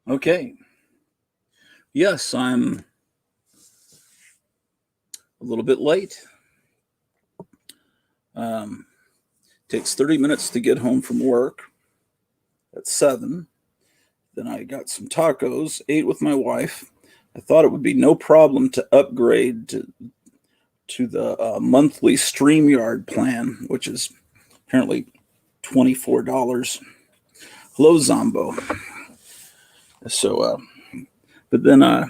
Okay. Yes, I'm a little bit late. Um, Takes 30 minutes to get home from work at 7. Then I got some tacos, ate with my wife. I thought it would be no problem to upgrade to the monthly StreamYard plan, which is apparently $24. Hello, Zombo. So, but then I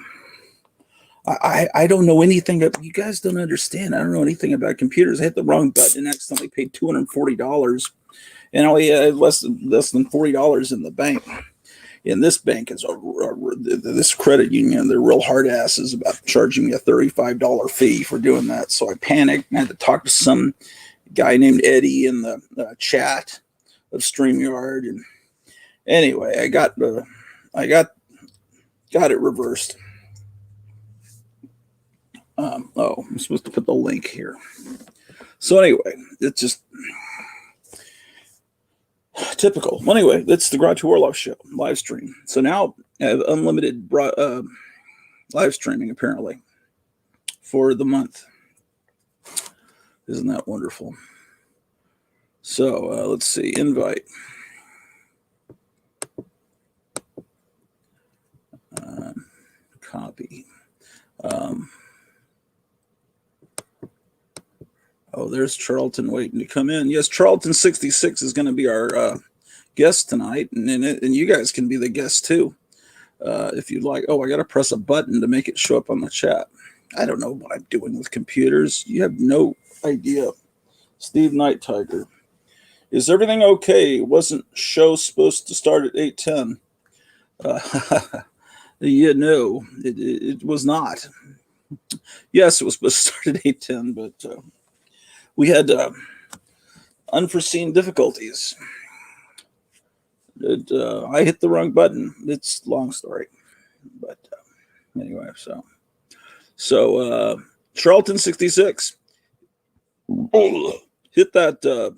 don't know anything. You guys don't understand. I don't know anything about computers. I hit the wrong button and accidentally paid $240, and I only had less than $40 in the bank. And this bank is this credit union. They're real hard asses about charging me a $35 fee for doing that. So I panicked and had to talk to some guy named Eddie in the chat of StreamYard. And anyway, I got it reversed. I'm supposed to put the link here. So anyway, it's just typical. Well, anyway, that's the Garage Warlock show live stream. So now I have unlimited live streaming apparently for the month. Isn't that wonderful? So let's see. Invite. Copy. Oh, there's Charlton waiting to come in. Yes, Charlton 66 is going to be our guest tonight, and you guys can be the guest too if you'd like. Oh, I got to press a button to make it show up on the chat. I don't know what I'm doing with computers. You have no idea. Steve Night Tiger. Is everything okay? Wasn't show supposed to start at 8:10? Yeah, no, it was not. Yes, it was supposed to start at 8:10, but we had unforeseen difficulties. I hit the wrong button. It's a long story, but anyway. So Charlton 66. Hit that.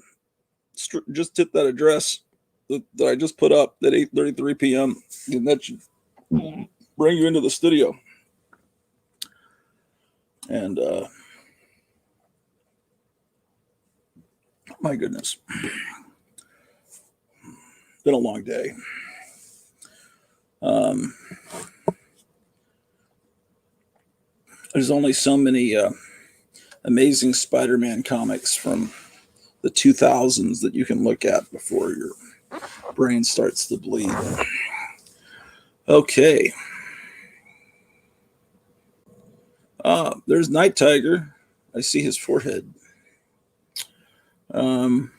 Just hit that address that I just put up at 8:33 p.m. and that should bring you into the studio. And my goodness, been a long day. There's only so many amazing Spider-Man comics from the 2000s that you can look at before your brain starts to bleed. Okay. There's Night Tiger. I see his forehead. Let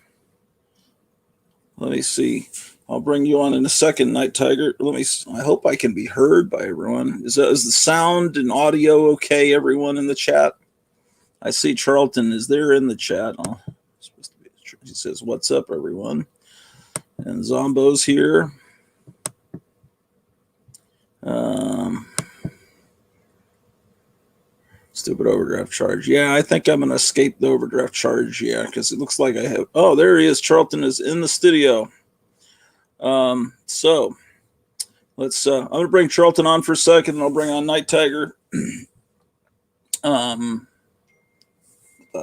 me see. I'll bring you on in a second, Night Tiger. I hope I can be heard by everyone. Is the sound and audio okay, everyone in the chat? I see Charlton is there in the chat. Oh, supposed to be. He says, "What's up, everyone?" And Zombo's here. Stupid overdraft charge. Yeah, I think I'm going to escape the overdraft charge. Yeah, because it looks like I have. Oh, there he is. Charlton is in the studio. So let's. I'm going to bring Charlton on for a second, and I'll bring on Night Tiger. What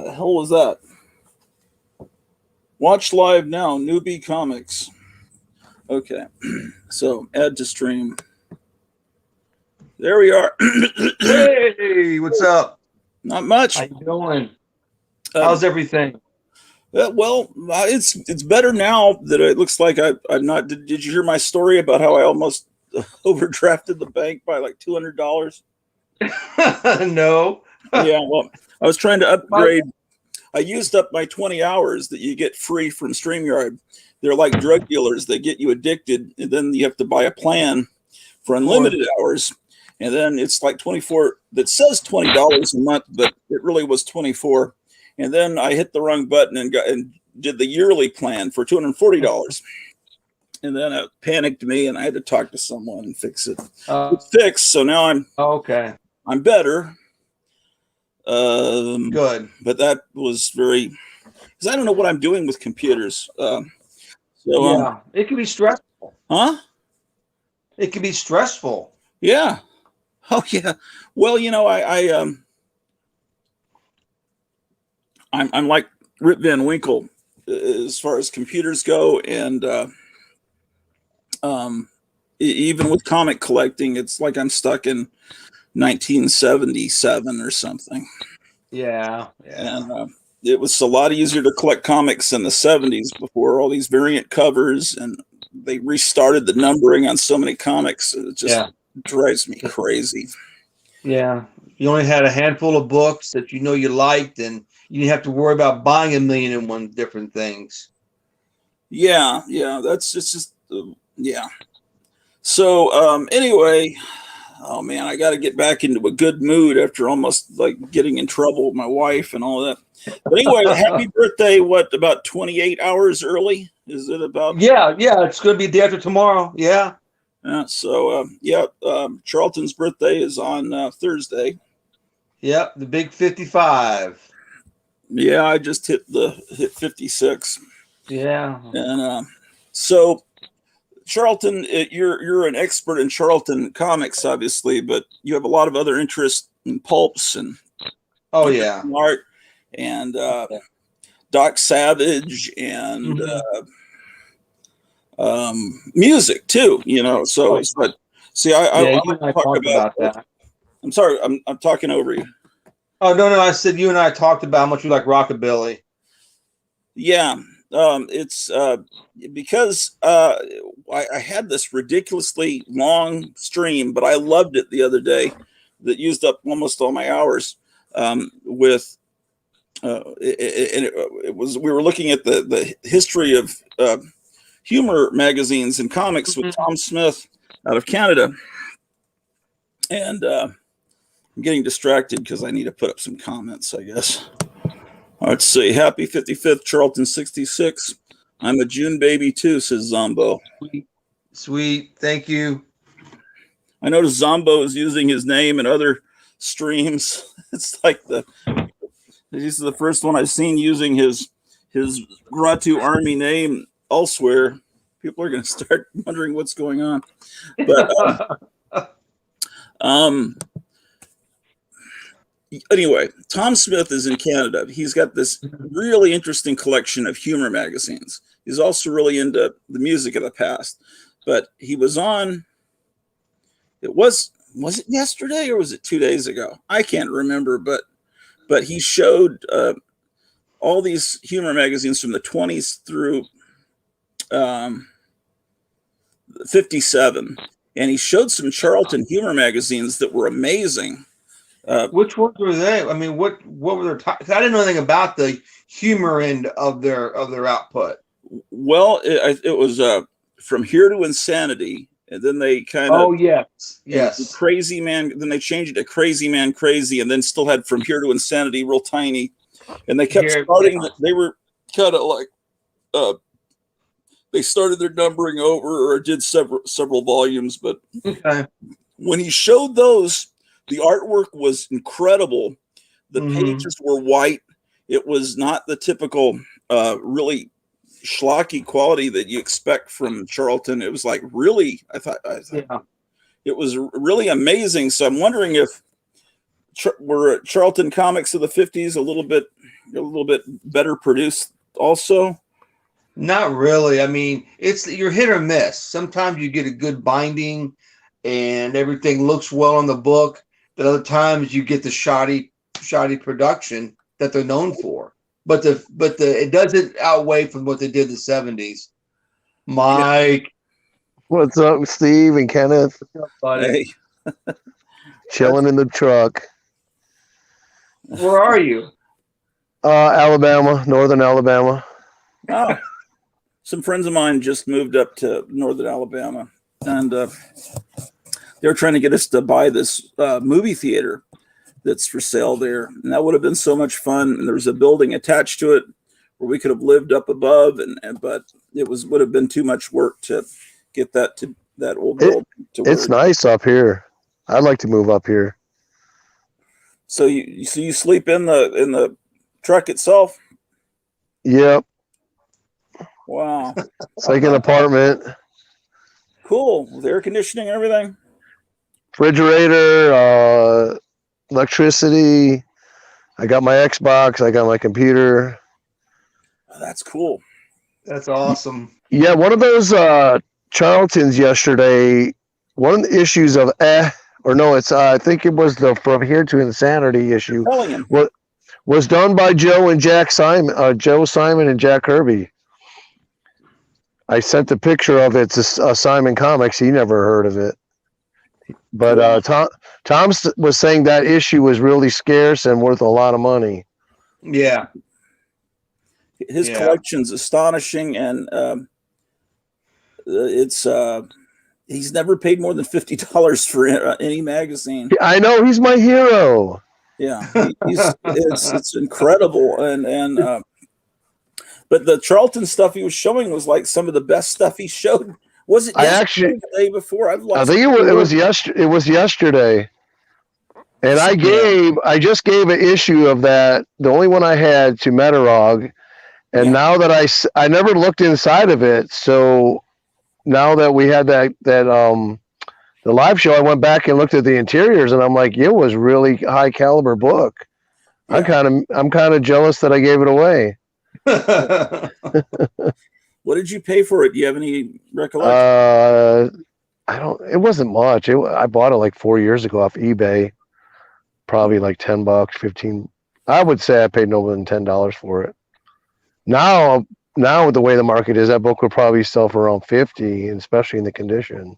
the hell was that? Watch live now, Newbie Comics. Okay, so add to stream. There we are. Hey, what's up? Not much. How you doing? How's everything? Well, it's better now that it looks like I'm not. Did you hear my story about how I almost overdrafted the bank by like $200? No. Yeah, well, I was trying to upgrade. I used up my 20 hours that you get free from StreamYard. They're like drug dealers. They get you addicted, and then you have to buy a plan for unlimited hours. And then it's like 24. That says $20 a month, but it really was 24. And then I hit the wrong button and did the yearly plan for $240. And then it panicked me, and I had to talk to someone and fix it. It's fixed, so now I'm better. Good. But that was very, because I don't know what I'm doing with computers. Yeah, it can be stressful. Huh? It can be stressful. Yeah. Oh yeah. Well, I'm like Rip Van Winkle as far as computers go, and even with comic collecting, it's like I'm stuck in 1977 or something. Yeah, yeah. And it was a lot easier to collect comics in the 70s before all these variant covers, and they restarted the numbering on so many comics. It just drives me crazy. Yeah. You only had a handful of books that you liked, and you didn't have to worry about buying 1,000,001 different things. Yeah, that's just yeah. So anyway, oh man, I got to get back into a good mood after almost like getting in trouble with my wife and all that. But anyway, happy birthday! What, about 28 hours early? Is it about? Yeah, it's going to be the day after tomorrow. Yeah. Charlton's birthday is on Thursday. Yep, the big 55. Yeah, I just hit 56. Yeah. And so Charlton, you're an expert in Charlton comics, obviously, but you have a lot of other interest in pulps and art and Doc Savage and music too. But see, I you and I talked about that. I'm sorry, I'm talking over you. Oh no, I said you and I talked about how much you like rockabilly. Yeah. It's because I had this ridiculously long stream, but I loved it the other day. That used up almost all my hours. It was, we were looking at the history of humor magazines and comics with Tom Smith out of Canada, and I'm getting distracted because I need to put up some comments, I guess. Let's see. Happy 55th, Charlton 66. I'm a June baby too, says Zombo. Sweet. Thank you. I noticed Zombo is using his name in other streams. It's like this is the first one I've seen using his Ratu Army name elsewhere. People are going to start wondering what's going on. But anyway, Tom Smith is in Canada. He's got this really interesting collection of humor magazines. He's also really into the music of the past. But he was on, was it yesterday or was it 2 days ago? I can't remember, but he showed all these humor magazines from the 20s through 57. And he showed some Charlton humor magazines that were amazing. Which ones were they? I mean, what were their? I didn't know anything about the humor end of their output. Well, it was From Here to Insanity, and then they kind of yes, Crazy Man. Then they changed it to Crazy Man Crazy, and then still had From Here to Insanity, real tiny. And they kept starting. Yeah. They were kind of like they started their numbering over, or did several volumes. But when he showed those, the artwork was incredible. The pages were white. It was not the typical, really schlocky quality that you expect from Charlton. It was like really, I thought it was really amazing. So I'm wondering if were Charlton comics of the 50s a little bit better produced also. Not really. I mean, you're hit or miss. Sometimes you get a good binding and everything looks well on the book. But other times you get the shoddy production that they're known for. But it doesn't outweigh from what they did in the 70s. Mike. What's up, Steve and Kenneth? What's up, buddy? Hey. Chilling in the truck. Where are you? Alabama, northern Alabama. Oh. Some friends of mine just moved up to northern Alabama, and they're trying to get us to buy this movie theater that's for sale there. And that would have been so much fun. And there was a building attached to it where we could have lived up above, but it would have been too much work to get that old building to work. It's nice up here. I'd like to move up here. So you sleep in the truck itself? Yep. Wow. It's like an apartment. Cool. With air conditioning and everything. Refrigerator, electricity. I got my Xbox. I got my computer. Oh, that's cool. That's awesome. Yeah, one of those Charltons yesterday. One of the issues of or no, it's I think it was the From Here to Insanity issue. Telling him. Was done by Joe and Jack Simon, Joe Simon and Jack Kirby. I sent a picture of it to Simon Comics. He never heard of it, but Tom was saying that issue was really scarce and worth a lot of money. Yeah, his collection's astonishing, and it's he's never paid more than $50 for any magazine. I know, he's my hero. Yeah, it's incredible, and but the Charlton stuff he was showing was like some of the best stuff he showed. Was it the day before? I think it was yesterday. And I just gave an issue of that, the only one I had, to Metarog. And now that I never looked inside of it, so now that we had the live show, I went back and looked at the interiors, and I'm like, it was really high caliber book. Yeah. I'm kind of jealous that I gave it away. What did you pay for it? Do you have any recollection? It wasn't much. I bought it like 4 years ago off eBay. Probably like $10, 15. I would say I paid no more than $10 for it. Now with the way the market is, that book would probably sell for around 50, especially in the condition.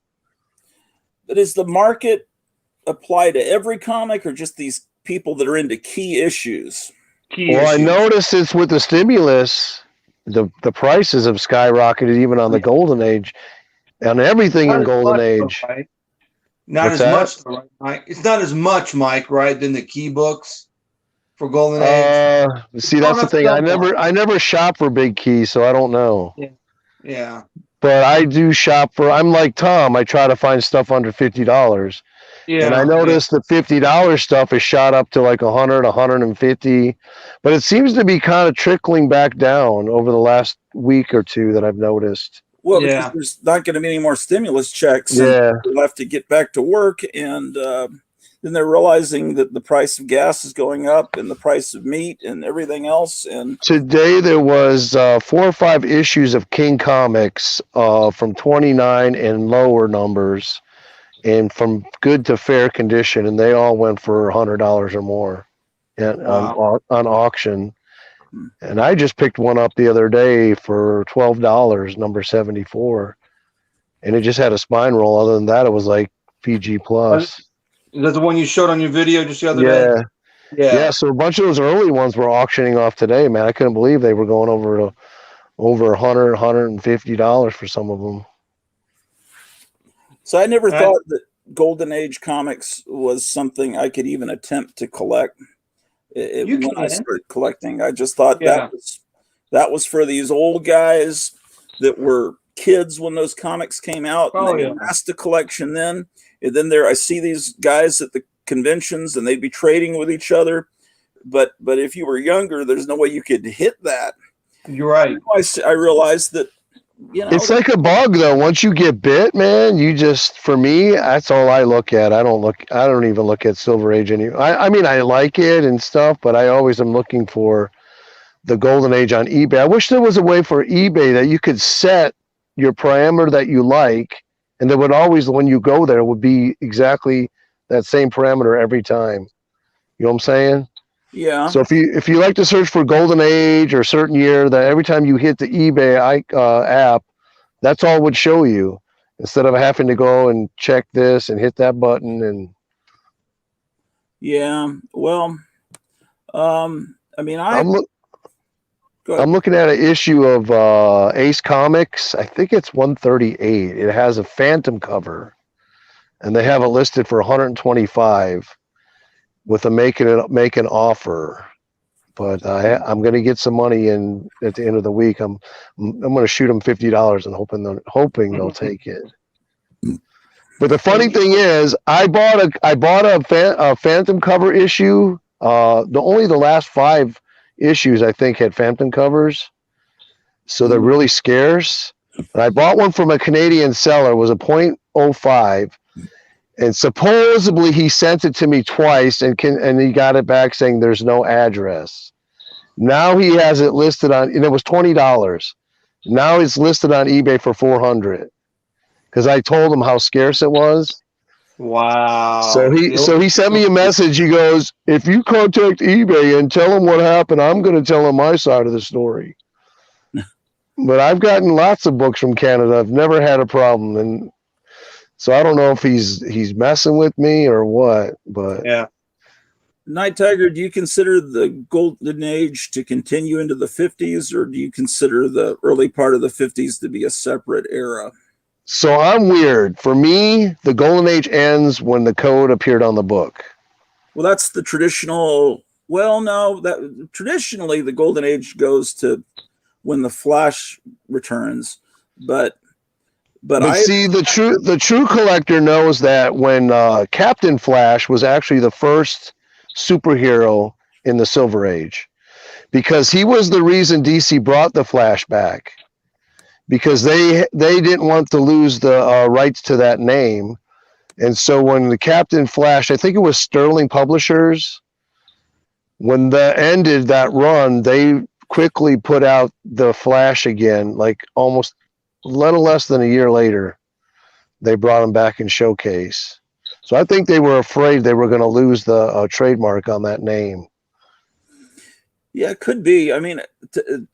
But does the market apply to every comic, or just these people that are into key issues? I noticed it's with the stimulus, the prices have skyrocketed even on the Golden Age, and everything in Golden Age. Right? Not as much, right, Mike? It's not as much, Mike, right, than the key books for Golden Age. See, that's the thing. I never shop for big keys, so I don't know. Yeah. But I do shop for. I'm like Tom. I try to find stuff under $50. Yeah. And I noticed the $50 stuff is shot up to like 100, 150, but it seems to be kind of trickling back down over the last week or two that I've noticed. Well, because there's not going to be any more stimulus checks. And they'll have to get back to work, and then they're realizing that the price of gas is going up, and the price of meat and everything else. And today there was 4 or 5 issues of King Comics from 29 and lower numbers, and from good to fair condition, and they all went for $100 or more on auction. And I just picked one up the other day for $12, number 74, and it just had a spine roll. Other than that, it was like PG plus. Is that the one you showed on your video just the other day? Yeah. So a bunch of those early ones were auctioning off today, man. I couldn't believe they were going over $100, $150 for some of them. So I never thought that Golden Age comics was something I could even attempt to collect. When I started collecting, I just thought that was for these old guys that were kids when those comics came out, and they amassed a collection then. And then I see these guys at the conventions, and they'd be trading with each other. But if you were younger, there's no way you could hit that. You're right. I realized that. It's like a bug, though. Once you get bit, man, for me, that's all I look at. I don't even look at Silver Age anymore. I mean, I like it and stuff, but I always am looking for the Golden Age on eBay. I wish there was a way for eBay that you could set your parameter that you like, and there would always, when you go there, would be exactly that same parameter every time. You know what I'm saying? Yeah. So if you like to search for Golden Age or a certain year, that every time you hit the eBay app, that's all it would show you, instead of having to go and check this and hit that button. And well, I mean, I'm looking at an issue of Ace Comics. I think it's 138. It has a Phantom cover, and they have it listed for 125. With a make an offer, but I'm going to get some money in at the end of the week. I'm going to shoot them $50 and hoping they'll take it. But the funny thing is, I bought a Phantom cover issue. Only the last 5 issues I think had Phantom covers, so they're really scarce. And I bought one from a Canadian seller. It was a .05. And supposedly he sent it to me twice and he got it back saying there's no address. Now he has it listed on, and it was $20. Now it's listed on eBay for $400 because I told him how scarce it was. Wow. So he sent me a message. He goes, if you contact eBay and tell him what happened, I'm going to tell him my side of the story. But I've gotten lots of books from Canada. I've never had a problem. And so I don't know if he's messing with me or what, but yeah. Night Tiger, do you consider the golden age to continue into the 50s, or do you consider the early part of the 50s to be a separate era? So I'm weird. For me, the golden age ends when the code appeared on the book. Well, that's the traditional. Well, no, that traditionally the golden age goes to when the Flash returns, but see, the true collector knows that when Captain Flash was actually the first superhero in the Silver Age, because he was the reason DC brought the Flash back. Because they didn't want to lose the rights to that name. And so when the Captain Flash, I think it was Sterling Publishers, when that ended that run, they quickly put out the Flash again, like almost a little less than a year later. They brought him back in Showcase. So I think they were afraid they were going to lose the trademark on that name. Yeah, it could be. I mean,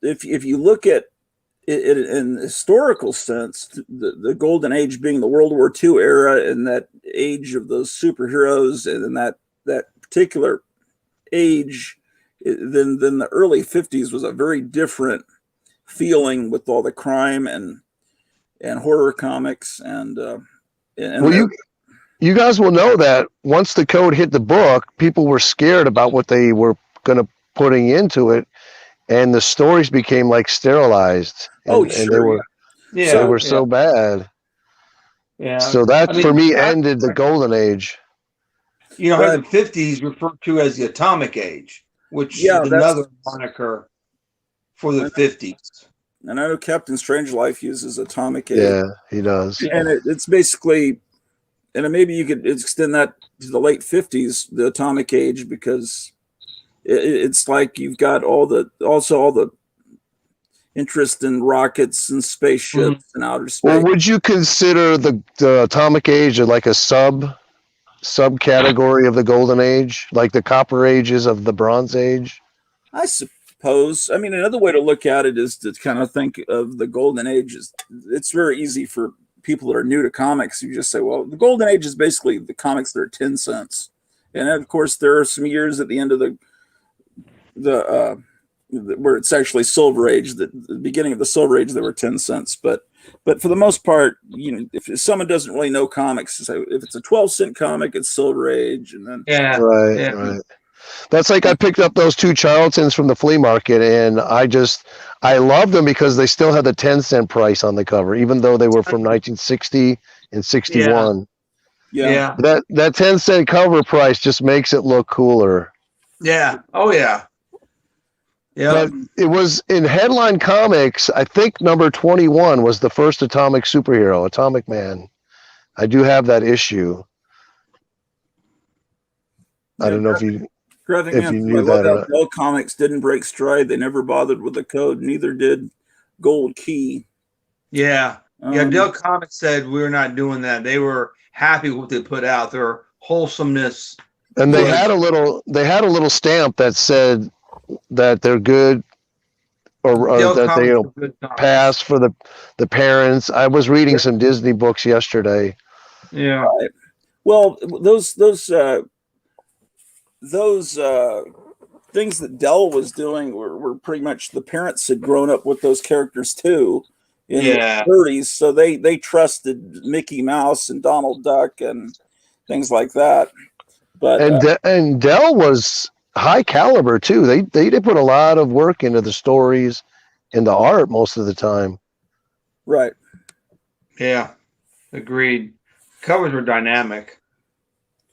if you look at in the historical sense, the golden age being the World War II era and that age of those superheroes, and in that particular age, then the early 50s was a very different feeling with all the crime and horror comics and well, you guys will know that once the code hit the book, people were scared about what they were going to putting into it. And the stories became like sterilized. And, sure. And they were so bad. Yeah. So that, for me, ended the golden age. You know, how the 50s referred to as the atomic age, which is another moniker for the 50s. And I know Captain Strangelove uses atomic age. Yeah, he does. And it's basically, and maybe you could extend that to the late 50s, the atomic age, because it's like you've got all the interest in rockets and spaceships and outer space. Well, would you consider the atomic age like a subcategory of the golden age, like the copper ages of the bronze age? I suppose. I mean, another way to look at it is to kind of think of the golden age as, it's very easy for people that are new to comics. You just say, well, the golden age is basically the comics that are 10 cents. And of course, there are some years at the end of the where it's actually Silver Age, the beginning of the Silver Age, there were 10 cents. But for the most part, you know, if someone doesn't really know comics, so if it's a 12-cent comic, it's Silver Age. And then right. That's like I picked up those two Charltons from the flea market, and I loved them because they still had the 10-cent price on the cover, even though they were from 1960 and 61. Yeah. That 10-cent cover price just makes it look cooler. Yeah. Oh yeah. Yeah. But it was in Headline Comics, I think number 21 was the first atomic superhero, Atomic Man. I do have that issue. I don't know if you knew that or not. Dell Comics didn't break stride. They never bothered with the code. Neither did Gold Key. Yeah. Dell Comics said we're not doing that. They were happy with what they put out. Their wholesomeness. And they had a little stamp that said that they're good, or that they pass for the parents. I was reading some Disney books yesterday. Yeah. Right. Well, those things that Dell was doing were pretty much, the parents had grown up with those characters too in the 30s, so they trusted Mickey Mouse and Donald Duck and things like that. But and Dell was high caliber too. They put a lot of work into the stories and the art most of the time. Right. Yeah. Agreed. Covers were dynamic,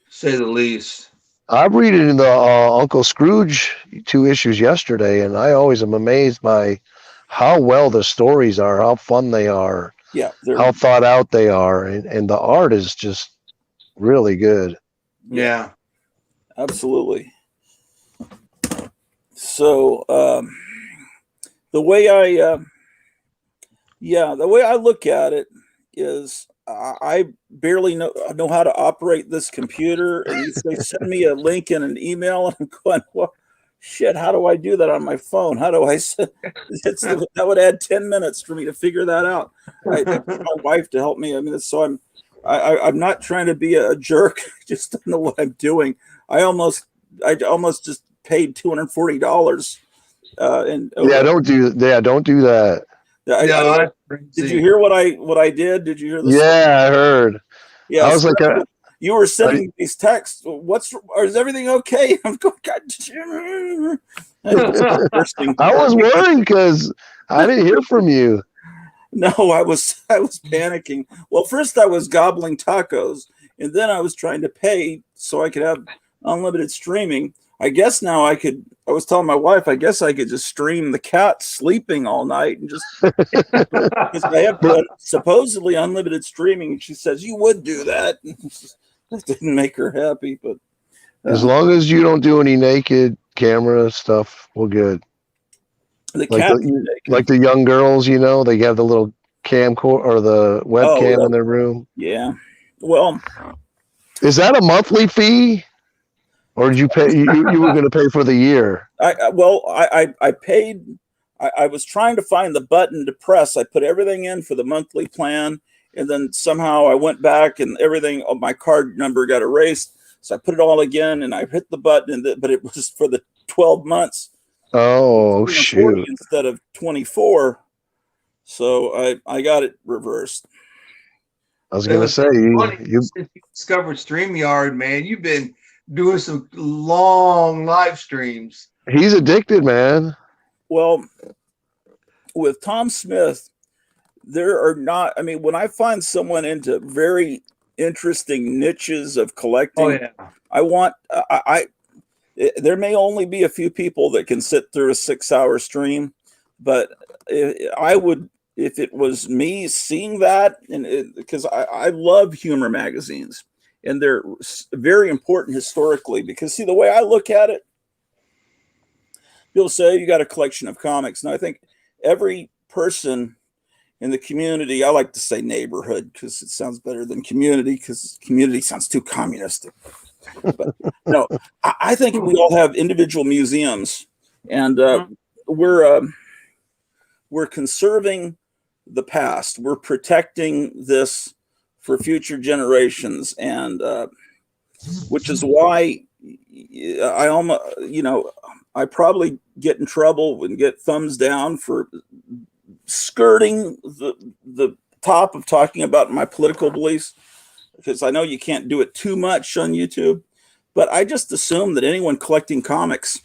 say the least. I read it in the Uncle Scrooge 2 issues yesterday, and I always am amazed by how well the stories are, how fun they are, Yeah, how thought out they are, and the art is just really good. Yeah. Absolutely. So the way the way I look at it is I barely know how to operate this computer, and you say send me a link in an email, and I'm going, well, shit, how do I do that on my phone? How do I send? That would add 10 minutes for me to figure that out. I get my wife to help me. I mean, so I'm not trying to be a jerk. I just don't know what I'm doing. I almost just paid $240. And Don't do that. Did you hear what I did? Did you hear this? Yeah, I heard. Yeah, I was like, you were sending me these texts. Is everything okay? I'm going, God. I was worried because I didn't hear from you. No, I was panicking. Well, first I was gobbling tacos, and then I was trying to pay so I could have unlimited streaming. I guess now I was telling my wife, I guess I could just stream the cat sleeping all night and just because I have supposedly unlimited streaming. And she says you would do that. That didn't make her happy, but as long as you don't do any naked camera stuff, we're good. Like the young girls, they have the little camcorder or the webcam in their room. Yeah. Well, is that a monthly fee? Or did you pay? You were going to pay for the year. I paid. I was trying to find the button to press. I put everything in for the monthly plan, and then somehow I went back and everything. My card number got erased, so I put it all again, and I hit the button. But it was for the 12 months. Oh shoot! Instead of 24, so I got it reversed. I was going to say you since you discovered StreamYard, man. You've been doing some long live streams. He's addicted, man. Well, with Tom Smith, there are not. I mean, when I find someone into very interesting niches of collecting, I want. There may only be a few people that can sit through a 6-hour stream, but I would, if it was me seeing that, and because I love humor magazines. And they're very important historically because, see, the way I look at it, people say you got a collection of comics. And I think every person in the community, I like to say neighborhood because it sounds better than community because community sounds too communistic. But no, I think we all have individual museums, and we're conserving the past. We're protecting this for future generations, and which is why I probably get in trouble and get thumbs down for skirting the top of talking about my political beliefs, because I know you can't do it too much on YouTube, but I just assume that anyone collecting comics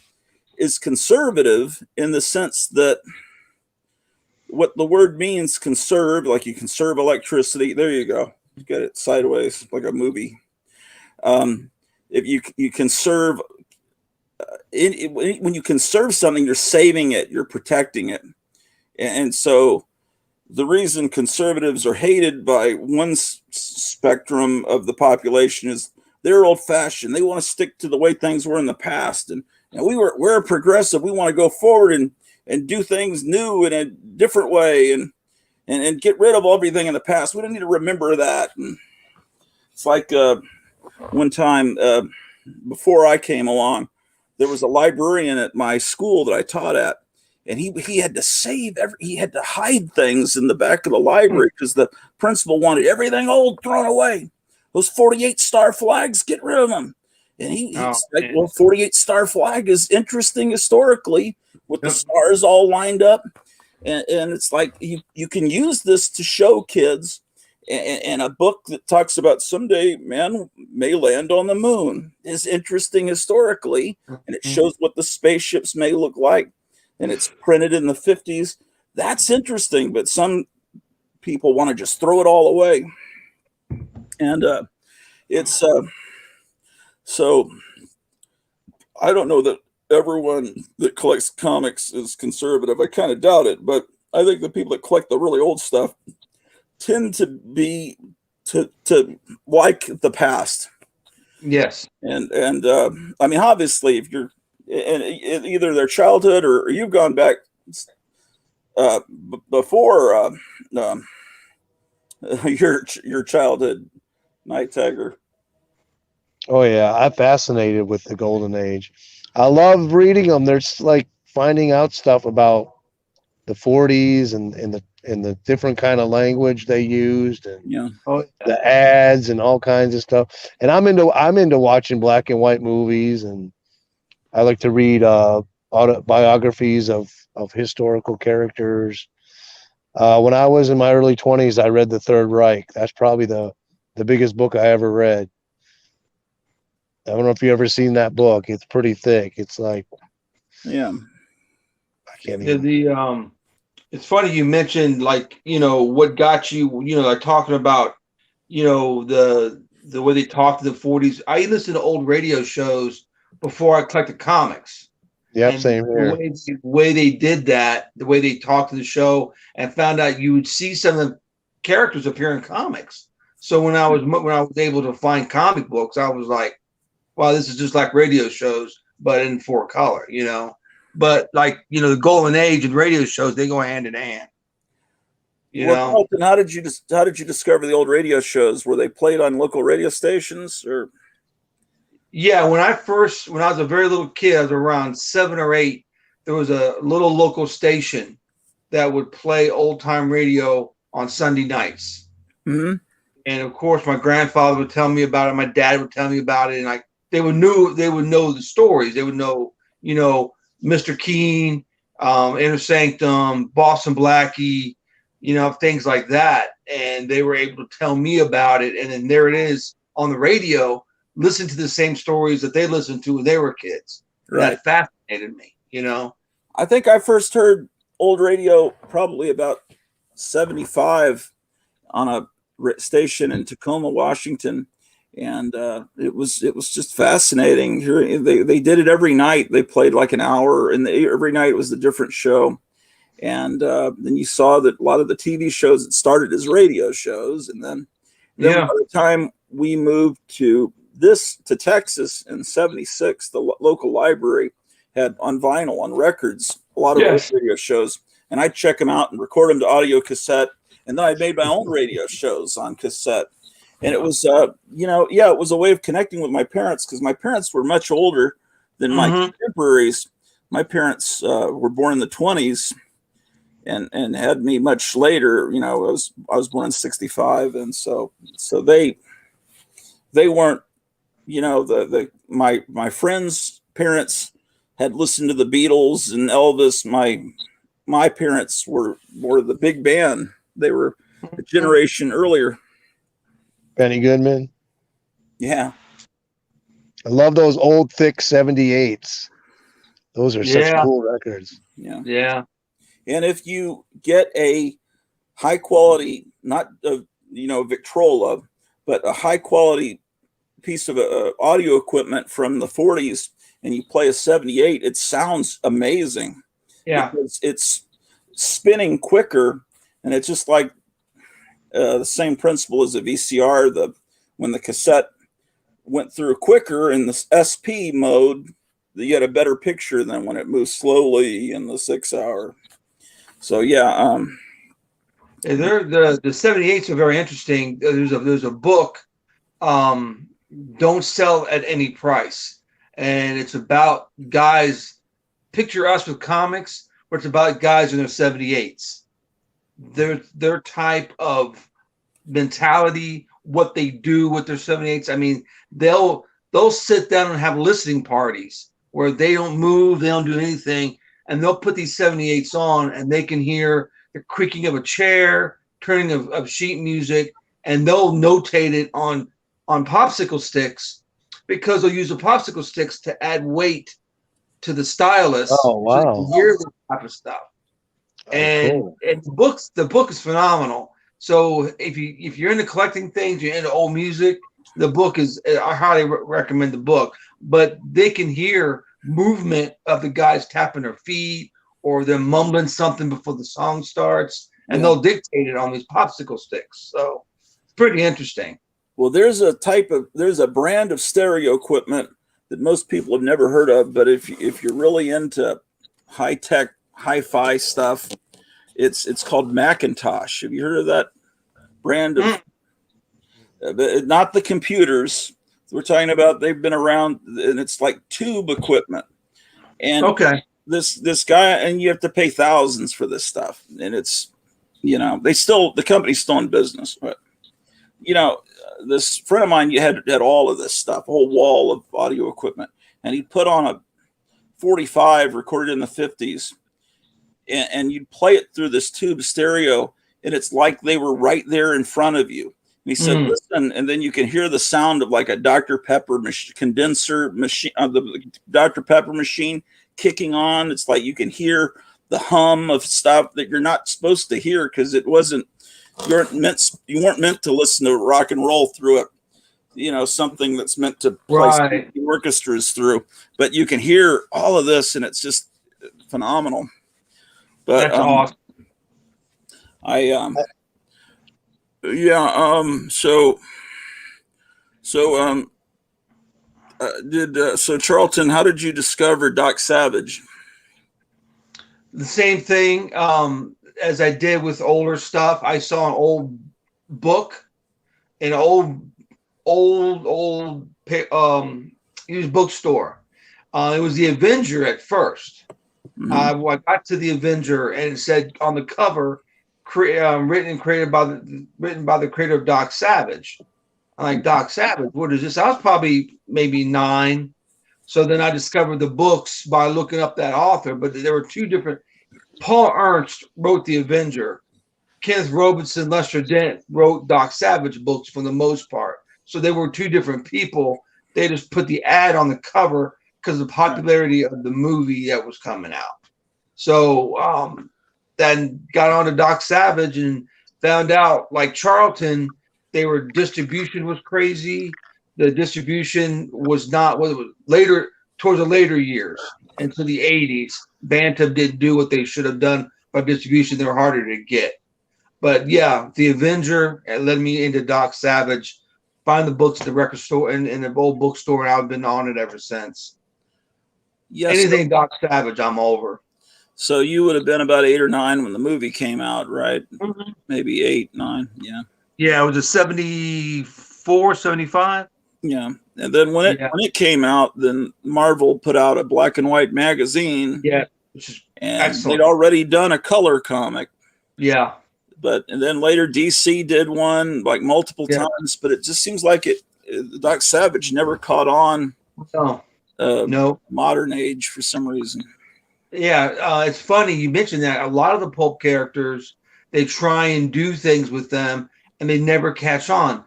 is conservative in the sense that what the word means, conserve, like you conserve electricity. There you go. You get it sideways like a movie. If you conserve, when you conserve something, you're saving it, you're protecting it. And so the reason conservatives are hated by one spectrum of the population is they're old fashioned. They want to stick to the way things were in the past. And we're progressive. We want to go forward and do things new in a different way and get rid of everything in the past. We don't need to remember that. And it's like one time before I came along, there was a librarian at my school that I taught at, and he had to he had to hide things in the back of the library because the principal wanted everything old thrown away. Those 48 star flags, get rid of them. And he's like, well, 48 star flag is interesting historically with the stars all lined up. And it's like you can use this to show kids, and a book that talks about someday man may land on the moon is interesting historically, and it shows what the spaceships may look like, and it's printed in the 50s. That's interesting, but some people want to just throw it all away. And it's so I don't know that everyone that collects comics is conservative. I kind of doubt it, but I think the people that collect the really old stuff tend to be to like the past. Yes. And I mean, obviously, if you're in either their childhood or you've gone back before your childhood, Night Tiger. Oh yeah, I'm fascinated with the Golden Age. I love reading them. There's like finding out stuff about the 40s and the different kind of language they used and Yeah. the ads and all kinds of stuff. And I'm into watching black and white movies, and I like to read autobiographies of historical characters. When I was in my early 20s, I read The Third Reich. That's probably the biggest book I ever read. I don't know if you ever seen that book. It's pretty thick. It's like, yeah, I can't even. It's funny you mentioned, like, what got you, like talking about, the way they talked in the 40s. I listened to old radio shows before I collected comics. Yep, same here. The way they did that, the way they talked to the show, and found out you would see some of the characters appear in comics. So when I was able to find comic books, I was like, wow, this is just like radio shows, but in 4-color, But like, the Golden Age and radio shows, they go hand in hand. Charlton, how did you discover the old radio shows? Were they played on local radio stations or? Yeah, when I was a very little kid, I was around 7 or 8. There was a little local station that would play old time radio on Sunday nights. Mm-hmm. And of course, my grandfather would tell me about it. My dad would tell me about it, and they would know the stories. They would know, Mr. Keen, Inner Sanctum, Boston Blackie, things like that. And they were able to tell me about it. And then there it is on the radio, listen to the same stories that they listened to when they were kids. Right. That fascinated me, I think I first heard old radio probably about 75 on a station in Tacoma, Washington. And it was just fascinating. They did it every night. They played like an hour, and every night it was a different show. And then you saw that a lot of the TV shows that started as radio shows, and then by the time we moved to Texas in '76, the local library had on vinyl, on records, a lot of radio shows, and I'd check them out and record them to audio cassette, and then I made my own radio shows on cassette. And it was, it was a way of connecting with my parents, because my parents were much older than my contemporaries. My parents were born in the 20s and had me much later. I was born in 65, and so they weren't, my friends' parents had listened to the Beatles and Elvis. My parents were more the big band. They were a generation earlier. Benny Goodman. Yeah. I love those old, thick 78s. Those are such cool records. Yeah. Yeah. And if you get a high quality, not Victrola, but a high quality piece of audio equipment from the 40s, and you play a 78, it sounds amazing. Yeah. Because it's spinning quicker, and it's just like the same principle as a VCR. When the cassette went through quicker in the SP mode, you get a better picture than when it moves slowly in the 6-hour. So the 78s are very interesting. There's a book, Don't Sell at Any Price, and it's about guys. Picture us with comics, where it's about guys in their 78s. Their type of mentality, what they do with their 78s. I mean, they'll sit down and have listening parties where they don't move, they don't do anything, and they'll put these 78s on, and they can hear the creaking of a chair, turning of sheet music, and they'll notate it on popsicle sticks, because they'll use the popsicle sticks to add weight to the stylus. Oh wow! So you can hear this type of stuff. And the book is phenomenal. So if you're into collecting things, you're into old music, the book is, I highly recommend the book. But they can hear movement of the guys tapping their feet or them mumbling something before the song starts, and Yeah. they'll dictate it on these popsicle sticks. So it's pretty interesting. Well, there's a brand of stereo equipment that most people have never heard of, but if you're really into high tech, hi-fi stuff, it's called Macintosh. Have you heard of that brand of? Not the computers we're talking about. They've been around, and it's like tube equipment. And Okay. this guy, and you have to pay thousands for this stuff, and it's, the company's still in business, but this friend of mine, you had all of this stuff, a whole wall of audio equipment, and he put on a 45 recorded in the 50s, and you'd play it through this tube stereo, and it's like they were right there in front of you. And he said, listen, and then you can hear the sound of like a Dr. Pepper condenser machine, the Dr. Pepper machine kicking on. It's like you can hear the hum of stuff that you're not supposed to hear, because you weren't meant to listen to rock and roll through it, something that's meant to play the orchestras through. But you can hear all of this, and it's just phenomenal. But that's awesome. So Charlton, how did you discover Doc Savage? The same thing as I did with older stuff. I saw an old book in an old used bookstore. It was the Avenger at first. I got to the Avenger, and it said on the cover, written by the creator of Doc Savage. I'm like, Doc Savage, what is this? I was probably maybe 9. So then I discovered the books by looking up that author, but there were 2 different. Paul Ernst wrote The Avenger. Kenneth Robinson, Lester Dent wrote Doc Savage books for the most part. So they were 2 different people. They just put the ad on the cover because of the popularity of the movie that was coming out. So then got on to Doc Savage and found out, like Charlton, distribution was crazy. The distribution was not what it was later, towards the later years into the 80s. Bantam didn't do what they should have done by distribution. They were harder to get. But yeah, The Avenger led me into Doc Savage. Find the books at the record store and in the old bookstore, and I've been on it ever since. Yes, anything Doc Savage, I'm over. So you would have been about 8 or 9 when the movie came out, right? Mm-hmm. Maybe 8, 9, yeah. Yeah, it was a 74, 75. Yeah, and then when it came out, then Marvel put out a black and white magazine. Yeah, and excellent. They'd already done a color comic. Yeah, and then later DC did one like multiple times, but it just seems like Doc Savage never caught on. No, modern age for some reason. Yeah, it's funny you mentioned that. A lot of the pulp characters, they try and do things with them, and they never catch on.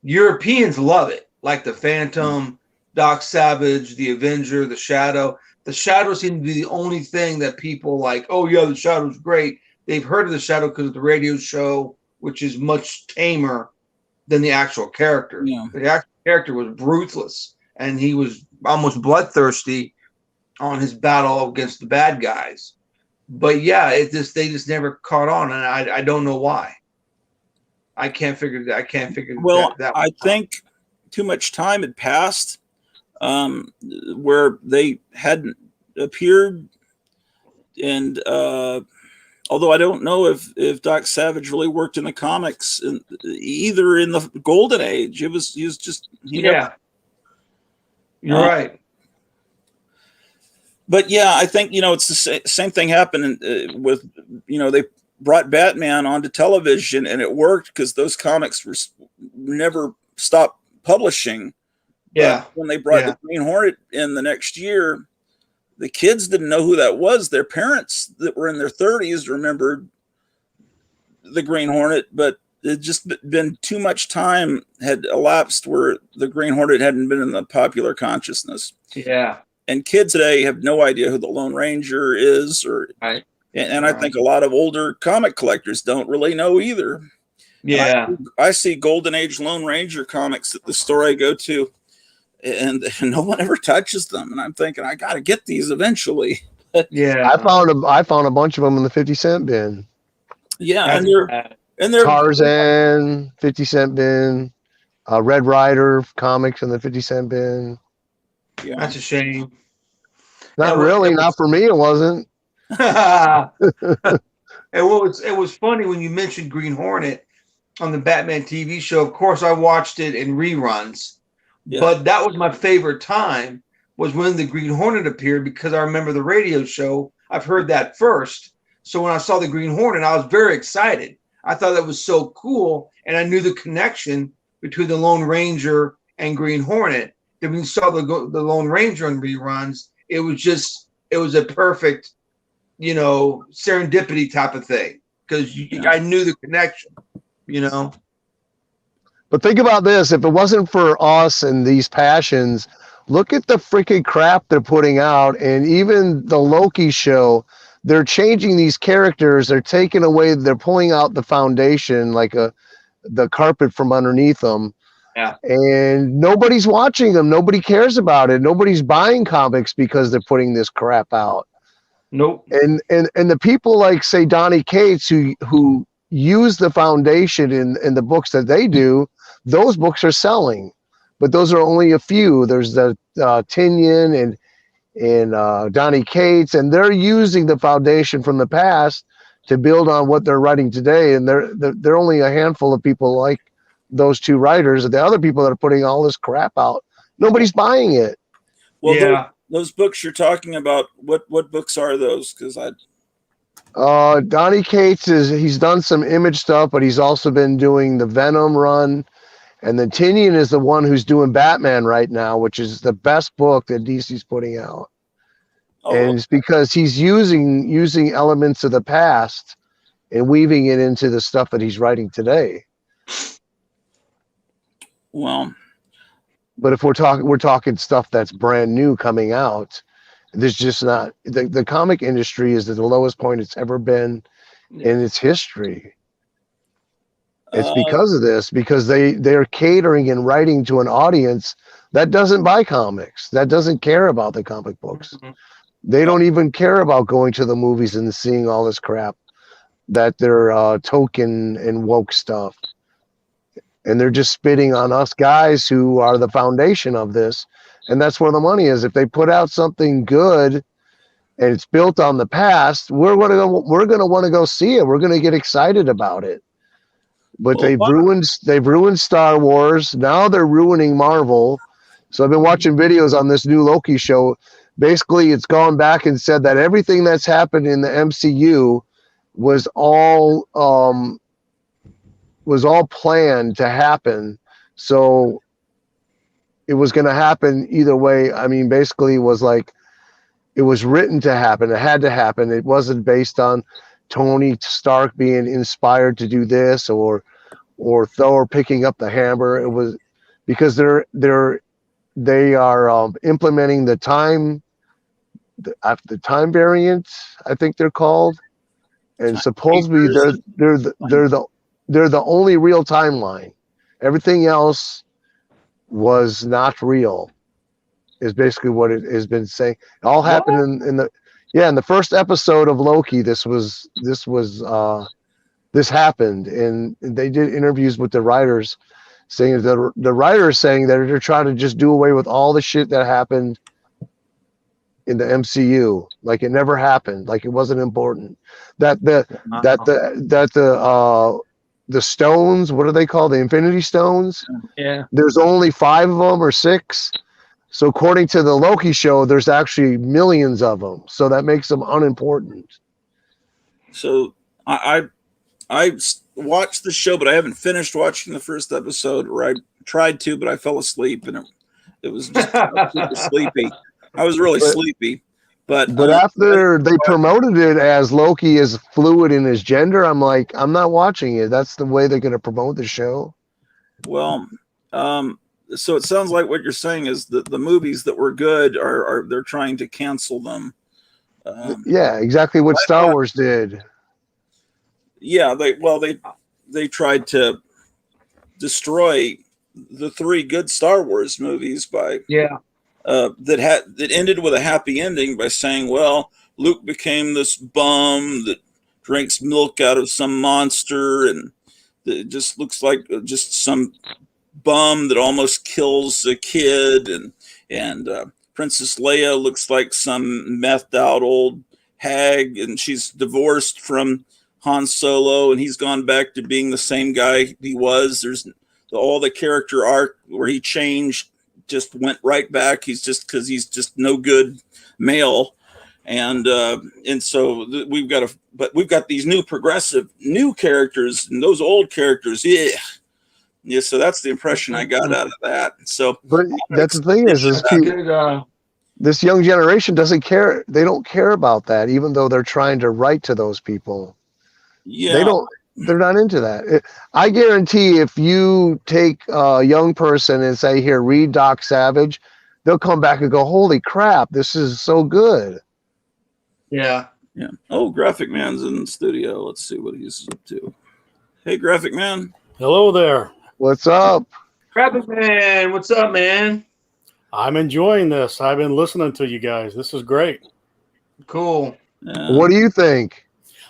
Europeans love it. Like the Phantom, Doc Savage, the Avenger, the Shadow. The Shadow seems to be the only thing that people like, oh, yeah, the Shadow's great. They've heard of the Shadow because of the radio show, which is much tamer than the actual character. Yeah. The actual character was ruthless, and he was almost bloodthirsty on his battle against the bad guys. But yeah, they just never caught on, and I don't know why. I can't figure that I think too much time had passed where they hadn't appeared, and although I don't know if Doc Savage really worked in the comics either in the Golden Age. He was just you're right. But yeah, I think it's the same thing happened with they brought Batman onto television, and it worked because those comics were never stopped publishing. Yeah. But when they brought the Green Hornet in the next year, the kids didn't know who that was. Their parents that were in their 30s remembered the Green Hornet, but it just been too much time had elapsed where the Green Hornet hadn't been in the popular consciousness. Yeah. And kids today have no idea who the Lone Ranger is, right. And I think a lot of older comic collectors don't really know either. Yeah. I see Golden Age Lone Ranger comics at the store I go to, and no one ever touches them. And I'm thinking, I got to get these eventually. Yeah, I found a bunch of them in the 50-cent bin. Yeah, That's bad. and they're Tarzan, 50-cent bin. Red Rider comics in the 50-cent bin. yeah. That's a shame. Not And really. Not for me. It wasn't. And it was funny when you mentioned Green Hornet on the Batman TV show. Of course, I watched it in reruns, Yeah. but that was my favorite time was when the Green Hornet appeared because I remember the radio show. I've heard that first. So when I saw the Green Hornet, I was very excited. I thought that was so cool, and I knew the connection between the Lone Ranger and Green Hornet. Then when you saw the Lone Ranger in reruns, it was a perfect, serendipity type of thing because I knew the connection, But think about this: if it wasn't for us and these passions, look at the freaking crap they're putting out, and even the Loki show. They're changing these characters. They're taking away. They're pulling out the foundation, like the carpet from underneath them. Yeah. And nobody's watching them. Nobody cares about it. Nobody's buying comics because they're putting this crap out. Nope. And the people like, say, Donnie Cates, who use the foundation in the books that they do, those books are selling. But those are only a few. There's the Tinian and Donnie Cates, and they're using the foundation from the past to build on what they're writing today. And they're only a handful of people like those two writers. The other people that are putting all this crap out, nobody's buying it. Well, yeah. those books you're talking about, what books are those? Because Donnie Cates he's done some Image stuff, but he's also been doing the Venom run. And then Tinian is the one who's doing Batman right now, which is the best book that DC's putting out. Oh, And it's because he's using elements of the past and weaving it into the stuff that he's writing today. well, But if we're talking stuff that's brand new coming out, there's just not the comic industry is at the lowest point it's ever been in its history. It's because of this, because they're catering and writing to an audience that doesn't buy comics, that doesn't care about the comic books. Mhm. They don't even care about going to the movies and seeing all this crap that they're token and woke stuff. And they're just spitting on us guys who are the foundation of this. And that's where the money is. If they put out something good and it's built on the past, we're going to want to go see it. We're going to get excited about it. But they've ruined Star Wars. Now they're ruining Marvel. So I've been watching videos on this new Loki show. Basically, it's gone back and said that everything that's happened in the MCU was all planned to happen. So it was going to happen either way. I mean, basically, it was like it was written to happen. It had to happen. It wasn't based on Tony Stark being inspired to do this or Thor picking up the hammer. It was because they are implementing the time variant, I think they're called, and supposedly they're the only real timeline. Everything else was not real. Is basically what it has been saying. It all happened in the first episode of Loki. This happened, and they did interviews with the writers, saying that the writers saying that they're trying to just do away with all the shit that happened in the MCU, like it never happened, like it wasn't important. That the stones, what are they called? The Infinity Stones. Yeah. There's only 5 of them or 6. So according to the Loki show, there's actually millions of them. So that makes them unimportant. So I watched the show, but I haven't finished watching the first episode. Or I tried to, but I fell asleep, and it was just super sleepy. I was really sleepy. But after they promoted it as Loki is fluid in his gender, I'm like, I'm not watching it. That's the way they're going to promote the show. Well, so it sounds like what you're saying is that the movies that were good are they're trying to cancel them. Yeah, exactly what Star Wars did. Yeah, they tried to destroy the 3 good Star Wars movies by that ended with a happy ending by saying, well, Luke became this bum that drinks milk out of some monster, and it just looks like just some bum that almost kills a kid, and Princess Leia looks like some methed out old hag, and she's divorced from Han Solo, and he's gone back to being the same guy he was. There's all the character arc where he changed just went right back. He's just no good male. And so we've got these new progressive new characters, and those old characters, yeah. So that's the impression I got out of that. So, but that's the thing is this young generation doesn't care. They don't care about that, even though they're trying to write to those people. Yeah, they're not into that. I guarantee if you take a young person and say, here, read Doc Savage, they'll come back and go, holy crap, this is so good. Yeah. Oh, Graphic Man's in the studio. Let's see what he's up to. Hey, Graphic Man. Hello there. What's up? Graphic Man, what's up, man? I'm enjoying this. I've been listening to you guys. This is great. Cool. What do you think?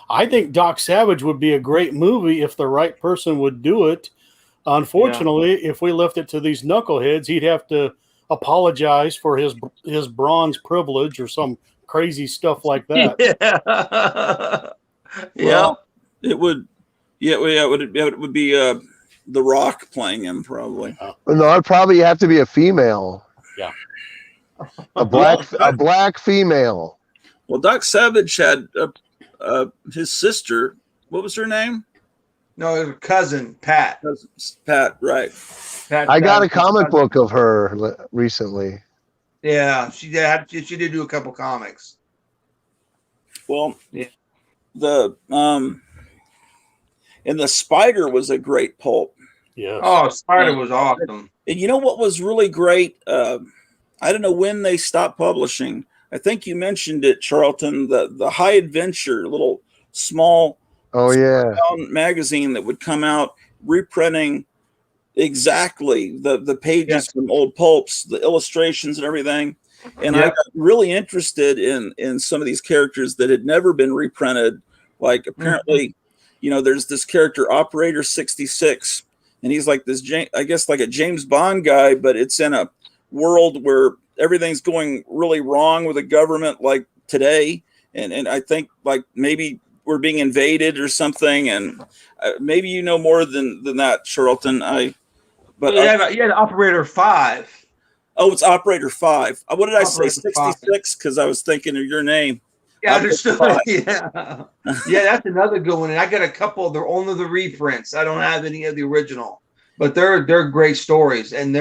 I think Doc Savage would be a great movie if the right person would do it. Unfortunately, if we left it to these knuckleheads, he'd have to apologize for his bronze privilege or some crazy stuff like that. Well, it would be The Rock playing him probably. No, I'd probably have to be a female. Yeah. A black female. Well, Doc Savage had his sister. What was her name? No, her cousin, Pat. Pat, right. I got a comic book of her recently. Yeah, she did do a couple comics. Well, yeah. And the Spider was a great pulp. Yeah. Oh, Spider was awesome. And you know what was really great? I don't know when they stopped publishing. I think you mentioned it, Charlton. The High Adventure, little small magazine that would come out reprinting exactly the pages from old pulps, the illustrations and everything. And I got really interested in some of these characters that had never been reprinted. Like apparently, there's this character Operator 66, and he's like this, I guess like a James Bond guy, but it's in a world where everything's going really wrong with the government like today. And I think like maybe we're being invaded or something. And maybe you know more than that, Charlton. But you had Operator 5. Oh, it's Operator 5. What did I say? 66? Because I was thinking of your name. Yeah, understood. Yeah, that's another good one. And I got a couple. They're only the reprints. I don't have any of the original, but they're great stories. And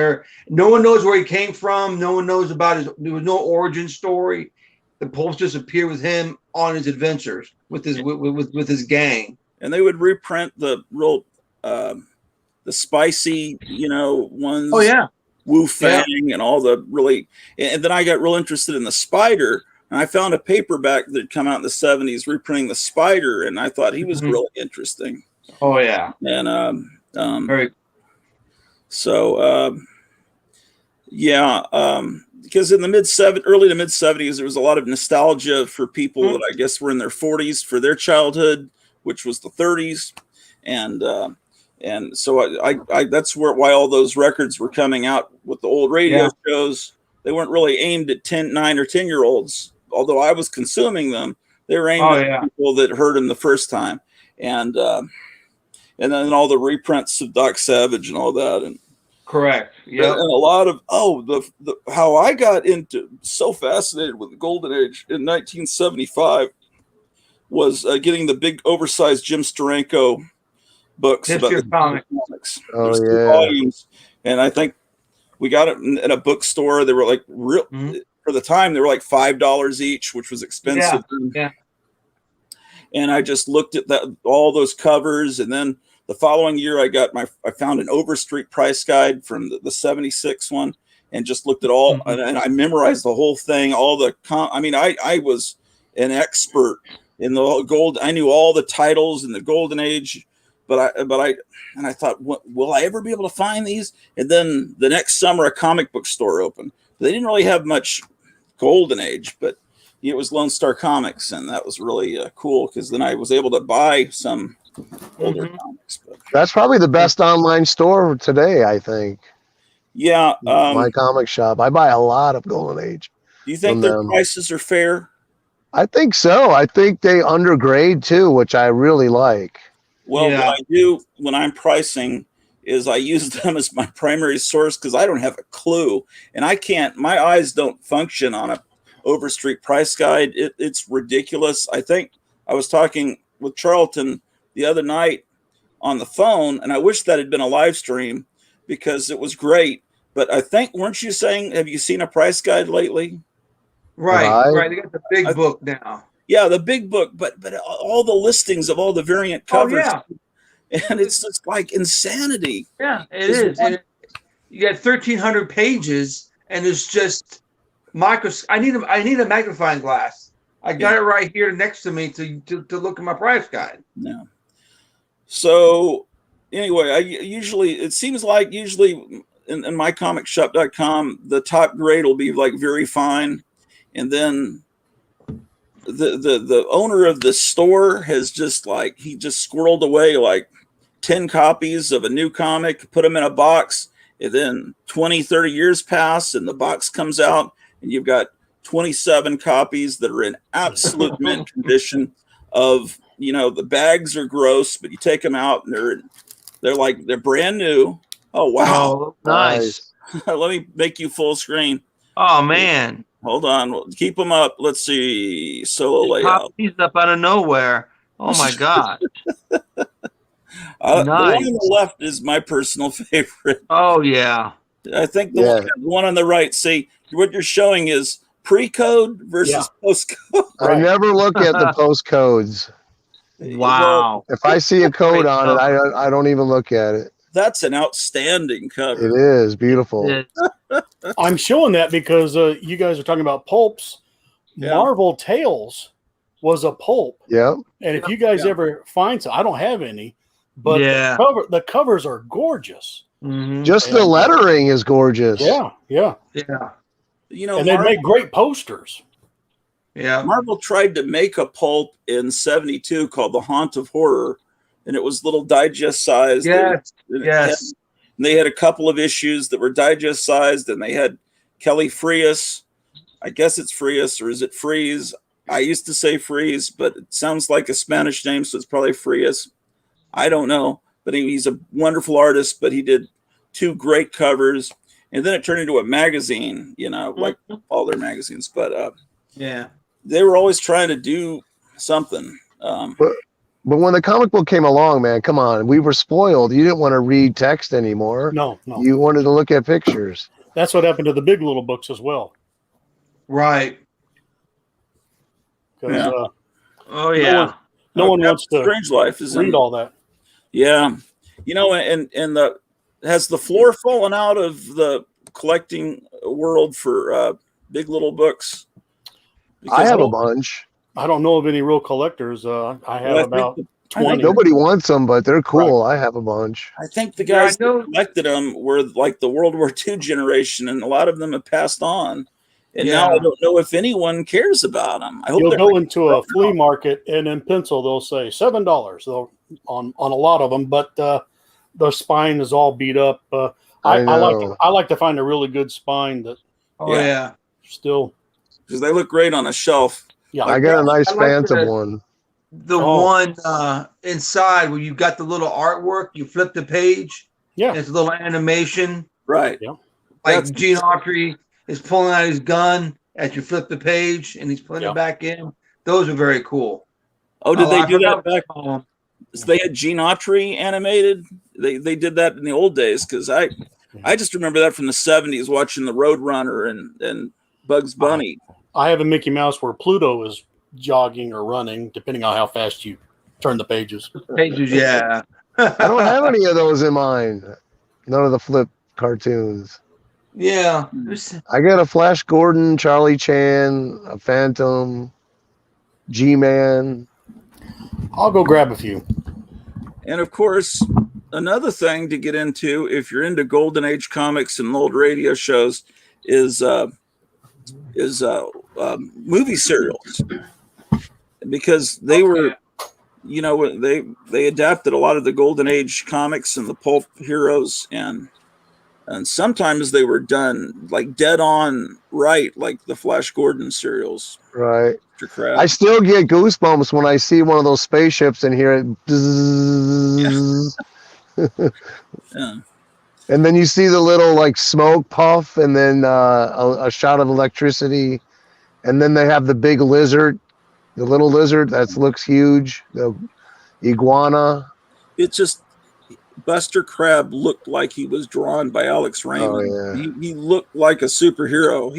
no one knows where he came from. No one knows about there was no origin story. The pulps just appear with him on his adventures with his gang. And they would reprint the real the spicy, ones. Oh yeah. Wu Fang and all the really, and then I got real interested in the Spider, and I found a paperback that had come out in the 70s reprinting the Spider, and I thought he was really interesting. Oh yeah. And very. So because in the early to mid 70s, there was a lot of nostalgia for people that I guess were in their 40s for their childhood, which was the 30s, and so I that's why all those records were coming out with the old radio shows. They weren't really aimed at 9 or 10-year-olds, although I was consuming them. They were aimed at people that heard them the first time, and then all the reprints of Doc Savage and all that. And correct, yeah. And a lot of how I got so fascinated with the Golden Age in 1975 was getting the big oversized Jim Steranko books History of comics. Oh There's 2 volumes, and I think we got it in a bookstore. They were like real for the time. They were like $5 each, which was expensive. Yeah. And I just looked at all those covers, and then the following year I found an Overstreet price guide from the 76 one, and just looked at all, and I memorized the whole thing. I was an expert in the gold. I knew all the titles in the Golden Age. But I thought, will I ever be able to find these? And then the next summer, a comic book store opened. They didn't really have much Golden Age, but it was Lone Star Comics, and that was really cool because then I was able to buy some older comics. But That's probably the best online store today, I think. yeah, My comic shop. I buy a lot of Golden Age. do you think their prices are fair? I think so. I think they undergrade too, which I really like. Well, what I do when I'm pricing is I use them as my primary source because I don't have a clue, and my eyes don't function on a Overstreet price guide. It's ridiculous. I think I was talking with Charlton the other night on the phone, and I wish that had been a live stream because it was great. But I think, weren't you saying, have you seen a price guide lately? Right. They got the big book now. Yeah, the big book, but all the listings of all the variant covers. Oh, yeah. And it's just like insanity. Yeah, it is. You got 1,300 pages, and it's just I need a magnifying glass. I got it right here next to me to look at my price guide. Yeah. So anyway, it seems like usually in mycomicshop.com, the top grade will be like very fine, and then the owner of the store has just squirreled away like 10 copies of a new comic, put them in a box, and then 20, 30 years pass, and the box comes out, and you've got 27 copies that are in absolute mint condition of, the bags are gross, but you take them out and they're brand new. Oh, wow. Oh, nice. Let me make you full screen. Oh, man. Hold on. We'll keep them up. Let's see. Solo layout. Pop these up out of nowhere. Oh, my God. The one on the left is my personal favorite. Oh, yeah. I think the one on the right, see, what you're showing is pre-code versus post-code. I never look at the postcodes. Wow. If I see a code on it, I don't even look at it. That's an outstanding cover. It is beautiful. I'm showing that because you guys are talking about pulps. Yeah. Marvel Tales was a pulp. Yeah. And if you guys ever find some, I don't have any, but the covers are gorgeous. Mm-hmm. Just the lettering is gorgeous. Yeah. And they make great posters. Yeah. Marvel tried to make a pulp in 72 called The Haunt of Horror, and it was little digest sized. Yes. And they had a couple of issues that were digest sized, and they had Kelly Frias. I guess it's Frias, or is it Freeze? I used to say Freeze, but it sounds like a Spanish name, so it's probably Frias. I don't know, but he's a wonderful artist, but he did 2 great covers, and then it turned into a magazine, like all their magazines. But they were always trying to do something. But when the comic book came along, man, come on, we were spoiled. You didn't want to read text anymore. No. You wanted to look at pictures. That's what happened to the Big Little books as well. Right. No one wants to Strange Life is read all that. Yeah. And has the floor fallen out of the collecting world for Big Little books? I have a bunch. I don't know of any real collectors. I have about 20. Nobody wants them, but they're cool. Right. I have a bunch. I think the guys that collected them were like the World War II generation, and a lot of them have passed on. And now I don't know if anyone cares about them. I hope you'll go into a flea market, and in pencil they'll say $7 on a lot of them, but the spine is all beat up. I like to find a really good spine that still, because they look great on a shelf. Yeah, I got a nice Phantom one. The one inside where you've got the little artwork, you flip the page. Yeah, it's a little animation. Right. Yeah. Like Gene Autry is pulling out his gun as you flip the page, and he's putting it back in. Those are very cool. Oh, did they do that back? So they had Gene Autry animated. They did that in the old days, because I just remember that from the 70s, watching the Roadrunner and Bugs Bunny. I have a Mickey Mouse where Pluto is jogging or running, depending on how fast you turn the pages. Yeah. I don't have any of those in mine. None of the flip cartoons. Yeah. I got a Flash Gordon, Charlie Chan, a Phantom, G-Man. I'll go grab a few. And of course, another thing to get into, if you're into Golden Age comics and old radio shows, is movie serials because they were, you know, they adapted a lot of the Golden Age comics and the pulp heroes, and sometimes they were done like dead on right, like the Flash Gordon serials. Right. Mr. Crab. I still get goosebumps when I see one of those spaceships and hear it. Bzzz. Yeah. And then you see the little like smoke puff, and then a shot of electricity, and then they have the big lizard, the little lizard that looks huge, the iguana. It just Buster Crab looked like he was drawn by Alex Raymond. Oh, yeah. He looked like a superhero.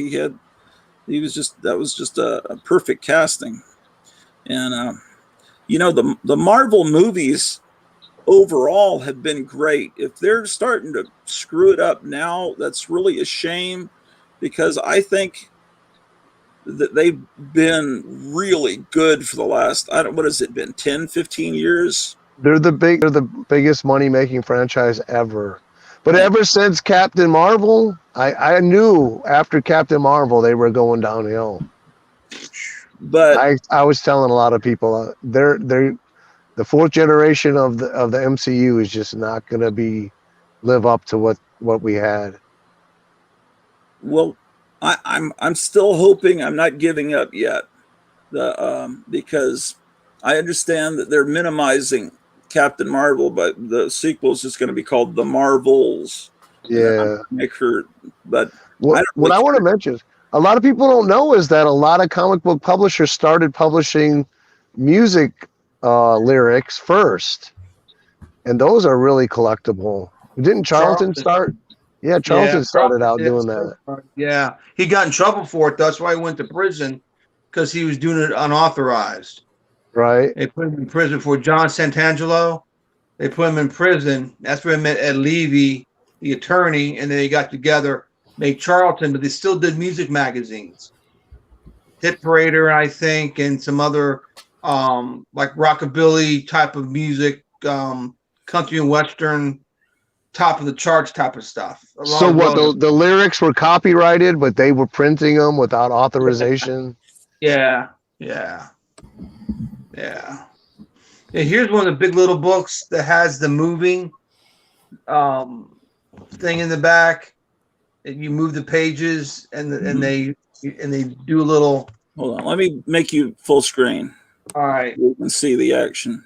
That was just a perfect casting. And you know, the Marvel movies overall have been great. If they're starting to screw it up now, that's really a shame, because I think that they've been really good for the last, what has it been, 10, 15 years? They're the biggest money making franchise ever. But ever since Captain Marvel, I knew after Captain Marvel they were going downhill. But I was telling a lot of people they're the fourth generation of the MCU is just not going to live up to what we had. Well, I'm still hoping. I'm not giving up yet, because I understand that they're minimizing Captain Marvel, but the sequel is just going to be called The Marvels. Yeah. But what I want to mention, a lot of people don't know is that a lot of comic book publishers started publishing music lyrics first, and those are really collectible. Didn't Charlton start? Yeah, Charlton started out doing that. Yeah, he got in trouble for it. That's why he went to prison, because he was doing it unauthorized. Right. They put him in prison for John Santangelo. They put him in prison. That's where he met Ed Levy, the attorney, and then they got together, made Charlton, but they still did music magazines. Hit Parader, I think, and some other like rockabilly type of music, country and western, top of the charts type of stuff. So what, the lyrics were copyrighted, but they were printing them without authorization? Yeah. Here's one of the big little books that has the moving thing in the back. You move the pages, and they do a little. Hold on, let me make you full screen. All right, you can see the action.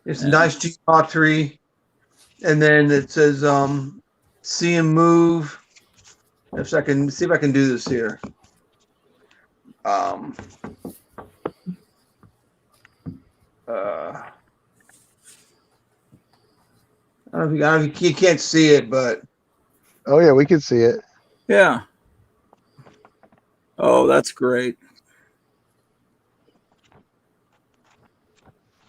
It's a nice geometry, and then it says "See him move." If I can see if I can do this here. I don't know if you can't see it, but oh yeah, we can see it. Yeah. Oh, that's great.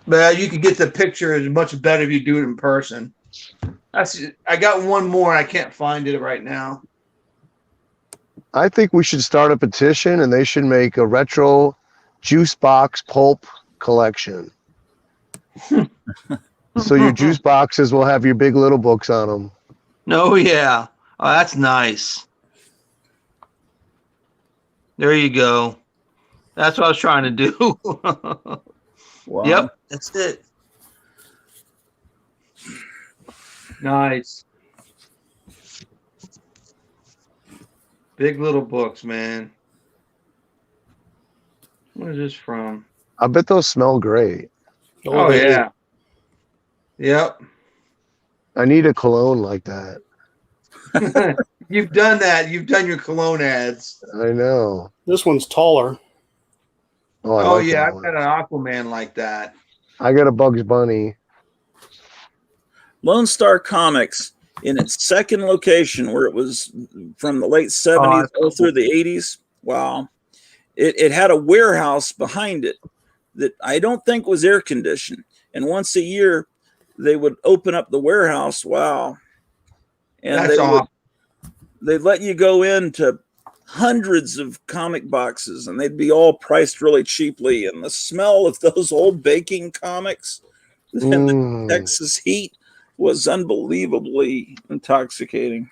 But you can get the picture is much better if you do it in person. I got one more. I can't find it right now. I think we should start a petition, and they should make a retro juice box pulp collection. So your juice boxes will have your Big Little books on them. Oh yeah, oh, that's nice. There you go. That's what I was trying to do. Wow. Yep, that's it. Nice. Big Little books, man. What is this from? I bet those smell great. Oh yeah. Yep. I need a cologne like that. You've done that. You've done your cologne ads. I know. This one's taller. Oh yeah, I've got an Aquaman like that. I got a Bugs Bunny. Lone Star Comics, in its second location, where it was from the late 70s all through the 80s. Wow. It had a warehouse behind it that I don't think was air conditioned. And once a year, they would open up the warehouse. Wow. And they'd let you go into hundreds of comic boxes, and they'd be all priced really cheaply. And the smell of those old baking comics and the Texas heat was unbelievably intoxicating.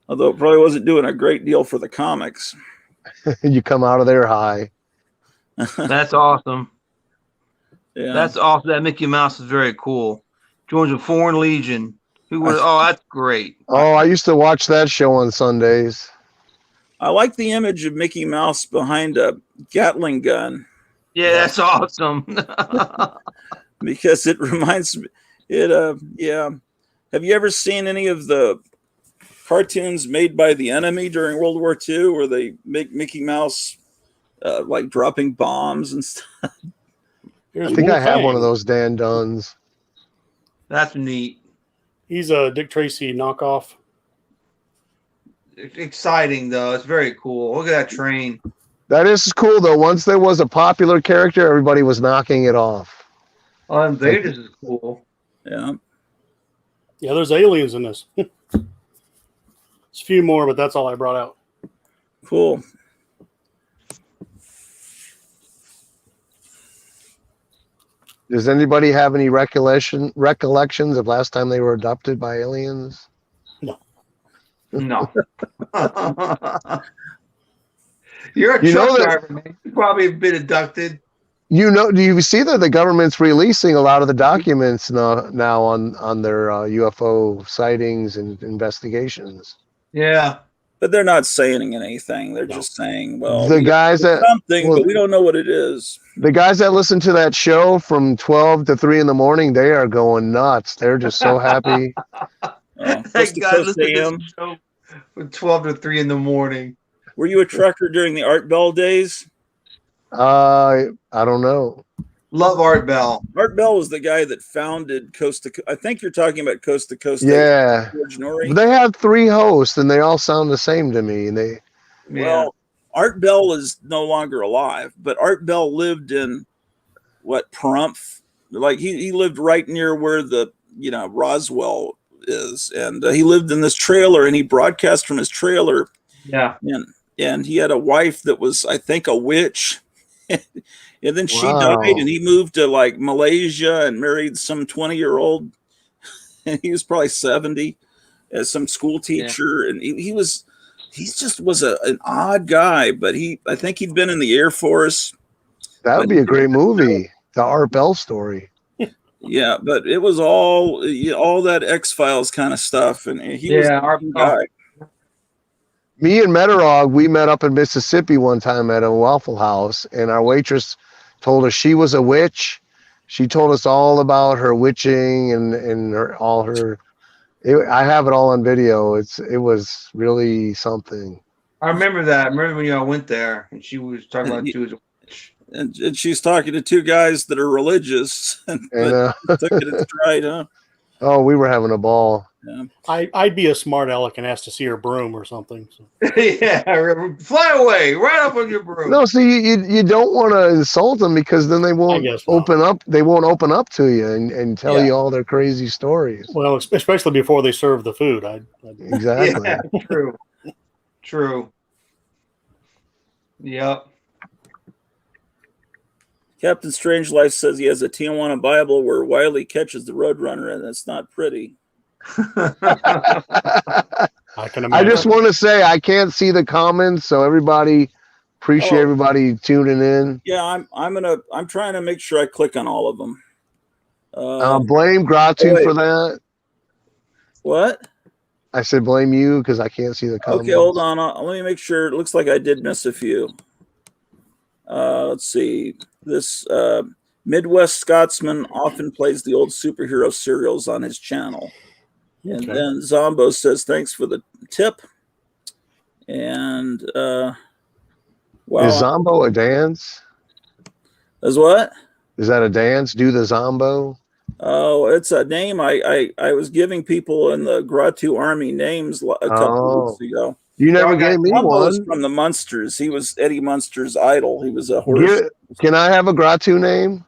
Although it probably wasn't doing a great deal for the comics. You come out of there high. That's awesome. Yeah. That's awesome. That Mickey Mouse is very cool. Joins a Foreign Legion. That's great. Oh, I used to watch that show on Sundays. I like the image of Mickey Mouse behind a Gatling gun. Yeah, that's awesome. Because it reminds me, yeah. Have you ever seen any of the cartoons made by the enemy during World War II where they make Mickey Mouse like dropping bombs and stuff? I think I have one of those Dan Duns. That's neat. He's a Dick Tracy knockoff. It's exciting, though. It's very cool. Look at that train. That is cool, though. Once there was a popular character, everybody was knocking it off. Oh, Invaders is cool. Yeah. Yeah, there's aliens in this. There's a few more, but that's all I brought out. Cool. Does anybody have any recollections of last time they were adopted by aliens? No. You're a truck driver, man. You probably have been abducted. Do you see that the government's releasing a lot of the documents now on their UFO sightings and investigations? Yeah. But they're not saying anything. They're just saying, well, the guys that something, but we don't know what it is. The guys that listen to that show from 12 to 3 in the morning, they are going nuts. They're just so happy. That guy listened to this show from 12 to 3 in the morning. Were you a trucker during the Art Bell days? I don't know. Love Art Bell. Art Bell was the guy that founded Coast to Coast. I think you're talking about Coast to Coast. Yeah. They have 3 hosts, and they all sound the same to me. And well, Art Bell is no longer alive, but Art Bell lived in Pahrump? Like he lived right near where the Roswell is, and he lived in this trailer, and he broadcast from his trailer. Yeah. And he had a wife that was, I think, a witch. And then she died, and he moved to like Malaysia and married some 20-year-old. And he was probably 70 as some school teacher. Yeah. And he just was an odd guy, but I think he'd been in the Air Force. That would be a great movie, the Art Bell story. Yeah, but it was all that X-Files kind of stuff. And he was a guy. Me and Metarog, we met up in Mississippi one time at a Waffle House, and our waitress told us she was a witch. She told us all about her witching and I have it all on video. It was really something. I remember that. I remember when y'all went there, and she was talking about she was a witch. And she's talking to 2 guys that are religious. Took it in stride, huh? Oh, we were having a ball. Yeah. I'd be a smart aleck and ask to see her broom or something. So. Yeah, fly away, right up on your broom. No, see, you don't want to insult them because then they won't open up. They won't open up to you and tell you all their crazy stories. Well, especially before they serve the food. Exactly. Yeah, true. Yep. Captain Strangelife says he has a Tijuana Bible where Wiley catches the Roadrunner, and it's not pretty. I just want to say I can't see the comments, so everybody appreciate everybody tuning in. Yeah, I'm trying to make sure I click on all of them. Blame Gratu for that. What? I said blame you because I can't see the comments. Okay, hold on. Let me make sure. It looks like I did miss a few. Let's see. This Midwest Scotsman often plays the old superhero serials on his channel. Okay. And then Zombo says, thanks for the tip. And is Zombo a dance? Is what? Is that a dance? Do the Zombo? Oh, it's a name I was giving people in the Gratu Army names a couple weeks ago. You never gave me one. From the Munsters. He was Eddie Munster's idol. He was a horse. Can I have a Gratu name?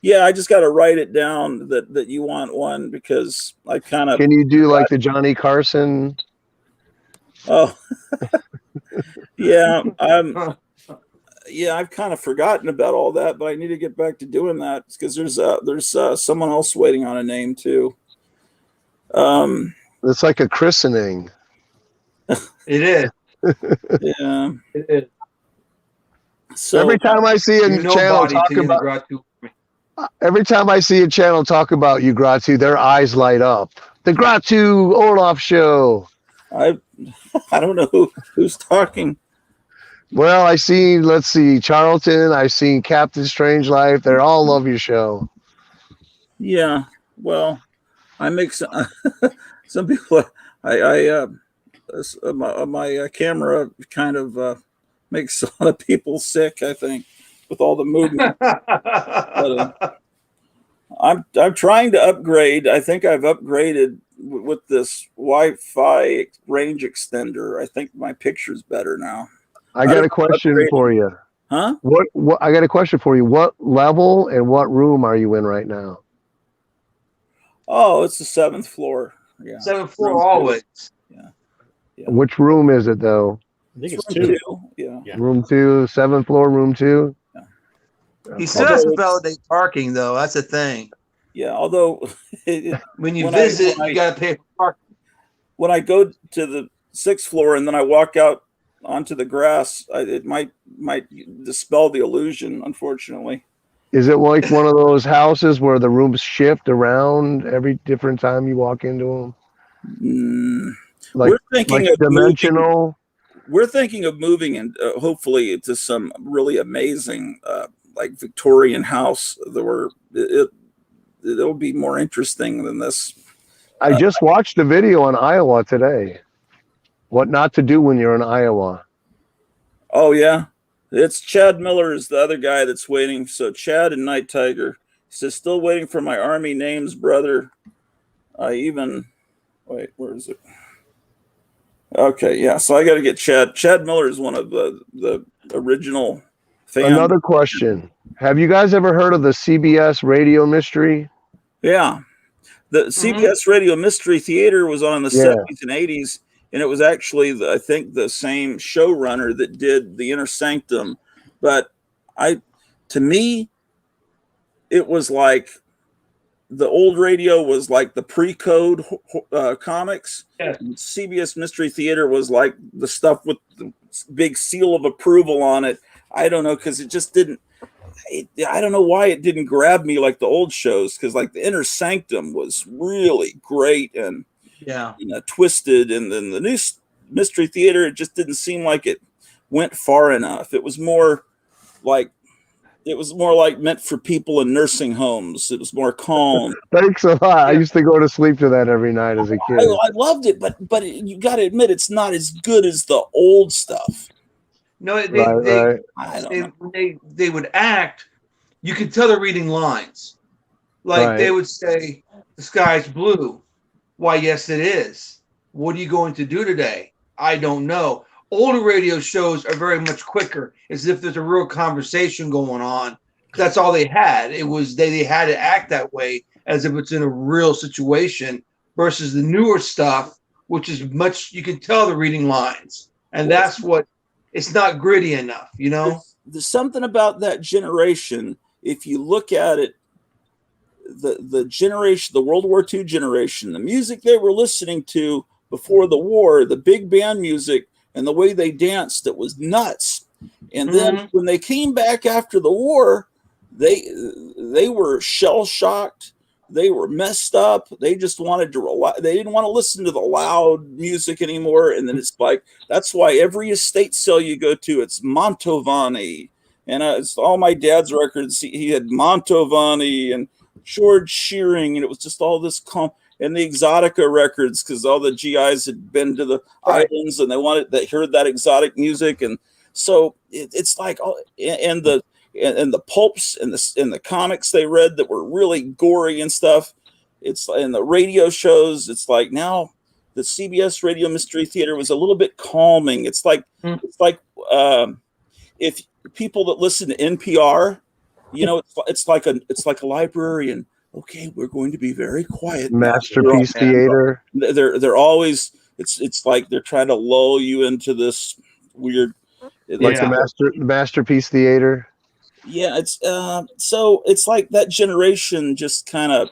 Yeah, I just got to write it down that you want one because I kind of. Can you do like the Johnny Carson? Oh, yeah. I've kind of forgotten about all that, but I need to get back to doing that because there's someone else waiting on a name too. It's like a christening. It is. Yeah. It is. So every time I see a You're channel nobody talk till you're in the about, garage. every time I see a channel talk about you, Gratu, their eyes light up. The Gratu Orloff Show. I don't know who's talking. Well, let's see, Charlton. I've seen Captain Strange-Life. They all love your show. Yeah. Well, I make some people. My camera kind of makes a lot of people sick. I think with all the movement. But, I'm trying to upgrade. I think I've upgraded with this Wi-Fi range extender. I think my picture's better now. I got a question for you. Huh? What? I got a question for you. What level and what room are you in right now? Oh, it's the 7th floor. Yeah. 7th floor always. Yeah. Which room is it though? I think it's room 2. Yeah. Room 2, 7th floor, room 2. He still has to validate parking, though. That's the thing. Yeah. Although when you visit, you got to pay for parking. When I go to the 6th floor and then I walk out onto the grass, it might dispel the illusion. Unfortunately. Is it like one of those houses where the rooms shift around every different time you walk into them? We're thinking of dimensional. We're thinking of moving and hopefully to some really amazing, like Victorian house. It'll be more interesting than this. I just watched a video on Iowa today. What not to do when you're in Iowa. Oh yeah. It's Chad Miller is the other guy that's waiting. So Chad and Night Tiger. He says, still waiting for my Army names, brother. Wait, where is it? Okay, yeah. So I got to get Chad. Chad Miller is one of the original fans. Another question. Have you guys ever heard of the CBS Radio Mystery? Yeah. The CBS Radio Mystery Theater was on in the 70s and 80s. And it was actually, I think, the same showrunner that did The Inner Sanctum. But to me, it was like the old radio was like the pre-code comics. Yes. CBS Mystery Theater was like the stuff with the big seal of approval on it. I don't know, because it just didn't. I don't know why it didn't grab me like the old shows, because like The Inner Sanctum was really great and twisted, and then the new Mystery Theater, it just didn't seem like it went far enough. It was more like meant for people in nursing homes. It was more calm. Thanks a lot. I used to go to sleep to that every night as a kid. I loved it, but you got to admit it's not as good as the old stuff. No, Right. they would act. You could tell they're reading lines. Like they would say, "The sky's blue." Why, yes, it is. What are you going to do today? I don't know. Older radio shows are very much quicker, as if there's a real conversation going on. That's all they had. It was they had to act that way, as if it's in a real situation, versus the newer stuff, which is much, you can tell they're reading lines. And that's what, it's not gritty enough, you know? There's something about that generation. If you look at it, the generation, the World War II generation, the music they were listening to before the war, the big band music and the way they danced, it was nuts. And then when they came back after the war, they were shell shocked. They were messed up. They just wanted to relax. They didn't want to listen to the loud music anymore. And then it's like, that's why every estate sale you go to, it's Mantovani. And it's all my dad's records. He had Mantovani and George Shearing, and it was just all this and the Exotica records, because all the GIs had been to the islands and they heard that exotic music, and so it's like and the pulps and the comics they read that were really gory and stuff. It's in the radio shows. It's like now the CBS Radio Mystery Theater was a little bit calming. It's like if people that listen to NPR. You know, it's like a librarian. Okay, we're going to be very quiet. Masterpiece Theater. They're always it's like they're trying to lull you into this weird. Like the Masterpiece Theater. Yeah, it's so it's like that generation just kind of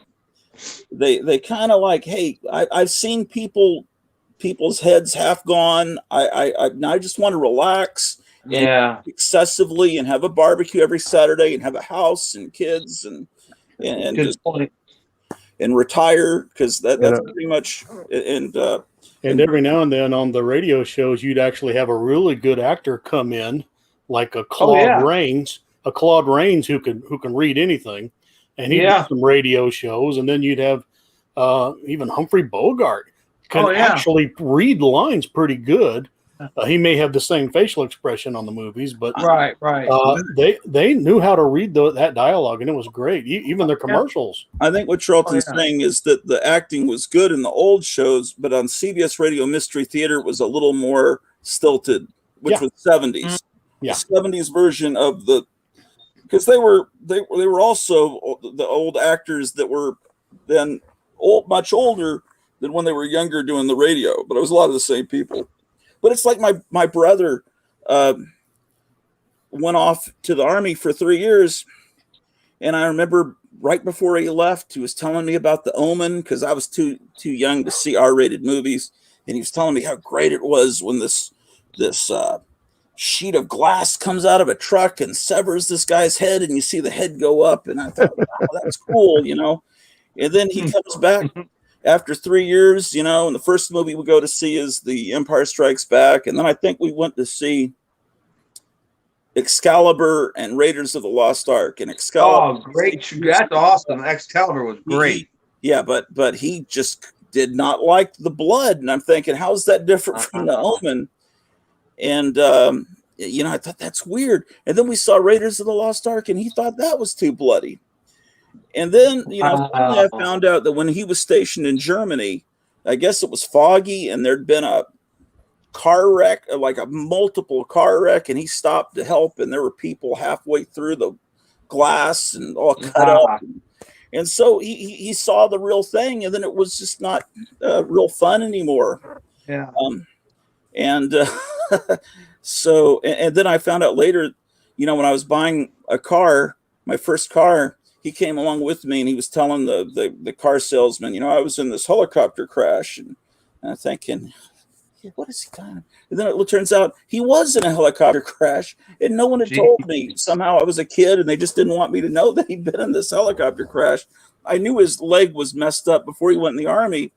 they kind of like, hey, I've seen people people's heads half gone. I just want to relax and excessively and have a barbecue every Saturday and have a house and kids and Good just point. and retire, because that's pretty much and every now and then on the radio shows you'd actually have a really good actor come in, like a Claude Rains who can read anything, and he'd do some radio shows, and then you'd have even Humphrey Bogart can actually read lines pretty good. He may have the same facial expression on the movies, but right. They knew how to read that dialogue, and it was great. Even their commercials. I think what Charlton's saying is that the acting was good in the old shows, but on CBS Radio Mystery Theater it was a little more stilted, which was 70s. Yeah. The 70s version of because they were also the old actors that were then much older than when they were younger doing the radio, but it was a lot of the same people. But it's like my brother went off to the Army for 3 years, and I remember right before he left, he was telling me about The Omen, because I was too young to see R-rated movies, and he was telling me how great it was when this sheet of glass comes out of a truck and severs this guy's head, and you see the head go up, and I thought, wow, that's cool, And then he comes back after 3 years, and the first movie we go to see is The Empire Strikes Back. And then I think we went to see Excalibur and Raiders of the Lost Ark. And Excalibur. Oh, great. That's awesome. Excalibur was great. But he just did not like the blood. And I'm thinking, how's that different from The Omen? And, I thought that's weird. And then we saw Raiders of the Lost Ark, and he thought that was too bloody. And then, finally I found out that when he was stationed in Germany, I guess it was foggy and there'd been a car wreck, like a multiple car wreck, and he stopped to help, and there were people halfway through the glass and all cut up. And so he saw the real thing, and then it was just not real fun anymore. Yeah. So then I found out later, when I was buying a car, my first car, he came along with me, and he was telling the car salesman, I was in this helicopter crash, and I'm thinking, what is he kind of? And then it turns out he was in a helicopter crash, and no one had told me. Somehow I was a kid, and they just didn't want me to know that he'd been in this helicopter crash. I knew his leg was messed up before he went in the Army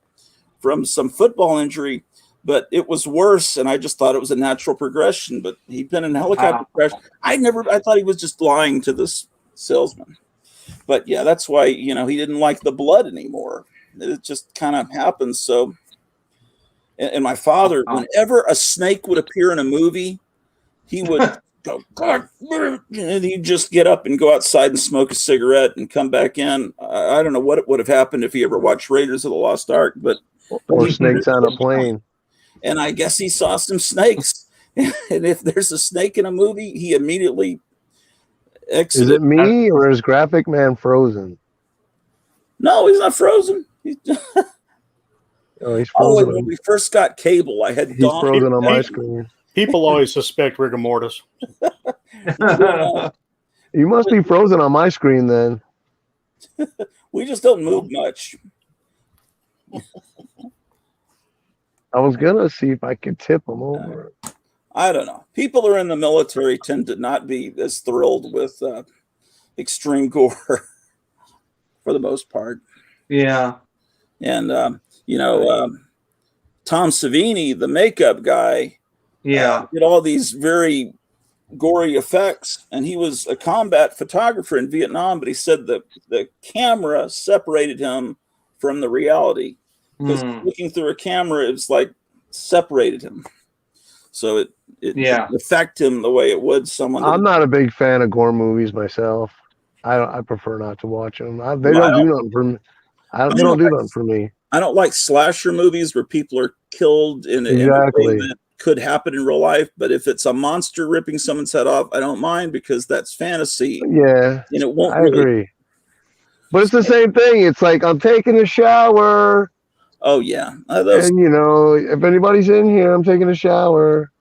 from some football injury, but it was worse, and I just thought it was a natural progression. But he'd been in a helicopter crash. I thought he was just lying to this salesman. But yeah, that's why, he didn't like the blood anymore. It just kind of happens. So, and my father, whenever a snake would appear in a movie, he would go, God, and he'd just get up and go outside and smoke a cigarette and come back in. I don't know what it would have happened if he ever watched Raiders of the Lost Ark, but or snakes on a plane. And I guess he saw some snakes. And if there's a snake in a movie, he immediately Is it me or is Graphic Man frozen? No, he's not frozen. He's frozen. When we first got cable, I had he's frozen on my screen. People always suspect rigor mortis. You must be frozen on my screen then. We just don't move much. I was gonna see if I could tip him over. I don't know. People who are in the military tend to not be as thrilled with extreme gore for the most part. Yeah. And, Tom Savini, the makeup guy, did all these very gory effects. And he was a combat photographer in Vietnam, but he said that the camera separated him from the reality. Because looking through a camera, it was like separated him. So it didn't affect him the way it would someone. I'm not a big fan of gore movies myself. I prefer not to watch them. They don't do nothing for me. They don't do nothing for me. I don't like slasher movies where people are killed in a way that could happen in real life. But if it's a monster ripping someone's head off, I don't mind, because that's fantasy. Yeah, and it won't. I agree. But it's the same thing. It's like I'm taking a shower. Oh yeah, and if anybody's in here, I'm taking a shower.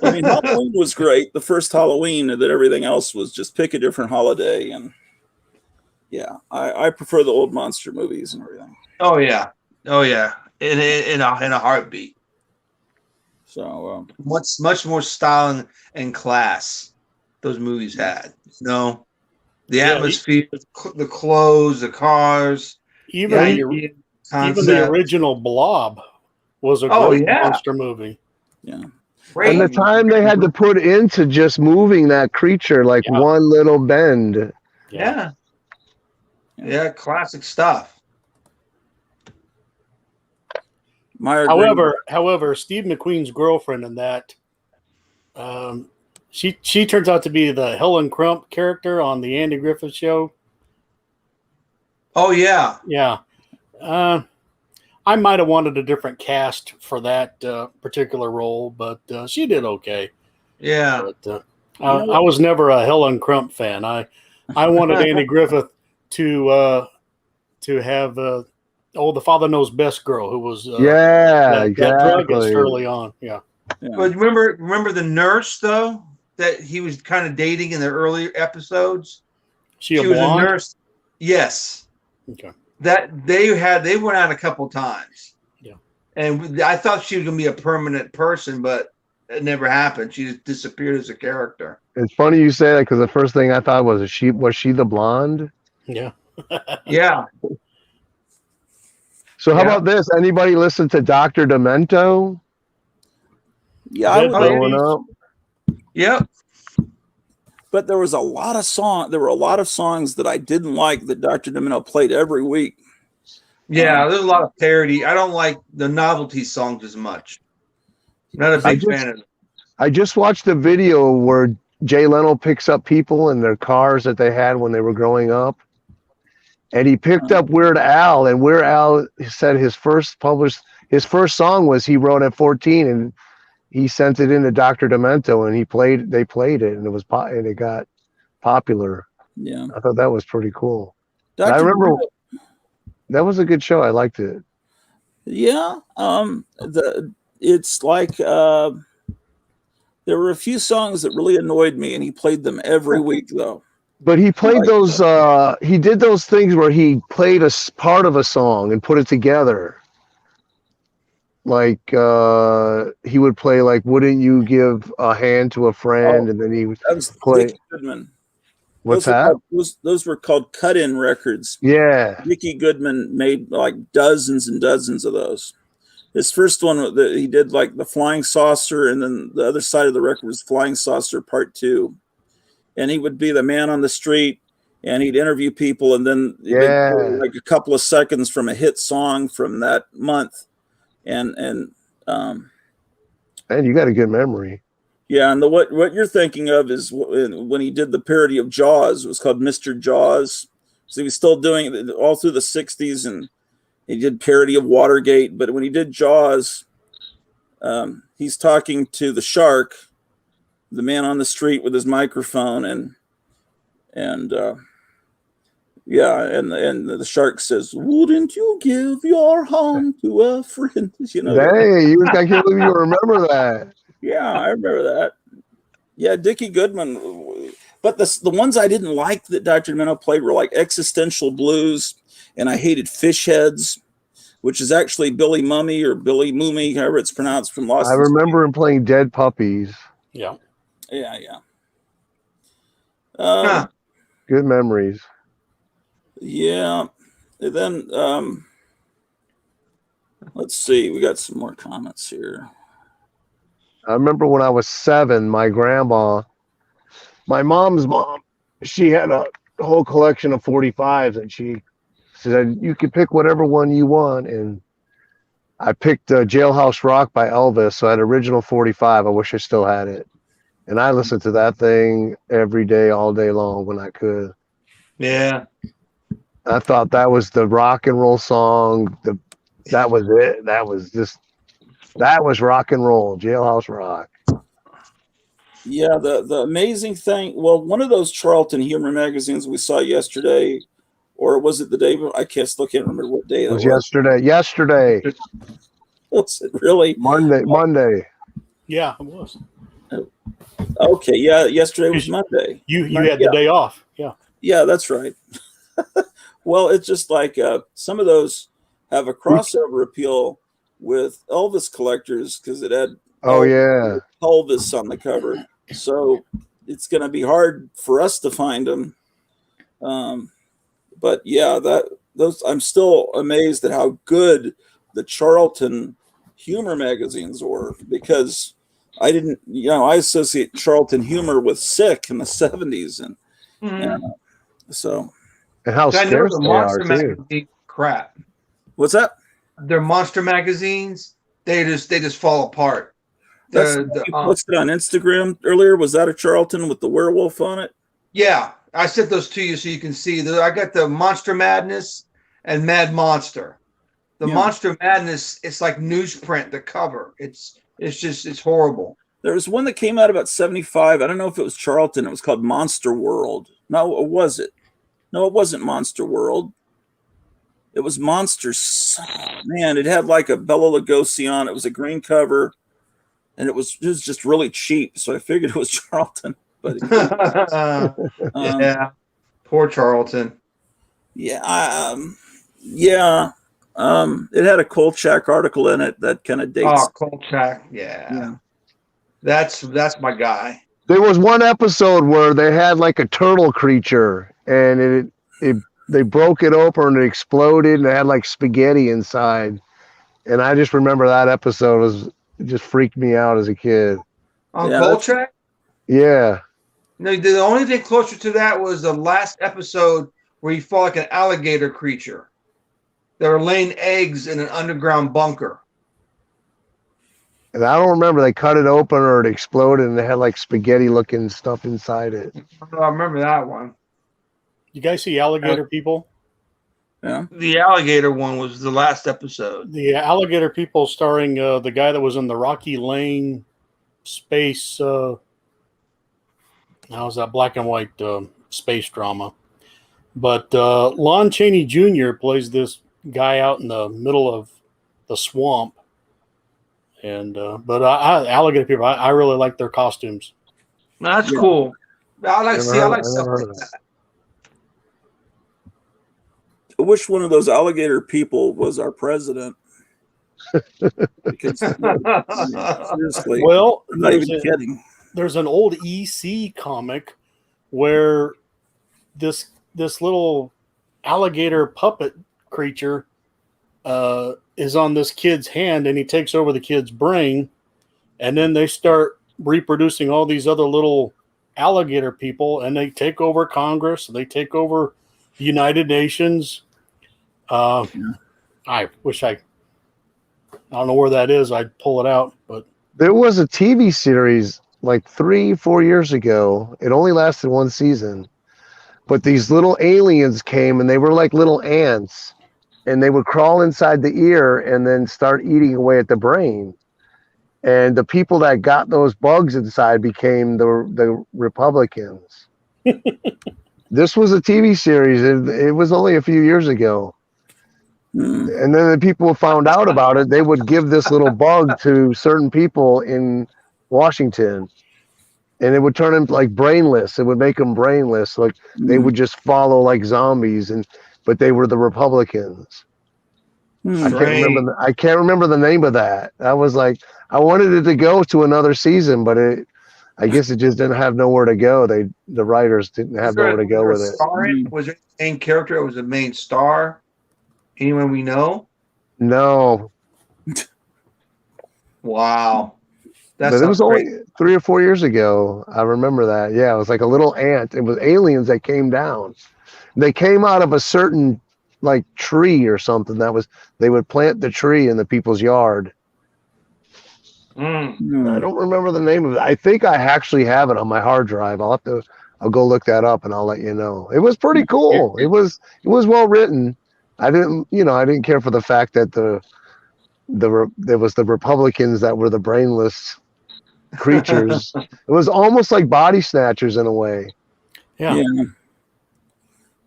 I mean, Halloween was great. The first Halloween, and then everything else was just pick a different holiday. And yeah, I prefer the old monster movies and everything. Oh yeah, in a heartbeat. So much more style and class those movies had. The atmosphere, the clothes, the cars, even the original Blob was a great monster movie. Yeah. Great. And the time they had to put into just moving that creature like one little bend. Yeah, classic stuff. However, Steve McQueen's girlfriend in that, she turns out to be the Helen Crump character on the Andy Griffith Show. Oh yeah, yeah. I might have wanted a different cast for that particular role, but she did okay. Yeah. But, I was never a Helen Crump fan. I wanted Andy Griffith to have the Father Knows Best girl who was that druggist early on. Yeah. But remember the nurse though that he was kind of dating in the early episodes. She was a nurse. Yes. Okay. That they went out a couple times. Yeah. And I thought she was gonna be a permanent person, but it never happened. She just disappeared as a character. It's funny you say that because the first thing I thought was she the blonde? Yeah. Yeah. So how about this? Anybody listen to Dr. Demento? Yeah, I growing up. Yep. But there were a lot of songs that I didn't like that Dr. Demento played every week. Yeah, there's a lot of parody. I don't like the novelty songs as much. Not a big fan of it. I just watched a video where Jay Leno picks up people in their cars that they had when they were growing up. And he picked up Weird Al, and Weird Al said his first song was he wrote at 14, and he sent it into Dr. Demento, and they played it, and it got popular. Yeah, I thought that was pretty cool. I remember that was a good show. I liked it. Yeah, it's like there were a few songs that really annoyed me, and he played them every week though. But he played those. He did those things where he played a part of a song and put it together. Like he would play like "Wouldn't You Give a Hand to a Friend," and then he would play. Dickie Goodman. What's that? Those were called cut-in records. Yeah. Dickie Goodman made like dozens and dozens of those. His first one he did like the Flying Saucer, and then the other side of the record was Flying Saucer Part 2. And he would be the man on the street, and he'd interview people, and then like a couple of seconds from a hit song from that month, and you got a good memory. Yeah, and what you're thinking of is when he did the parody of Jaws. It was called Mr. Jaws. So he was still doing it all through the '60s, and he did parody of Watergate. But when he did Jaws, he's talking to the shark, the man on the street with his microphone, and the shark says, "Wouldn't you give your home to a friend?" You know. Dang, I can't believe you remember that. Yeah, I remember that. Yeah, Dickie Goodman. But the ones I didn't like that Dr. Demento played were like Existential Blues, and I hated Fish Heads, which is actually Billy Mummy or Billy Mummy, however it's pronounced, from Lost. I remember him playing Dead Puppies. Yeah. Yeah. Good memories. Yeah. And then let's see. We got some more comments here. I remember when I was 7, my mom's mom, she had a whole collection of 45s, and she said, "You can pick whatever one you want." And I picked Jailhouse Rock by Elvis. So I had original 45. I wish I still had it. And I listened to that thing every day, all day long when I could. Yeah. I thought that was the rock and roll song. That was it. That was rock and roll, Jailhouse Rock. Yeah, the amazing thing. Well, one of those Charlton humor magazines we saw yesterday, or was it the day? I still can't remember what day it was. Yesterday. Was it really? Monday. Yeah, it was. Okay, yeah, yesterday was Monday. You had the day off. Yeah. Yeah, that's right. Well, it's just like some of those have a crossover appeal with Elvis collectors because it had Oh yeah. pelvis on the cover. So it's going to be hard for us to find them. But yeah, those I'm still amazed at how good the Charlton humor magazines were, because I didn't, I associate Charlton humor with Sick in the 70s, and so. And how I know scarce the they are monster too. magazine crap. What's that? Their monster magazines, they just fall apart. You posted on Instagram earlier. Was that a Charlton with the werewolf on it? Yeah, I sent those to you so you can see. I got the Monster Madness and Mad Monster. The Monster Madness, it's like newsprint. The cover, it's horrible. There was one that came out about 75. I don't know if it was Charlton. It was called Monster World. No, was it? No, it wasn't Monster World. It was Monsters. Man, it had like a Bela Lugosi on it. It was a green cover, and it was just really cheap. So I figured it was Charlton. But yeah, poor Charlton. Yeah, it had a Kolchak article in it that kind of dates. Oh, Kolchak, yeah. That's my guy. There was one episode where they had like a turtle creature, and they broke it open and it exploded, and it had like spaghetti inside. And I just remember that episode it just freaked me out as a kid. On Kolchak? Yeah. No, the only thing closer to that was the last episode where he fought like an alligator creature. They were laying eggs in an underground bunker. And I don't remember they cut it open or it exploded and they had like spaghetti looking stuff inside it. I remember that one. You guys see Alligator People? Yeah. The alligator one was the last episode. The Alligator People starring the guy that was in the Rocky Lane space. How's that black and white space drama? But Lon Chaney Jr. plays this guy out in the middle of the swamp. And but Alligator People, I really like their costumes. That's cool. I like stuff like that. I wish one of those alligator people was our president. Because, seriously, well, I'm not even kidding. There's an old EC comic where this little alligator puppet creature is on this kid's hand, and he takes over the kid's brain, and then they start reproducing all these other little alligator people, and they take over Congress, they take over the United Nations. I wish I don't know where that is. I'd pull it out, but there was a TV series like 3-4 years ago. It only lasted one season, but these little aliens came and they were like little ants, and they would crawl inside the ear and then start eating away at the brain. And the people that got those bugs inside became the Republicans. This was a TV series. It was only a few years ago. And then the people found out about it. They would give this little bug to certain people in Washington, and it would turn them like brainless. It would make them brainless. Like they would just follow like zombies, but they were the Republicans. I can't remember the name of that. I was like, I wanted it to go to another season, but I guess it just didn't have nowhere to go. The writers didn't have nowhere to go with it. Was there a main character? It was a main star. Anyone we know? No. Wow. But it was only 3 or 4 years ago. I remember that. Yeah, it was like a little ant. It was aliens that came down. They came out of a certain like tree or something. They would plant the tree in the people's yard. I don't remember the name of it. I think I actually have it on my hard drive. I'll go look that up and I'll let you know. It was pretty cool. It was well written. I didn't care for the fact that there was the Republicans that were the brainless creatures. It was almost like Body Snatchers in a way. Yeah.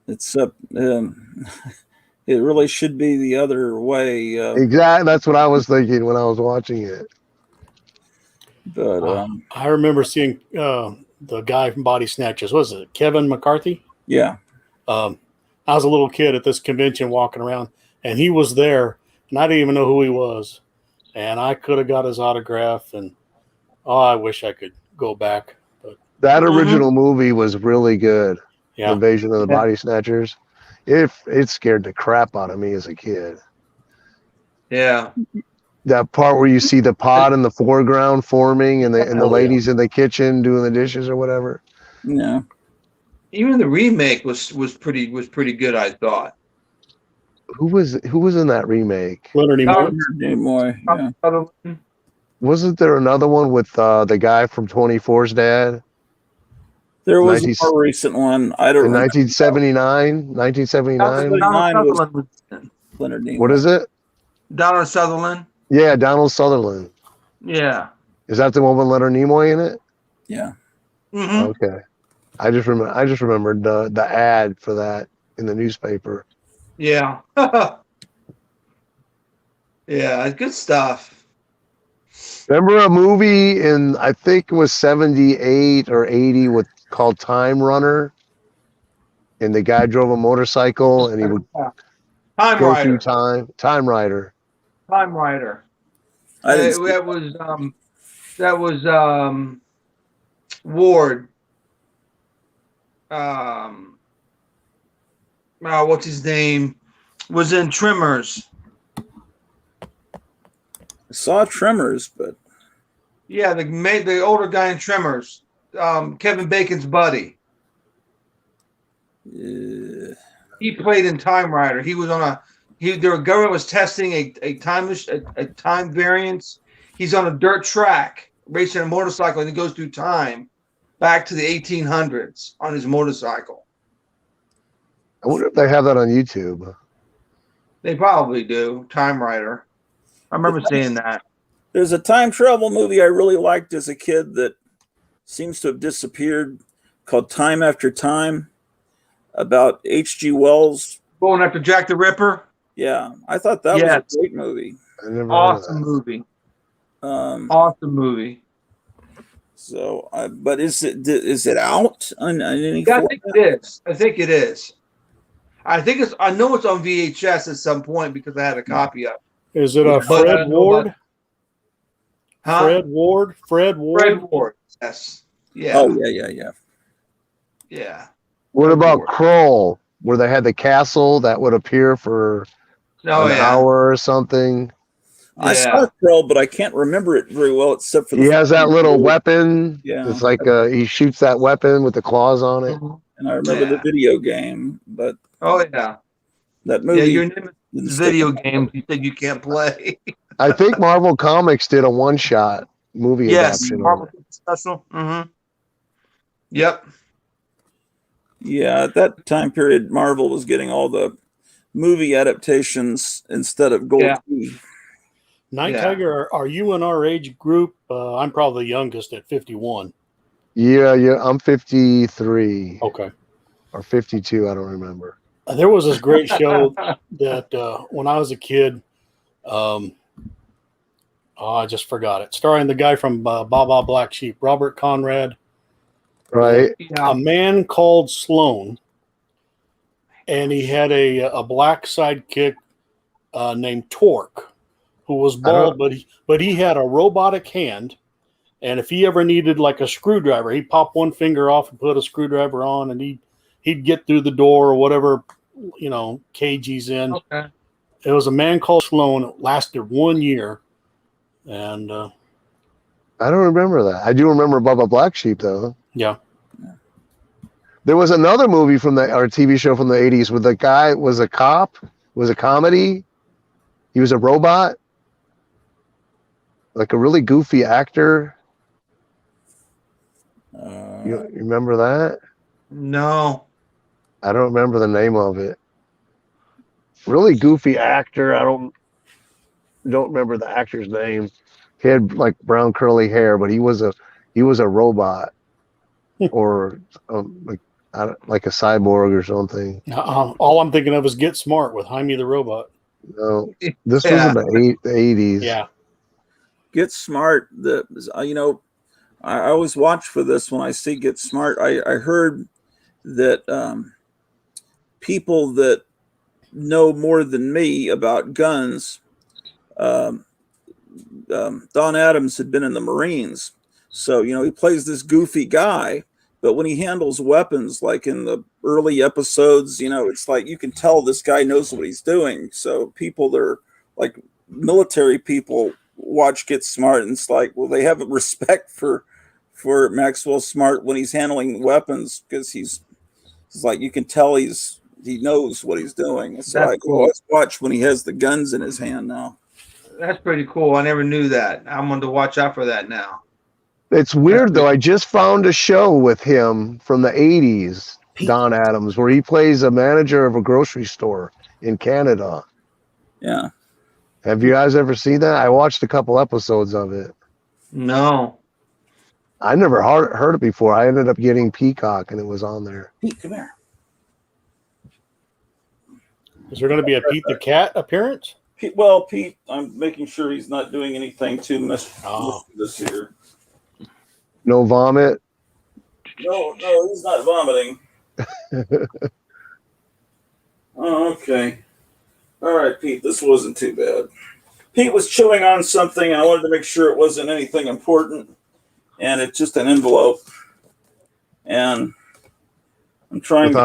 It's it really should be the other way. Exactly. That's what I was thinking when I was watching it. But I remember seeing the guy from Body Snatchers. Was it Kevin McCarthy? Yeah. I was a little kid at this convention walking around, and he was there, and I didn't even know who he was. And I could have got his autograph, and Oh, I wish I could go back. But That original movie was really good. yeah, Invasion of the Body Snatchers. It scared the crap out of me as a kid. Yeah. That part where you see the pot in the foreground forming and the ladies in the kitchen doing the dishes or whatever. Yeah. Even the remake was pretty good, I thought. Who was in that remake? Leonard Nimoy. Nimoy, yeah. Wasn't there another one with the guy from 24's dad? There was 19 a more recent one. I don't In remember. 1979? 1979? Donald Sutherland was Leonard Nimoy. What is it? Donald Sutherland. Yeah, Donald Sutherland. Yeah. Is that the one with Leonard Nimoy in it? Yeah. Mm-hmm. Okay. I just remembered the ad for that in the newspaper. Yeah. Yeah, good stuff. Remember a movie in I think it was 78 or 80 called Time Runner? And the guy drove a motorcycle and he would Time go Rider. through time. Time Rider. Time Rider. I didn't see That was Ward. What's his name? Was in Tremors. I saw Tremors, but Yeah, the older guy in Tremors. Kevin Bacon's buddy. He played in Time Rider. He was on the government was testing a time variance. He's on a dirt track racing a motorcycle and he goes through time back to the 1800s on his motorcycle. I wonder if they have that on YouTube. They probably do. Time Rider. I remember seeing that. there's a time travel movie I really liked as a kid that seems to have disappeared called Time After Time about H.G. Wells. Going after Jack the Ripper. Yeah, I thought that was a great movie. Awesome movie. Awesome movie. So, but is it out on any? Yeah, I think it is. I think it is. I know it's on VHS at some point because I had a copy of it. Is it a Fred Ward? Huh? Fred Ward? Fred Ward? Yes. Yeah. Oh yeah. Yeah. What about Kroll, where they had the castle that would appear for an hour or something? I saw Kroll, but I can't remember it very well, except for he has that little weapon. Yeah, it's like he shoots that weapon with the claws on it. And I remember the video game, but that movie. Yeah, your name is video games. You think you can't play? I think Marvel Comics did a one-shot movie adaptation. Marvel special. Mm-hmm. Yep. Yeah, at that time period, Marvel was getting all the movie adaptations instead of Gold Key. Night Tiger, are you in our age group? I'm probably the youngest at 51. Yeah, I'm 53. Okay. Or 52, I don't remember. There was this great show that when I was a kid, I just forgot it. Starring the guy from Baba Black Sheep, Robert Conrad. Right. A man called Sloan, and he had a black sidekick named Torque, who was bald, but he had a robotic hand, and if he ever needed like a screwdriver, he'd pop one finger off and put a screwdriver on, and he'd get through the door or whatever cage he's in. Okay. It was a man called Sloan. It lasted 1 year, and I don't remember that. I do remember Bubba Black Sheep though. Yeah. There was another movie or TV show from the 80s where the guy was a cop. It was a comedy. He was a robot. Like a really goofy actor. You remember that? No. I don't remember the name of it. Really goofy actor. I don't remember the actor's name. He had like brown curly hair, but he was a robot or like a cyborg or something. All I'm thinking of is Get Smart with Jaime the Robot. No, this was in the 80s. Yeah. Get Smart. I always watch for this when I see Get Smart. I heard that people that know more than me about guns, Don Adams had been in the Marines, So, he plays this goofy guy, but when he handles weapons, like in the early episodes, it's like you can tell this guy knows what he's doing. So people that are like military people watch Get Smart, and it's like, well, they have a respect for Maxwell Smart when he's handling weapons, because he's like, you can tell he knows what he's doing. So I always watch when he has the guns in his hand now. That's pretty cool. I never knew that. I'm going to watch out for that now. It's weird though. I just found a show with him from the 80s, Don Adams, where he plays a manager of a grocery store in Canada. Yeah. Have you guys ever seen that? I watched a couple episodes of it. No. I never heard it before. I ended up getting Peacock and it was on there. Pete, come here. Is there going to be a Pete the Cat appearance? Pete, I'm making sure he's not doing anything too mischievous this year. No vomit? No, he's not vomiting. Oh, okay. All right, Pete, this wasn't too bad. Pete was chewing on something, and I wanted to make sure it wasn't anything important, and it's just an envelope. And I'm trying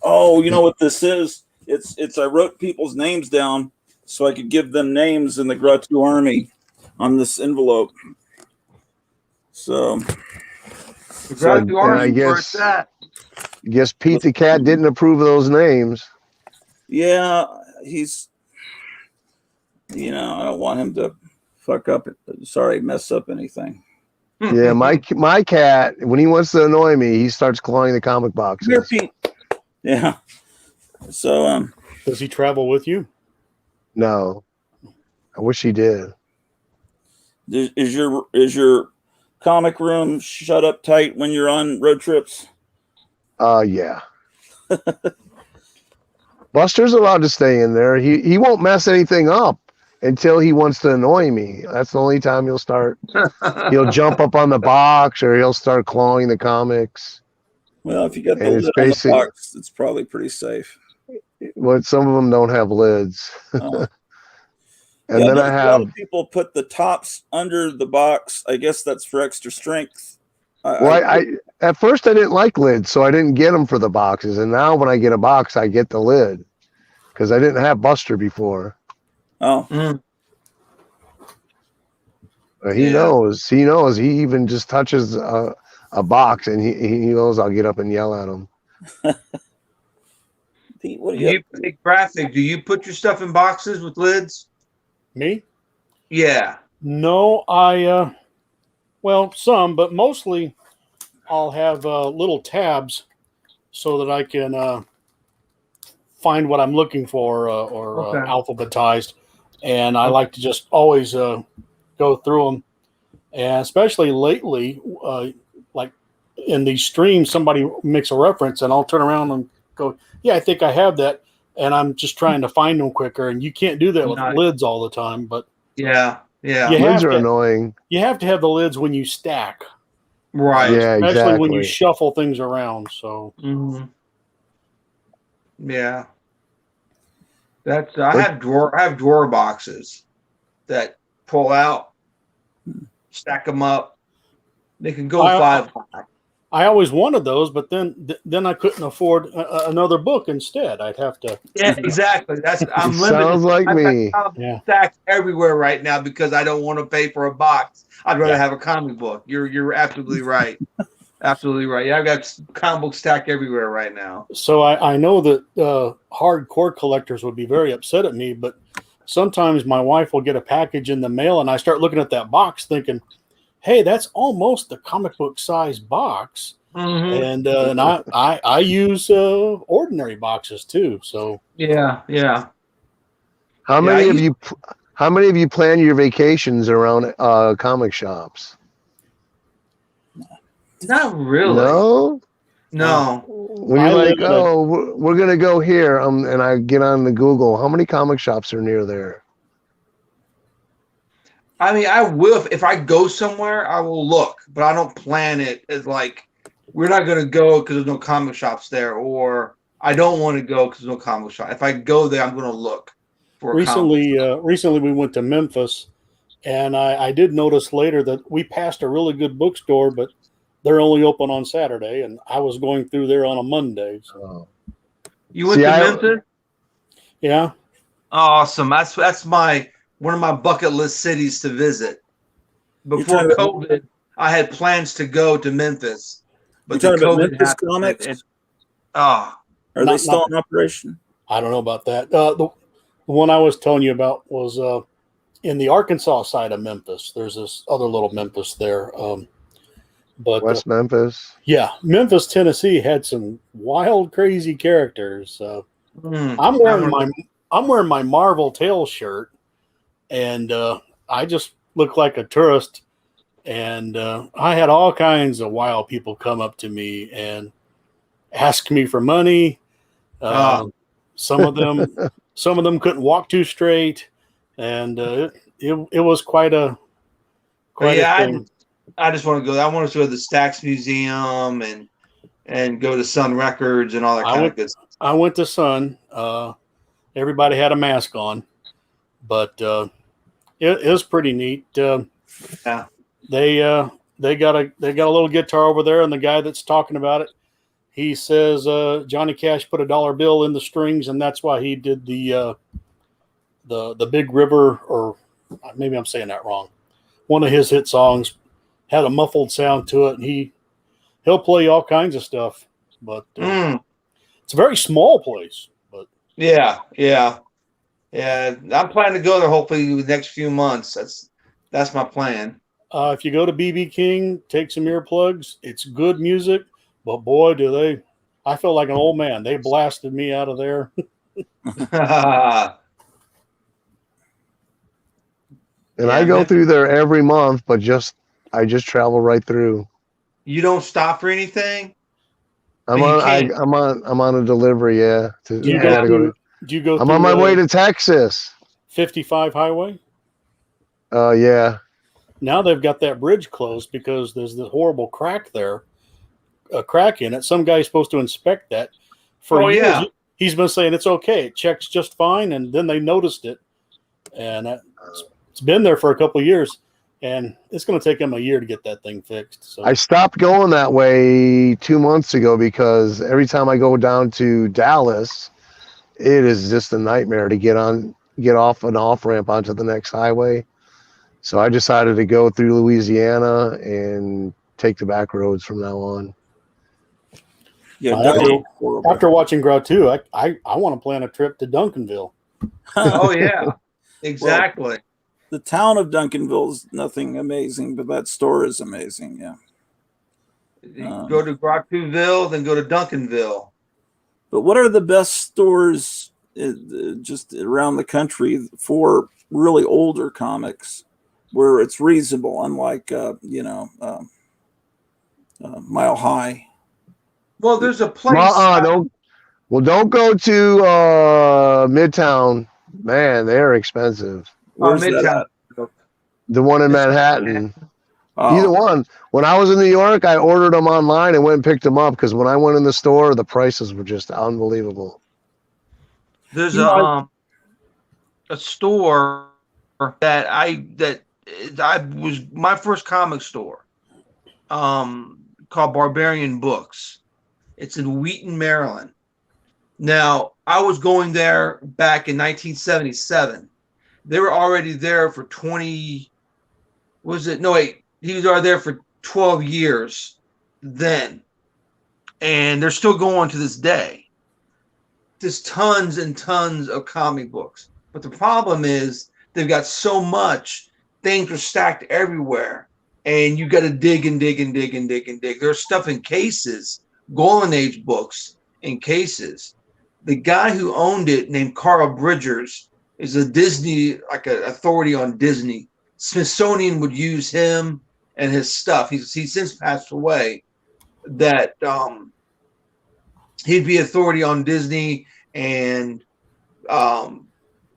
oh, you know what this is? It's I wrote people's names down so I could give them names in the Gratu Army on this envelope. So I guess Pete the Cat didn't approve of those names. Yeah, he's, I don't want him to mess up anything. Yeah, my cat, when he wants to annoy me, he starts clawing the comic boxes. Here, Pete. Yeah. So, does he travel with you? No, I wish he did. Is your comic room shut up tight when you're on road trips? Yeah. Buster's allowed to stay in there. He won't mess anything up until he wants to annoy me. That's the only time he'll jump up on the box or he'll start clawing the comics. Well, if you got the lid on the box, it's probably pretty safe. Well, some of them don't have lids. Oh. And then I have a lot of people put the tops under the box. I guess that's for extra strength. I at first I didn't like lids, so I didn't get them for the boxes. And now when I get a box, I get the lid because I didn't have Buster before. Oh, he knows. He knows. He even just touches a box, and he knows I'll get up and yell at him. Pete, what do you graphic? Do you put your stuff in boxes with lids? Me? Yeah. No, some, but mostly I'll have little tabs so that I can find what I'm looking for or alphabetized. And I like to just always go through them. And especially lately, like in these streams, somebody makes a reference and I'll turn around and go, yeah, I think I have that. And I'm just trying to find them quicker. And you can't do that with lids all the time. But yeah. Lids are annoying. You have to have the lids when you stack. Right. Yeah, especially when you shuffle things around. So. Mm-hmm. Yeah. I have drawer boxes that pull out, stack them up. They can go 5 high. I always wanted those, but then I couldn't afford another book instead. I'd have to. Yeah, exactly. I'm limited. Sounds like me. Stacked everywhere right now because I don't want to pay for a box. I'd rather have a comic book. You're absolutely right. Absolutely right. Yeah, I've got comic books stacked everywhere right now. So I know that hardcore collectors would be very upset at me, but sometimes my wife will get a package in the mail, and I start looking at that box thinking, hey, that's almost the comic book size box. Mm-hmm. And I use ordinary boxes too. So yeah. How many of you plan your vacations around comic shops? Not really. No. When you're like, we're gonna go here, and I get on the Google, how many comic shops are near there? I mean, I will. If I go somewhere, I will look, but I don't plan it as like, we're not going to go because there's no comic shops there, or I don't want to go because there's no comic shop. If I go there, I'm going to look for recently we went to Memphis, And I did notice later that we passed a really good bookstore, but they're only open on Saturday, and I was going through there on a Monday. So. Oh. You went to Memphis? Yeah. Awesome. That's one of my bucket list cities to visit. Before COVID, I had plans to go to Memphis, but you're talking about COVID Memphis happened. Comics? Are they still in operation? I don't know about that. The one I was telling you about was in the Arkansas side of Memphis. There's this other little Memphis there. But West Memphis. Yeah, Memphis, Tennessee had some wild, crazy characters. I'm wearing my Marvel Tales shirt, and I just look like a tourist. And I had all kinds of wild people come up to me and ask me for money. Some of them couldn't walk too straight, and it was quite a thing. I just want to go. I want to go to the Stax Museum and go to Sun Records and all that kind of good stuff. I went to Sun. Everybody had a mask on, but it was pretty neat. Yeah. They got a little guitar over there, and the guy that's talking about it, he says Johnny Cash put a dollar bill in the strings, and that's why he did the Big River, or maybe I'm saying that wrong. One of his hit songs had a muffled sound to it, and he'll play all kinds of stuff. But it's a very small place. But yeah. I'm planning to go there hopefully the next few months. That's my plan. If you go to BB King, take some earplugs. It's good music, but boy, do they! I feel like an old man. They blasted me out of there. And I go through there every month, but I just travel right through. You don't stop for anything? I'm on a delivery, yeah. Do you go I'm on my way to Texas. 55 highway? Yeah. Now they've got that bridge closed because there's the horrible crack there. A crack in it. Some guy's supposed to inspect that. For years, yeah. He's been saying it's okay. It checks just fine, and then they noticed it. And it's been there for a couple of years. And it's going to take them a year to get that thing fixed. So I stopped going that way 2 months ago because every time I go down to Dallas, it is just a nightmare to get off an off ramp onto the next highway. So I decided to go through Louisiana and take the back roads from now on. Yeah, after watching Grow 2, I want to plan a trip to Duncanville. Oh yeah, exactly. Well, the town of Duncanville is nothing amazing, but that store is amazing. Yeah. Go to Grotuville, then go to Duncanville. But what are the best stores just around the country for really older comics where it's reasonable, unlike, Mile High? Well, there's a place. Don't go to Midtown. Man, they're expensive. Where's Midtown. The one in Manhattan. Either one. When I was in New York, I ordered them online and went and picked them up because when I went in the store, the prices were just unbelievable. There's a store that I was my first comic store, called Barbarian Books. It's in Wheaton, Maryland. Now, I was going there back in 1977. They were already there for 20. He was already there for 12 years then. And they're still going to this day. There's tons and tons of comic books. But the problem is they've got so much, things are stacked everywhere. And you got to dig and dig and dig and dig and dig. There's stuff in cases, Golden Age books in cases. The guy who owned it, named Carl Bridgers, is a Disney, like an authority on Disney. Smithsonian would use him and his stuff. He's since passed away. That he'd be authority on Disney, and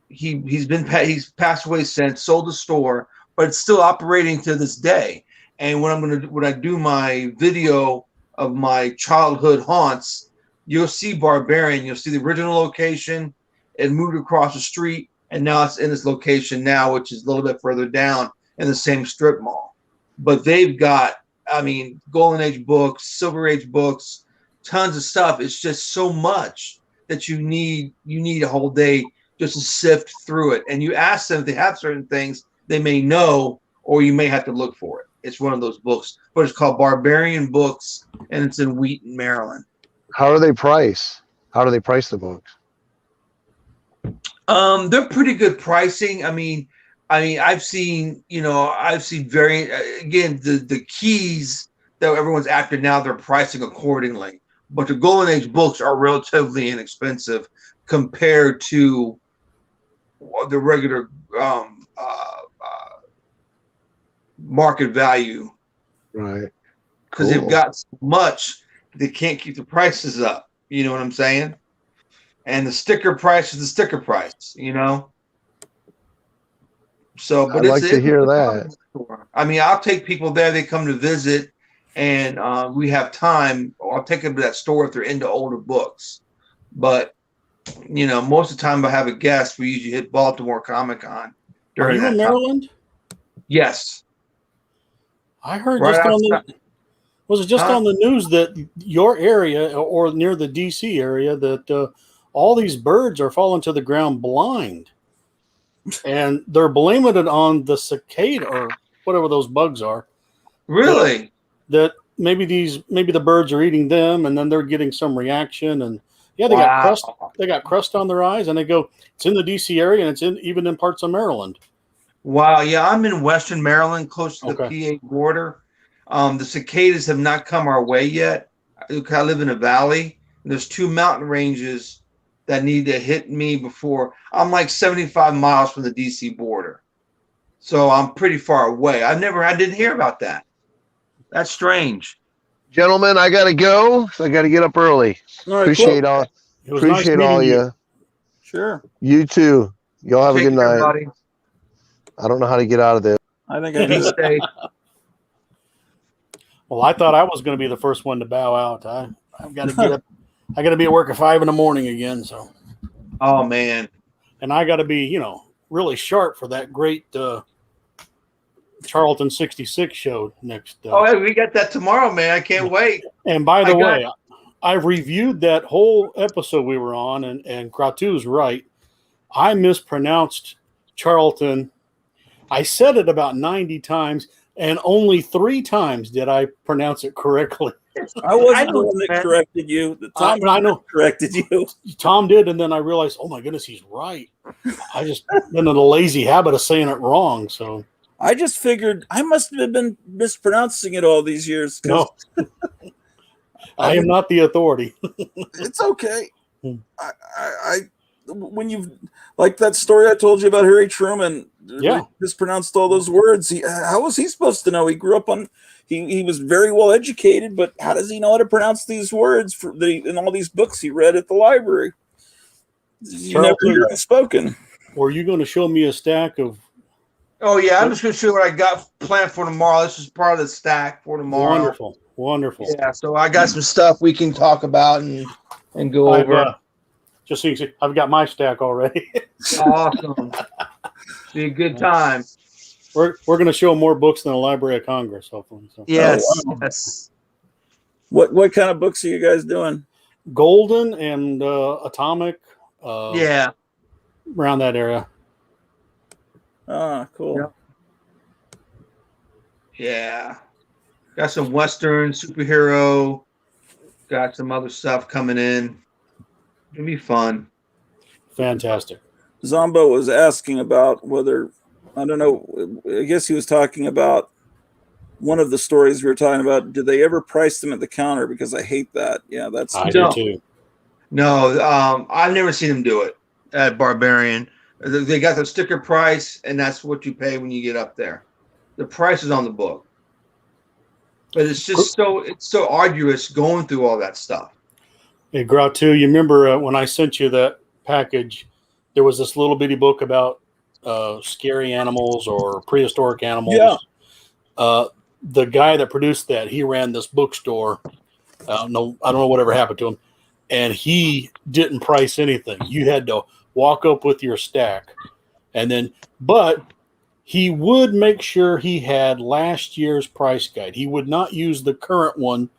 he's passed away since. Sold the store, but it's still operating to this day. And when I do my video of my childhood haunts, you'll see Barbarian. You'll see the original location. It moved across the street, and now it's in this location now, which is a little bit further down in the same strip mall. But they've got, I mean, Golden Age books, Silver Age books, tons of stuff. It's just so much that you need a whole day just to sift through it. And you ask them if they have certain things, they may know, or you may have to look for it. It's one of those books, but it's called Barbarian Books, and it's in Wheaton, Maryland. How do they price? How do they price the books? They're pretty good pricing. I mean, I've seen very, again, the keys that everyone's after now, they're pricing accordingly. But the Golden Age books are relatively inexpensive compared to the regular market value. Right. Because they've got so much, they can't keep the prices up. You know what I'm saying? And the sticker price is the sticker price, you know? So, but I'd like to hear that. I mean, I'll take people there. They come to visit, and we have time. I'll take them to that store if they're into older books. But, you know, most of the time I have a guest. We usually hit Baltimore Comic-Con Are you in Maryland? Yes. I heard Right just on outside. the was it just on the news that your area or near the DC area that all these birds are falling to the ground blind, and they're blaming it on the cicada or whatever those bugs are. Really? That maybe the birds are eating them, and then they're getting some reaction, and yeah, they Wow. got crust. They got crust on their eyes, and they go. It's in the DC area, and it's even in parts of Maryland. Wow. Yeah, I'm in Western Maryland, close to the Okay. PA border. The cicadas have not come our way yet. I live in a valley, and there's 2 mountain ranges that need to hit me before. I'm like 75 miles from the DC border, so I'm pretty far away. I didn't hear about that. That's strange. Gentlemen, I gotta go. So I gotta get up early. All right, Appreciate cool. all. It was nice Appreciate meeting all you. Sure. You too. Y'all have a Take good care, night. buddy. I don't know how to get out of this. I think I Be did. safe. Well, I thought I was going to be the first one to bow out. I've got to get up. I got to be at work at 5 a.m. again. So, Oh man. and I got to be, really sharp for that great Charlton 66 show next. Oh, hey, we got that tomorrow, man. I can't wait. And by the I got- way, I've reviewed that whole episode we were on, and Kratu's right. I mispronounced Charlton. I said it about 90 times, and only 3 times did I pronounce it correctly. I wasn't I the know, one that man. corrected you. Tom I know. corrected you. Tom did, and then I realized, oh my goodness, he's right. I just been in a lazy habit of saying it wrong. So I just figured I must have been mispronouncing it all these years. 'Cause no, I am not the authority. it's okay. Hmm. I when you like that story I told you about Harry Truman, Yeah. he mispronounced all those words. How was he supposed to know? He grew up on. He was very well educated, but how does he know how to pronounce these words in all these books he read at the library? You never hear them spoken. Were you going to show me a stack of Oh yeah, I'm just gonna show you what I got planned for tomorrow. This is part of the stack for tomorrow. wonderful? Yeah, so I got some stuff we can talk about and go over. Just so you see, I've got my stack already. Awesome. Be a good time. We're going to show more books than the Library of Congress, hopefully. So. Yes. Oh, wow. Yes. What kind of books are you guys doing? Golden and Atomic. Yeah. Around that area. Ah, cool. Yep. Yeah. Got some Western superhero. Got some other stuff coming in. It'll be fun. Fantastic. Zombo was asking about whether, I don't know, I guess he was talking about one of the stories we were talking about. Did they ever price them at the counter? Because I hate that. Yeah, that's. I No. do too. No, I've never seen them do it at Barbarian. They got the sticker price, and that's what you pay when you get up there. The price is on the book. But it's just so arduous going through all that stuff. Hey, Gratu, you remember when I sent you that package, there was this little bitty book about scary animals or prehistoric animals. Yeah. The guy that produced that, he ran this bookstore. No, I don't know whatever happened to him. And he didn't price anything. You had to walk up with your stack. And then, but he would make sure he had last year's price guide. He would not use the current one.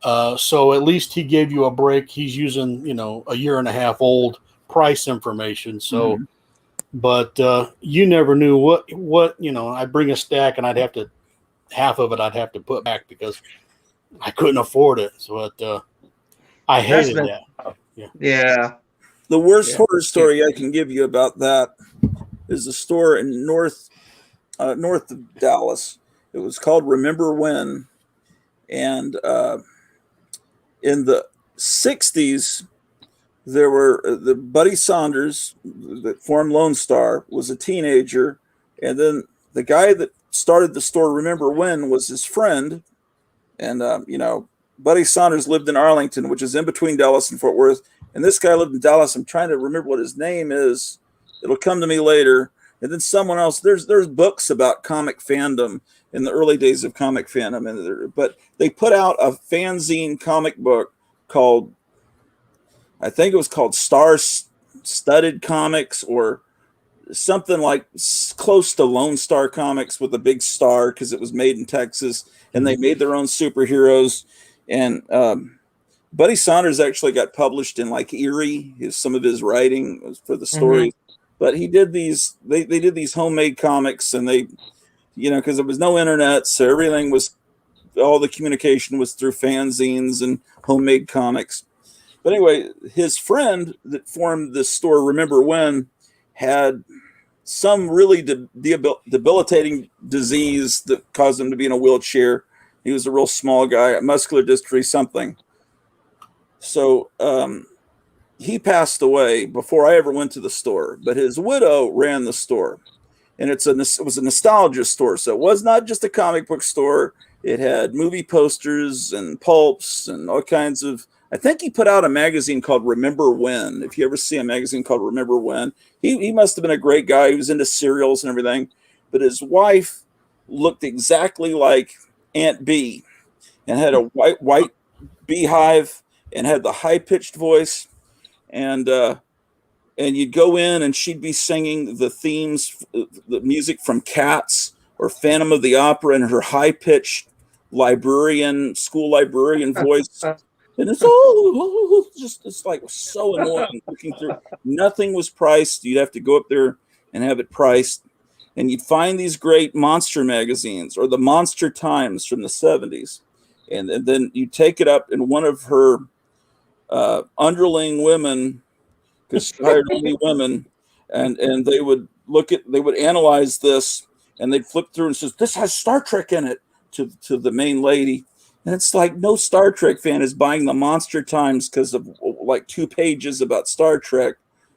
So at least he gave you a break. He's using, a year and a half old price information. So, but you never knew what, I'd bring a stack and half of it I'd have to put back because I couldn't afford it. So, I hated that. Yeah. The worst horror story I can give you about that is a store in north of Dallas. It was called Remember When, and in the '60s, there were the Buddy Saunders that formed Lone Star was a teenager, and then the guy that started the store Remember When was his friend, and Buddy Saunders lived in Arlington, which is in between Dallas and Fort Worth. And this guy lived in Dallas. I'm trying to remember what his name is. It'll come to me later. And then someone else. There's books about comic fandom in the early days of comic fandom, but they put out a fanzine comic book called, I think it was called Star Studded Comics or something like close to Lone Star Comics with a big star because it was made in Texas, and they made their own superheroes. And Buddy Saunders actually got published in like Erie. Some of his writing was for the story, but he did these. They did these homemade comics, and they, because there was no internet, so everything was, all the communication was through fanzines and homemade comics. But anyway, his friend that formed this store, Remember When, had some really debilitating disease that caused him to be in a wheelchair. He was a real small guy, muscular dystrophy, something. So he passed away before I ever went to the store, but his widow ran the store, and it was a nostalgia store. So it was not just a comic book store. It had movie posters and pulps and all kinds of, I think he put out a magazine called Remember When. If you ever see a magazine called Remember When, he must have been a great guy. He was into cereals and everything, but his wife looked exactly like Aunt Bee and had a white beehive and had the high-pitched voice, and you'd go in and she'd be singing the themes, the music from Cats or Phantom of the Opera in her high-pitched school librarian voice. And it's it's like so annoying looking through. Nothing was priced. You'd have to go up there and have it priced. And you'd find these great monster magazines or the Monster Times from the 70s. And then you take it up, and one of her underling women, because she hired only women, and they would analyze this, and they'd flip through and says, "This has Star Trek in it," to the main lady. And it's like no Star Trek fan is buying the Monster Times because of like 2 pages about Star Trek.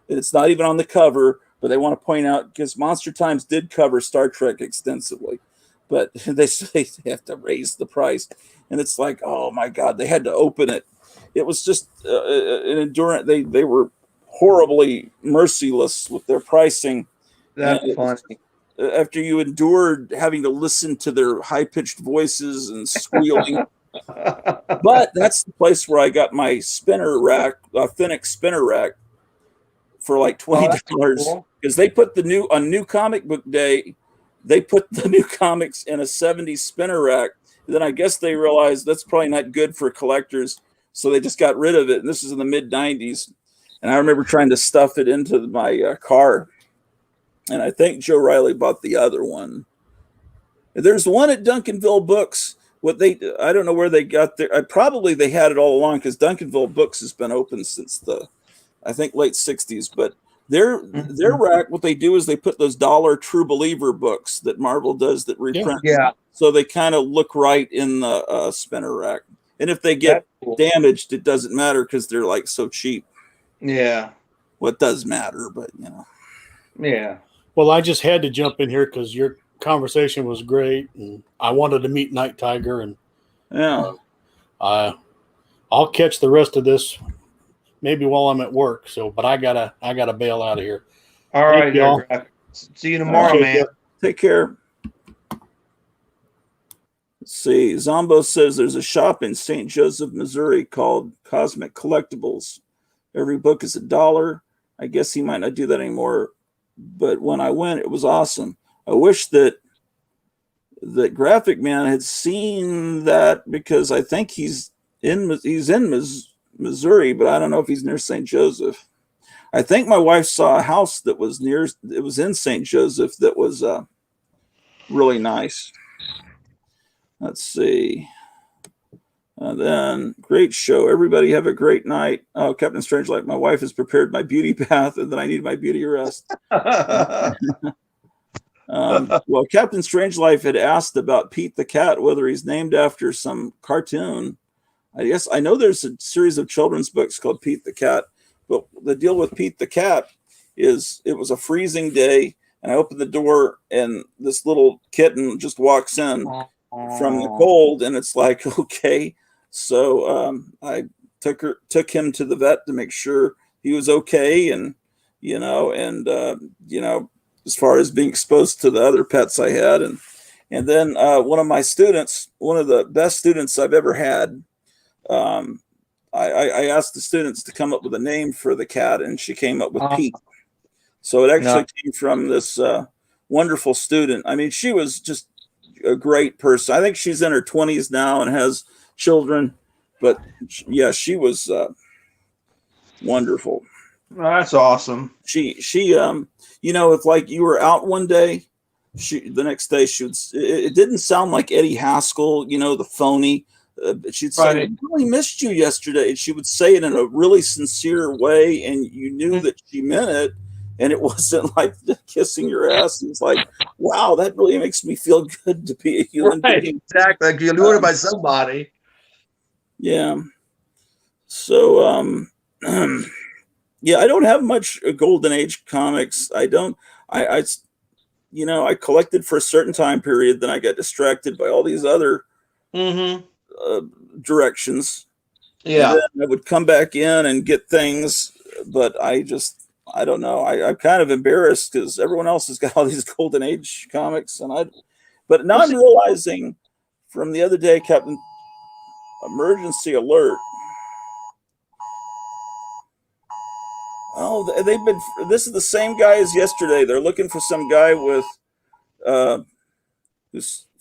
And it's not even on the cover, but they want to point out because Monster Times did cover Star Trek extensively, but they say they have to raise the price. And it's like, oh my God, they had to open it. It was just an endurance. They were horribly merciless with their pricing. That's funny. After you endured having to listen to their high-pitched voices and squealing. But that's the place where I got my spinner rack, authentic spinner rack, for like $20. Because they put on New Comic Book Day, they put the new comics in a 70s spinner rack. And then I guess they realized that's probably not good for collectors, so they just got rid of it. And this is in the mid-90s. And I remember trying to stuff it into my car. And I think Joe Riley bought the other one. There's one at Duncanville Books. I don't know where they got there. Probably they had it all along because Duncanville Books has been open since I think late 60s. But their rack, what they do is they put those $1 True Believer books that Marvel does that reprint. Yeah. So they kind of look right in the spinner rack. And if they get damaged, it doesn't matter because they're like so cheap. Yeah. Well, it does matter, but Yeah. Well, I just had to jump in here because your conversation was great, and I wanted to meet Night Tiger, and I'll catch the rest of this maybe while I'm at work. So, but I gotta bail out of here. All right, y'all. See you tomorrow, man. Take care. Let's see. Zombo says there's a shop in St. Joseph, Missouri called Cosmic Collectibles. Every book is $1. I guess he might not do that anymore. but when I went, it was awesome. I wish that Graphic Man had seen that, because I think he's in Missouri, but I don't know if he's near St. Joseph. I think my wife saw a house that was in St. Joseph that was really nice. Let's see. And then, great show. Everybody have a great night. Oh, Captain Strangelove, my wife has prepared my beauty bath, and then I need my beauty rest. Well, Captain Strangelove had asked about Pete the Cat, whether he's named after some cartoon. I guess I know there's a series of children's books called Pete the Cat, but the deal with Pete the Cat is it was a freezing day, and I opened the door, and this little kitten just walks in from the cold, and it's like, okay. So I took him to the vet to make sure he was okay, and as far as being exposed to the other pets I had, and then one of my students, one of the best students I've ever had, I asked the students to come up with a name for the cat, and she came up with Pete. So it actually came from this wonderful student. I mean, she was just a great person. I think she's in her 20s now and has children, but yeah, she was wonderful. Oh, that's awesome. She if like you were out one day, the next day it didn't sound like Eddie Haskell, the phony. She'd say, "I really missed you yesterday," and she would say it in a really sincere way, and you knew that she meant it. And it wasn't like kissing your ass. It's like, wow, that really makes me feel good to be a human being. Exactly. Like you're doing it by somebody. Yeah. So, yeah, I don't have much Golden Age comics. I collected for a certain time period. Then I got distracted by all these other directions. Yeah. And then I would come back in and get things, but I don't know. I'm kind of embarrassed because everyone else has got all these Golden Age comics, but now I'm realizing from the other day, Captain Emergency Alert. Oh, this is the same guy as yesterday. They're looking for some guy who's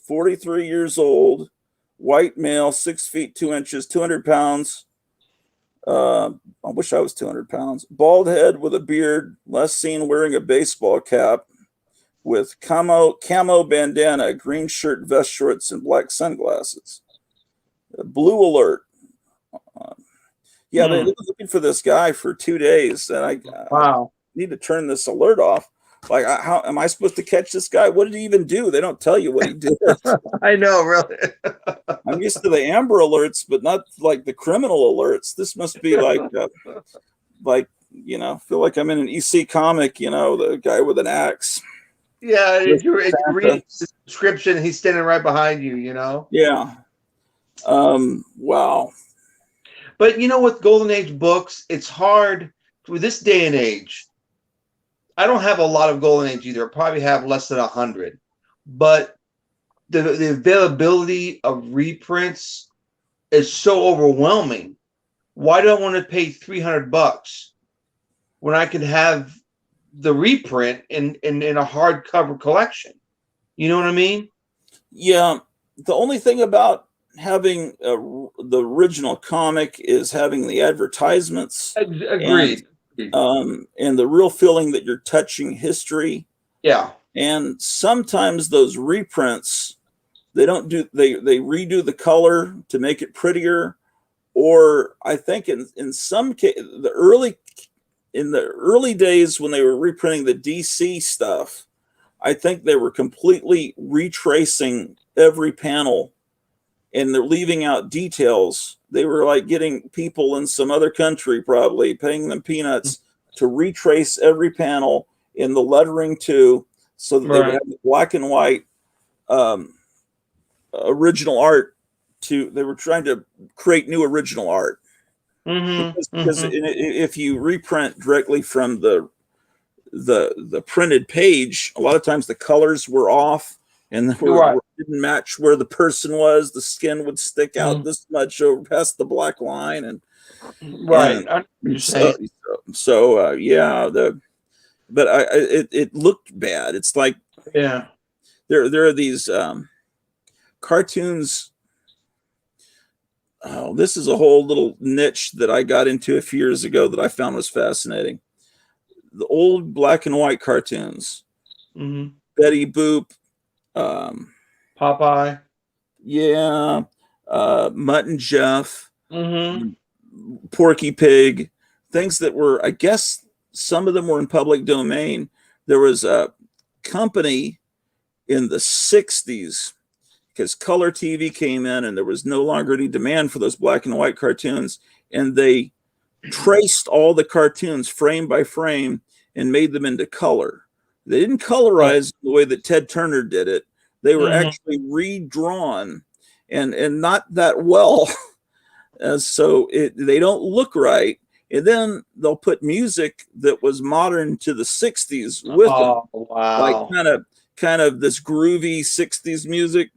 43 years old, white male, 6 feet 2 inches, 200 pounds. I wish I was 200 pounds. Bald head with a beard, last seen wearing a baseball cap with camo bandana, green shirt, vest shorts, and black sunglasses. Blue alert. Yeah, they've been looking for this guy for 2 days, and I need to turn this alert off. Like, how am I supposed to catch this guy? What did he even do? They don't tell you what he did. I know, really. I'm used to the Amber Alerts, but not like the criminal alerts. This must be like, feel like I'm in an EC comic, the guy with an axe. Yeah, if you read the description, he's standing right behind you, Yeah. Wow. But with Golden Age books, it's hard with this day and age. I don't have a lot of Golden Age either. I probably have less than 100. But the availability of reprints is so overwhelming. Why do I want to pay $300 when I can have the reprint in a hardcover collection? You know what I mean? Yeah. The only thing about having the original comic is having the advertisements. Agreed. And the real feeling that you're touching history. Yeah. And sometimes those reprints, they redo the color to make it prettier. Or I think in some case, in the early days when they were reprinting the DC stuff, I think they were completely retracing every panel, and they're leaving out details. They were like getting people in some other country, probably paying them peanuts to retrace every panel in the lettering too, so that they would have the black and white original art. They were trying to create new original art. Because if you reprint directly from the printed page, a lot of times the colors were off. And didn't match where the person was. The skin would stick out this much over past the black line, and but it looked bad. It's like Yeah. There are these cartoons. Oh, this is a whole little niche that I got into a few years ago that I found was fascinating. The old black and white cartoons. Mm-hmm. Betty Boop. Popeye. Yeah. Mutt and Jeff. Mm-hmm. Porky Pig. Things that were, I guess, some of them were in public domain. There was a company in the 60s because color TV came in and there was no longer any demand for those black and white cartoons. And they traced all the cartoons frame by frame and made them into color. They didn't colorize the way that Ted Turner did it. They were actually redrawn and not that well. So they don't look right. And then they'll put music that was modern to the 60s with them. Wow. Like kind of this groovy 60s music.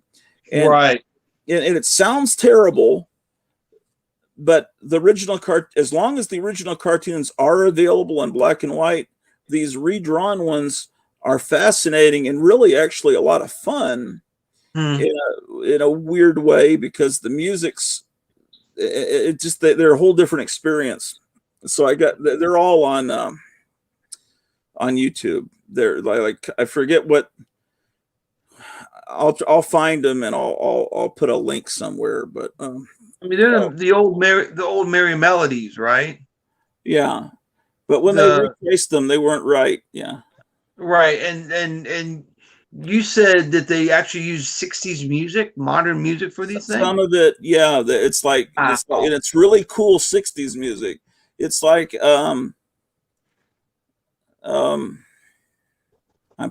And, right. And it sounds terrible, but the original as long as the original cartoons are available in black and white, these redrawn ones are fascinating and really actually a lot of fun in a weird way, because the music's they're a whole different experience. So they're all on YouTube. They're like I forget what. I'll find them and I'll put a link somewhere. But I mean, they're the old Merry Melodies, right? Yeah, but when they replaced them, they weren't right. Yeah, right. And you said that they actually use 60s music, modern music for these things. Some of it, yeah. It's like and it's really cool 60s music. It's like I'm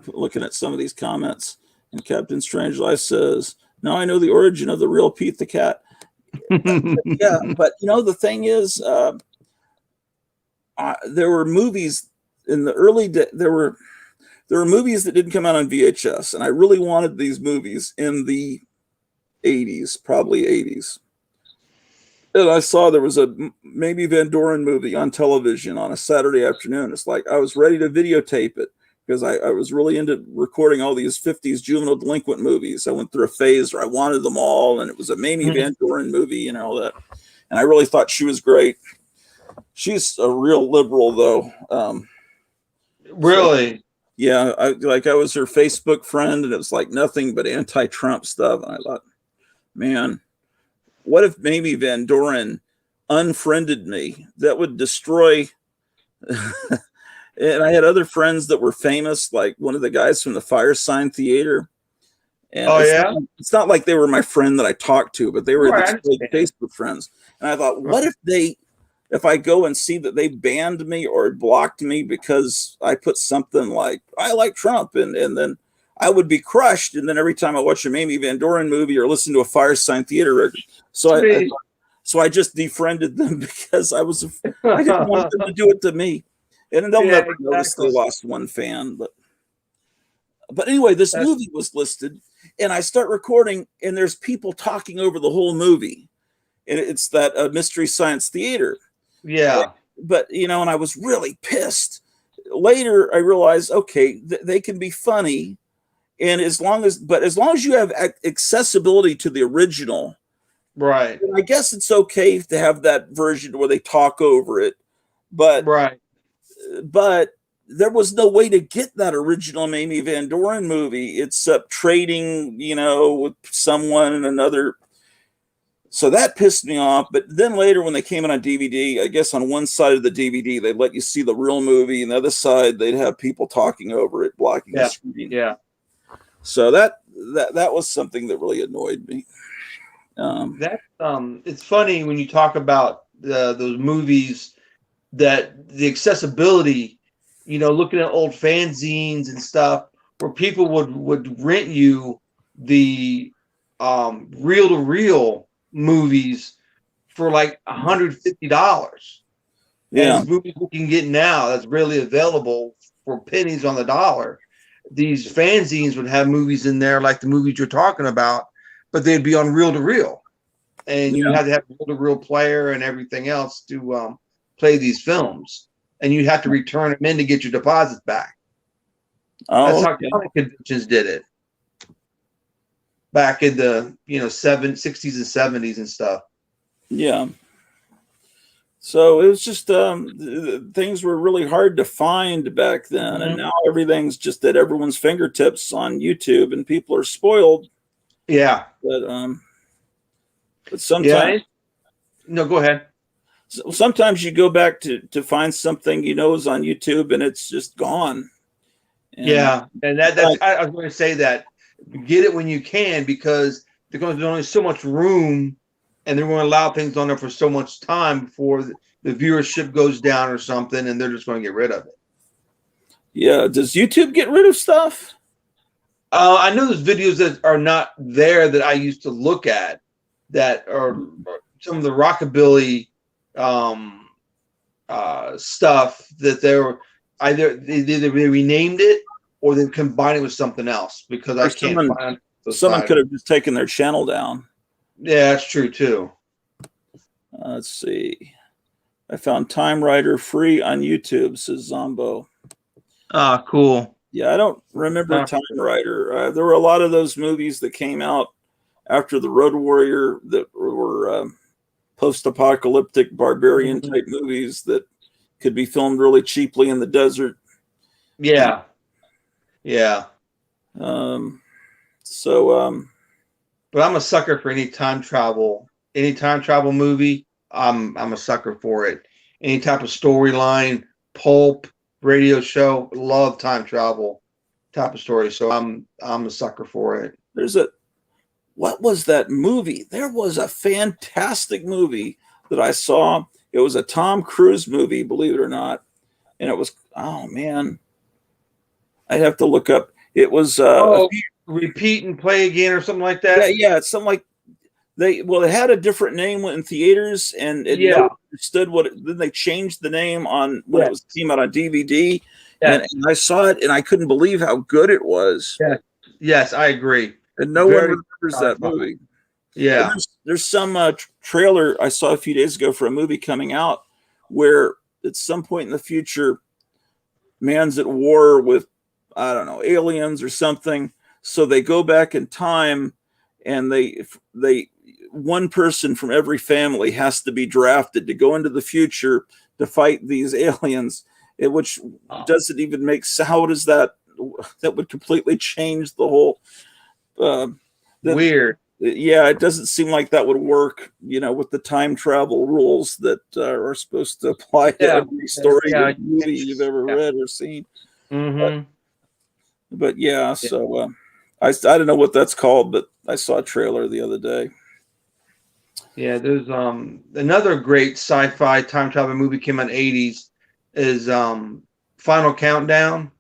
looking at some of these comments, and Captain Strangelove says, "Now I know the origin of the real Pete the Cat." Yeah, but the thing is, there were movies in the early days. There were movies that didn't come out on VHS, and I really wanted these movies in the 80s, probably 80s. And I saw there was a Mamie Van Doren movie on television on a Saturday afternoon. It's like I was ready to videotape it because I was really into recording all these 50s juvenile delinquent movies. I went through a phase where I wanted them all, and it was a Mamie Van Doren movie and all that. And I really thought she was great. She's a real liberal, though. Really? So, yeah, I was her Facebook friend, and it was like nothing but anti-Trump stuff. And I thought, man, what if Mamie Van Doren unfriended me? That would destroy. And I had other friends that were famous, like one of the guys from the Firesign Theater. And it's not like they were my friend that I talked to, but they were Facebook friends. And I thought, what if I go and see that they banned me or blocked me because I put something like, I like Trump, and then I would be crushed. And then every time I watch a Mamie Van Doren movie or listen to a Firesign Theater record. So I just defriended them because I didn't want them to do it to me. And they'll never notice they lost one fan. But anyway, this movie was listed, and I start recording, and there's people talking over the whole movie. And it's that Mystery Science Theater. Yeah. But, and I was really pissed. Later, I realized, okay, they can be funny. And as long as you have accessibility to the original, right? I guess it's okay to have that version where they talk over it. But there was no way to get that original Mamie Van Doren movie. It's trading, with someone and another. So that pissed me off. But then later, when they came in on DVD, I guess on one side of the DVD, they'd let you see the real movie, and the other side, they'd have people talking over it, blocking the screen. Yeah. So that was something that really annoyed me. It's funny when you talk about those movies, that the accessibility, looking at old fanzines and stuff, where people would rent you the reel-to-reel movies for like $150. Yeah, and movies we can get now that's really available for pennies on the dollar. These fanzines would have movies in there like the movies you're talking about, but they'd be on reel-to-reel, and you had to have a reel-to-reel player and everything else to play these films. and you have to return them in to get your deposits back. That's how comic conventions did it back in the 60s and 70s and stuff. Yeah. So it was just things were really hard to find back then, and now everything's just at everyone's fingertips on YouTube, and people are spoiled. Yeah. But sometimes, no, go ahead. Sometimes you go back to find something is on YouTube, and it's just gone. And that's I was going to say that get it when you can, because there's only so much room. And they're going to allow things on there for so much time before the viewership goes down or something, and they're just going to get rid of it. Yeah. Does YouTube get rid of stuff? I know there's videos that are not there that I used to look at that are some of the rockabilly stuff that they're either they renamed it or they combined it with something else, because I can't find someone could have just taken their channel down. Yeah, that's true too. Let's see. I found Time Rider free on YouTube, says Zombo. Ah, cool. Yeah, I don't remember Time Rider. There were a lot of those movies that came out after the Road Warrior that were post-apocalyptic barbarian type movies that could be filmed really cheaply in the desert. Yeah. Yeah. But I'm a sucker for any time travel movie. I'm a sucker for it. Any type of storyline, pulp, radio show, love time travel type of story. So I'm a sucker for it. What was that movie? There was a fantastic movie that I saw. It was a Tom Cruise movie, believe it or not. And it was, oh man, I'd have to look up. It was Repeat and Play Again or something like that. Yeah, it's something like it had a different name in theaters, and it understood then they changed the name on when it came out on DVD. And I saw it, and I couldn't believe how good it was. Yeah. Yes, I agree. And no one remembers that movie. Yeah. There's some trailer I saw a few days ago for a movie coming out where at some point in the future, man's at war with, I don't know, aliens or something. So they go back in time, and they one person from every family has to be drafted to go into the future to fight these aliens, which doesn't even make sense. How does that would completely change the whole weird. Yeah, it doesn't seem like that would work, with the time travel rules that are supposed to apply to every story movie you've ever read or seen. But yeah, so I don't know what that's called, but I saw a trailer the other day. Yeah, there's another great sci-fi time travel movie came out in the 80s is Final Countdown.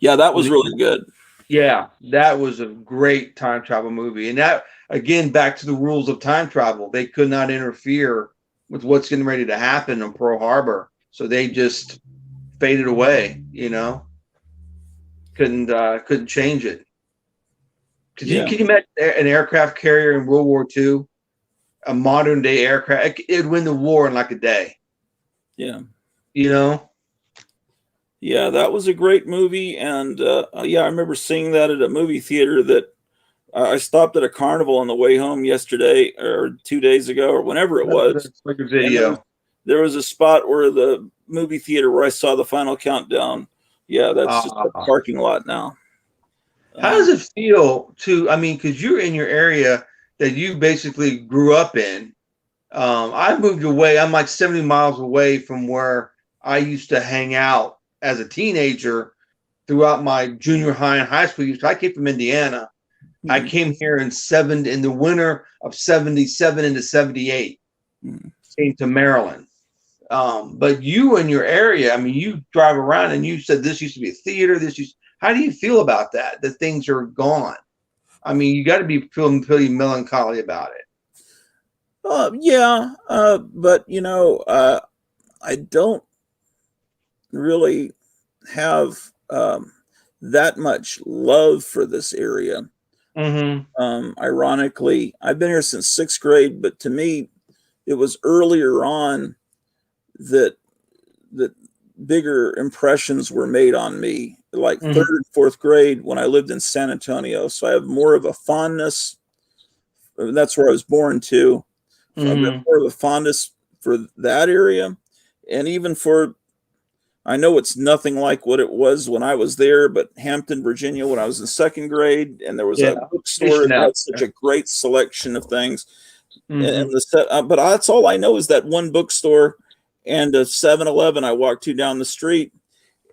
Yeah, that was really good. Yeah, that was a great time travel movie. And that, again, back to the rules of time travel. They could not interfere with what's getting ready to happen in Pearl Harbor. So they just faded away, Couldn't change it. Can you imagine an aircraft carrier in World War II? A modern day aircraft, it'd win the war in like a day. Yeah. Yeah, that was a great movie. And I remember seeing that at a movie theater that I stopped at a carnival on the way home yesterday or 2 days ago or whenever it was. Like a video. There was a spot where the movie theater where I saw the Final Countdown. Yeah, that's just a parking lot now. How does it feel because you're in your area that you basically grew up in. I moved away. I'm like 70 miles away from where I used to hang out as a teenager throughout my junior high and high school. I came from Indiana. I came here in the winter of 77 into 78. Came to Maryland. But you in your area, you drive around and you said this used to be a theater. How do you feel about that? That things are gone? You got to be feeling pretty melancholy about it. But I don't really have that much love for this area. Ironically, I've been here since 6th grade, but to me, it was earlier on that bigger impressions were made on me, like third and fourth grade when I lived in San Antonio. So I have more of a fondness. That's where I was born too. I have more of a fondness for that area, and even for. I know it's nothing like what it was when I was there, but Hampton, Virginia, when I was in second grade, and there was a bookstore that had such a great selection of things. And the set, but that's all I know is that one bookstore and a 7-Eleven I walked to down the street,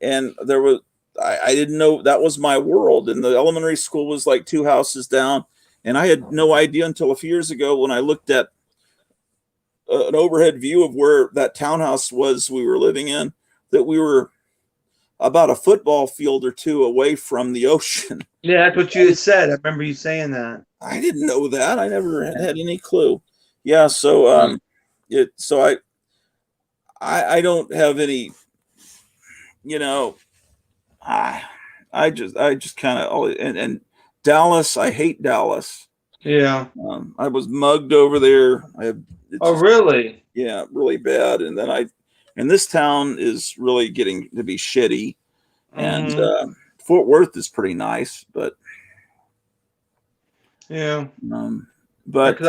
and there was I didn't know that was my world. And the elementary school was like 2 houses down, and I had no idea until a few years ago when I looked at an overhead view of where that townhouse was we were living in, that we were about a football field or two away from the ocean. Yeah, that's what you had said. I remember you saying that. I didn't know that. I never had any clue. Yeah, so I don't have any, I just kind of and Dallas. I hate Dallas. Yeah. I was mugged over there. Really? Yeah, really bad. And then and this town is really getting to be shitty. And Fort Worth is pretty nice, but yeah. But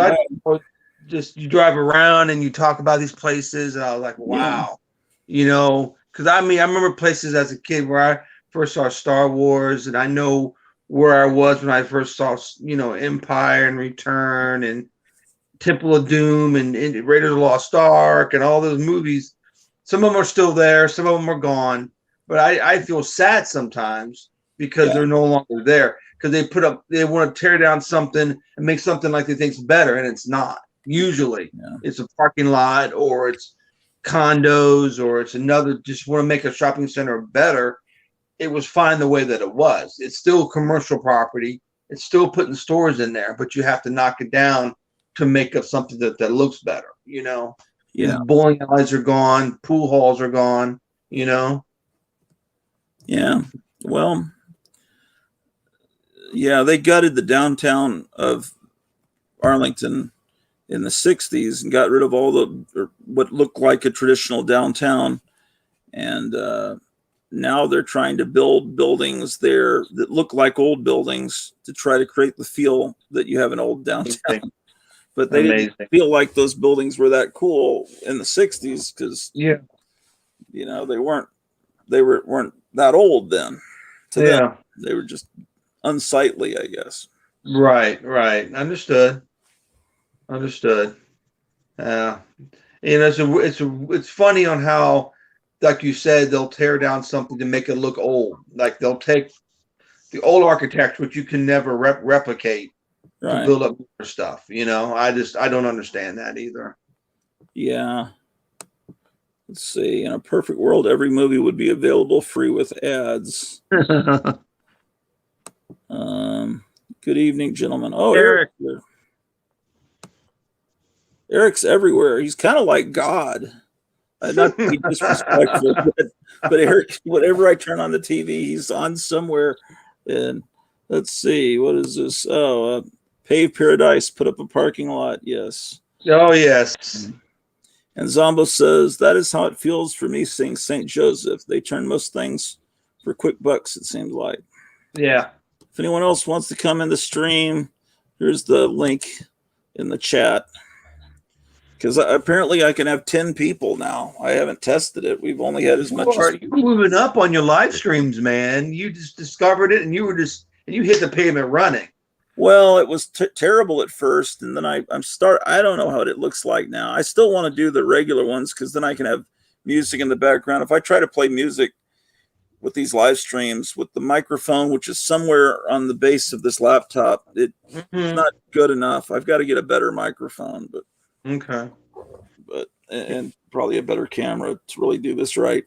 you drive around and you talk about these places, and I was like, wow, because I remember places as a kid where I first saw Star Wars, and I know where I was when I first saw, Empire and Return and Temple of Doom and Raiders of the Lost Ark and all those movies. Some of them are still there, some of them are gone, but I feel sad sometimes because they're no longer there, because they want to tear down something and make something like they think's better, and it's not. Usually it's a parking lot, or it's condos, or it's just want to make a shopping center better. It was fine the way that it was. It's still commercial property. It's still putting stores in there, but you have to knock it down to make up something that looks better, Yeah. Bowling alleys are gone. Pool halls are gone, Yeah. Well, they gutted the downtown of Arlington in the 60s and got rid of all what looked like a traditional downtown. And now they're trying to build buildings there that look like old buildings to try to create the feel that you have an old downtown. But they didn't feel like those buildings were that cool in the 60s because, they weren't that old then. To them, they were just unsightly, I guess. Right. Understood. It's funny on how, like you said, they'll tear down something to make it look old. Like they'll take the old architecture, which you can never replicate, to build up more stuff. I don't understand that either. Yeah. Let's see. In a perfect world, every movie would be available free with ads. Good evening, gentlemen. Oh, Eric. Eric's everywhere. He's kind of like God. Not to be disrespectful, but Eric, whenever I turn on the TV, he's on somewhere. And let's see, what is this? Oh, Pave Paradise, put up a parking lot. Yes. Oh, yes. And Zombo says, that is how it feels for me seeing St. Joseph. They turn most things for quick bucks, it seems like. Yeah. If anyone else wants to come in the stream, here's the link in the chat. Because apparently I can have 10 people now. I haven't tested it. We've only had as much. You're moving up on your live streams, man. You just discovered it, and you hit the pavement running. Well, it was terrible at first, and then I don't know how it looks like now. I still want to do the regular ones because then I can have music in the background. If I try to play music with these live streams with the microphone, which is somewhere on the base of this laptop, it's not good enough. I've got to get a better microphone, but and probably a better camera to really do this right.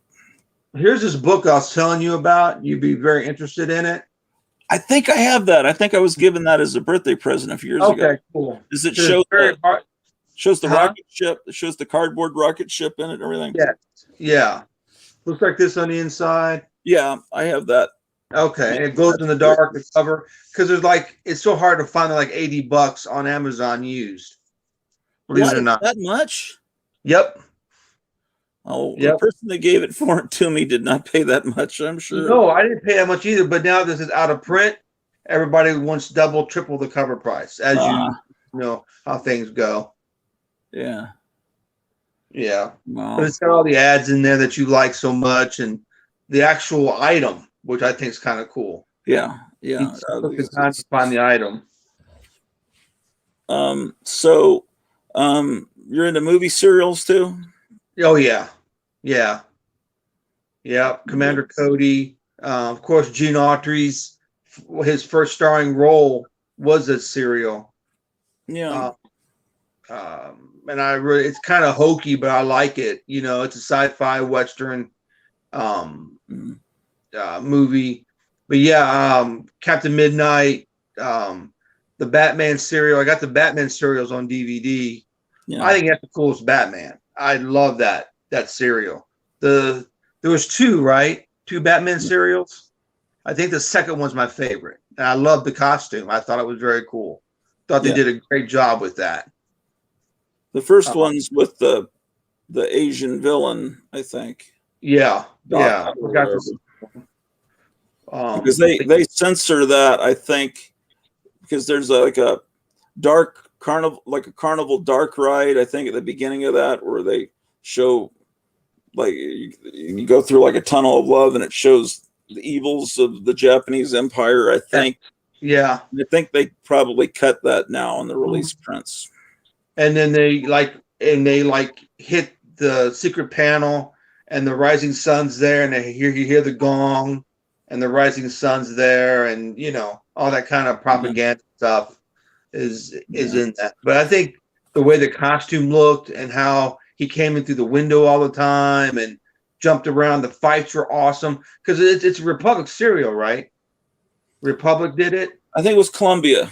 Here's this book I was telling you about. You'd be very interested in it. I think I have that. I think I was given that as a birthday present a few years ago. Okay, cool. Does it show shows the rocket ship? It shows the cardboard rocket ship in it and everything? Yeah. Looks like this on the inside. Yeah, I have that. Okay, and it glows in the dark, the cover. Because it's so hard to find like $80 on Amazon used. Believe it or not. That much? Yep. Oh, the Yep. person that gave it for it to me did not pay that much, I'm sure. No, I didn't pay that much either. But now this is out of print. Everybody wants double, triple the cover price, as you know how things go. Yeah. Yeah. Wow. But it's got all the ads in there that you like so much, and the actual item, which I think is kind of cool. Yeah. Yeah. You took the time to find the item. So you're into movie serials too? Oh yeah. Yeah. Yeah. Commander Cody. Of course, Gene Autry's his first starring role was a serial. Yeah. And I really, it's kind of hokey, but I like it. You know, it's a sci-fi Western movie. But yeah, Captain Midnight, the Batman serial. I got the Batman serials on DVD. Yeah. I think that's the coolest Batman. I love that serial. There was two, right? Two Batman serials. I think the second one's my favorite. And I love the costume. I thought it was very cool. Thought they did a great job with that. The first one's with the Asian villain, I think. Yeah. Yeah. Because they censor that, I think, because there's like a dark carnival, like a carnival dark ride, I think, at the beginning of that, where they show like you go through like a tunnel of love, and it shows the evils of the Japanese Empire, I think. Yeah. I think they probably cut that now on the release prints. And then they hit the secret panel, and the rising sun's there, and you hear the gong, and the rising sun's there, and you know all that kind of propaganda stuff is in that. But I think the way the costume looked and how he came in through the window all the time and jumped around, the fights were awesome because it's a Republic serial, right? Republic did it. I think it was Columbia.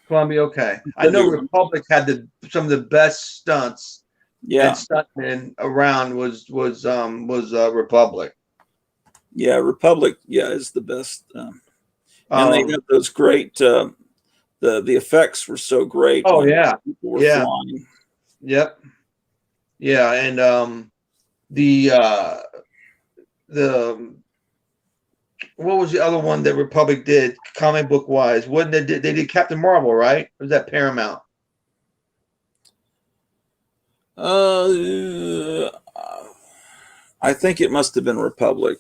Columbia, okay. I know Republic had some of the best stunts. Yeah, and stuntmen around was Republic. Yeah, Republic. Yeah, is the best. And they had those great. The effects were so great. Oh yeah, people were flying. Yep. Yeah, and the what was the other one that Republic did comic book wise? What they did Captain Marvel, right? Or was that Paramount? I think it must have been Republic.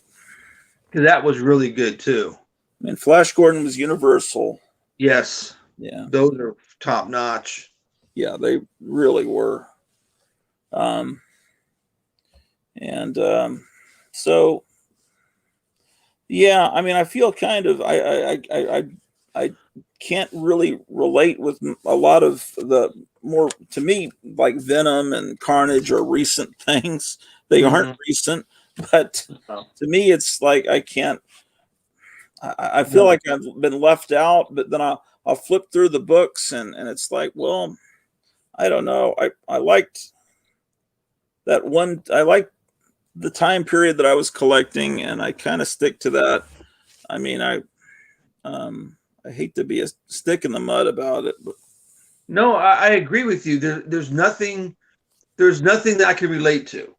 Because that was really good too. I mean, Flash Gordon was Universal. Yes. Yeah. Those are top notch. Yeah, they really were. So yeah, I mean, I feel kind of I can't really relate with a lot of the more, to me, like Venom and Carnage are recent things. They aren't recent, but to me, it's like I can't. I feel like I've been left out. But then I'll flip through the books, and it's like, well, I don't know. I liked that one. I liked the time period that I was collecting, and I kind of stick to that. I mean, I hate to be a stick in the mud about it, but no, I agree with you. There's nothing that I can relate to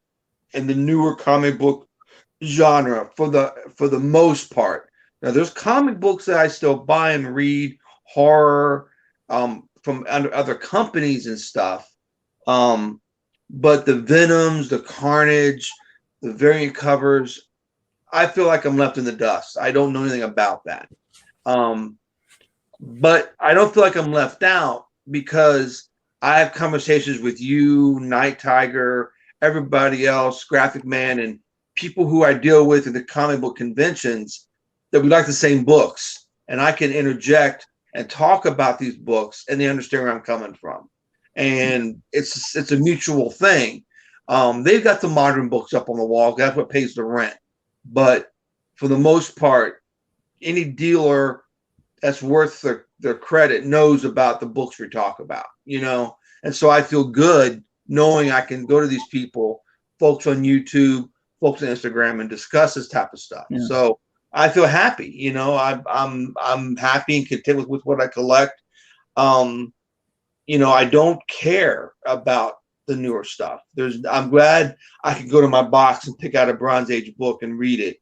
in the newer comic book genre for the most part. Now, there's comic books that I still buy and read, horror, from other companies and stuff. But the Venoms, the Carnage, the variant covers, I feel like I'm left in the dust. I don't know anything about that. But I don't feel like I'm left out because I have conversations with you, Night Tiger, everybody else, Graphic Man, and people who I deal with at the comic book conventions that we like the same books. And I can interject and talk about these books, and they understand where I'm coming from. And it's a mutual thing. They've got the modern books up on the wall. That's what pays the rent. But for the most part, any dealer that's worth their credit knows about the books we talk about, you know? And so I feel good knowing I can go to these people, folks on YouTube, folks on Instagram, and discuss this type of stuff. Yeah. So I feel happy, you know, I'm happy and content with what I collect. You know, I don't care about the newer stuff. I'm glad I could go to my box and pick out a Bronze Age book and read it.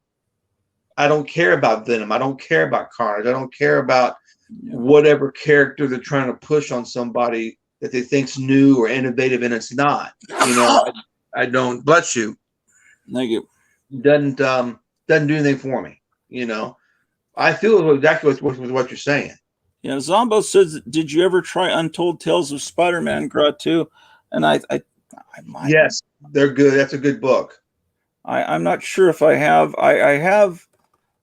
I don't care about Venom. I don't care about Carnage. I don't care about whatever character they're trying to push on somebody that they think's new or innovative, and it's not. I don't. Bless you. Thank you. Doesn't do anything for me. I feel exactly with what you're saying. Yeah, Zombo says, "Did you ever try Untold Tales of Spider-Man, Gra 2?" And I might. Yes, they're good. That's a good book. I'm not sure if I have. I have.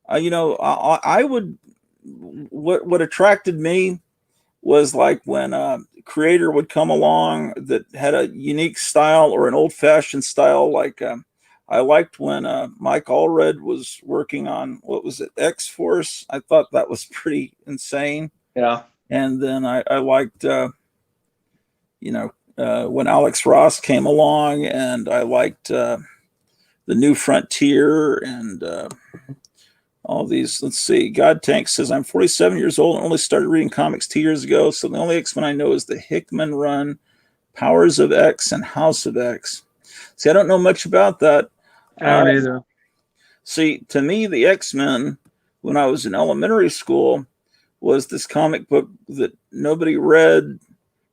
I would. What attracted me was like when a creator would come along that had a unique style or an old-fashioned style. Like I liked when Mike Allred was working on, what was it, X-Force. I thought that was pretty insane. Yeah. And then I liked, when Alex Ross came along, and I liked the New Frontier and all these. Let's see. God Tank says, I'm 47 years old and only started reading comics 2 years ago. So the only X-Men I know is the Hickman run, Powers of X, and House of X. See, I don't know much about that. I don't either. See, to me, the X-Men, when I was in elementary school, was this comic book that nobody read.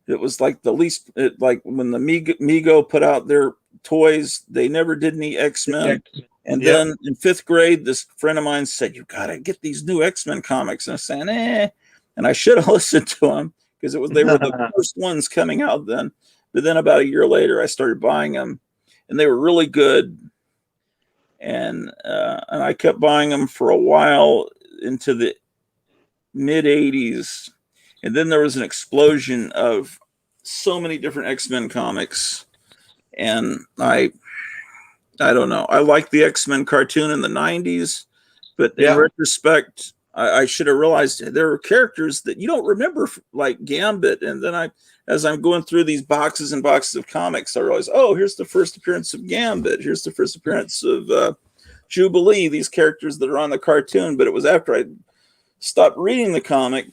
It was like like when the Mego put out their toys, they never did any X-Men. And then in 5th grade, this friend of mine said, "You got to get these new X-Men comics." And I was saying, and I should have listened to them because they were the first ones coming out then. But then about a year later, I started buying them, and they were really good. And I kept buying them for a while into the mid 80s. And then there was an explosion of so many different X-Men comics. And I don't know. I liked the X-Men cartoon in the 90s, but in retrospect, I should have realized there were characters that you don't remember, like Gambit. And then as I'm going through these boxes and boxes of comics, I realized, oh, here's the first appearance of Gambit. Here's the first appearance of Jubilee, these characters that are on the cartoon. But it was after I stopped reading the comic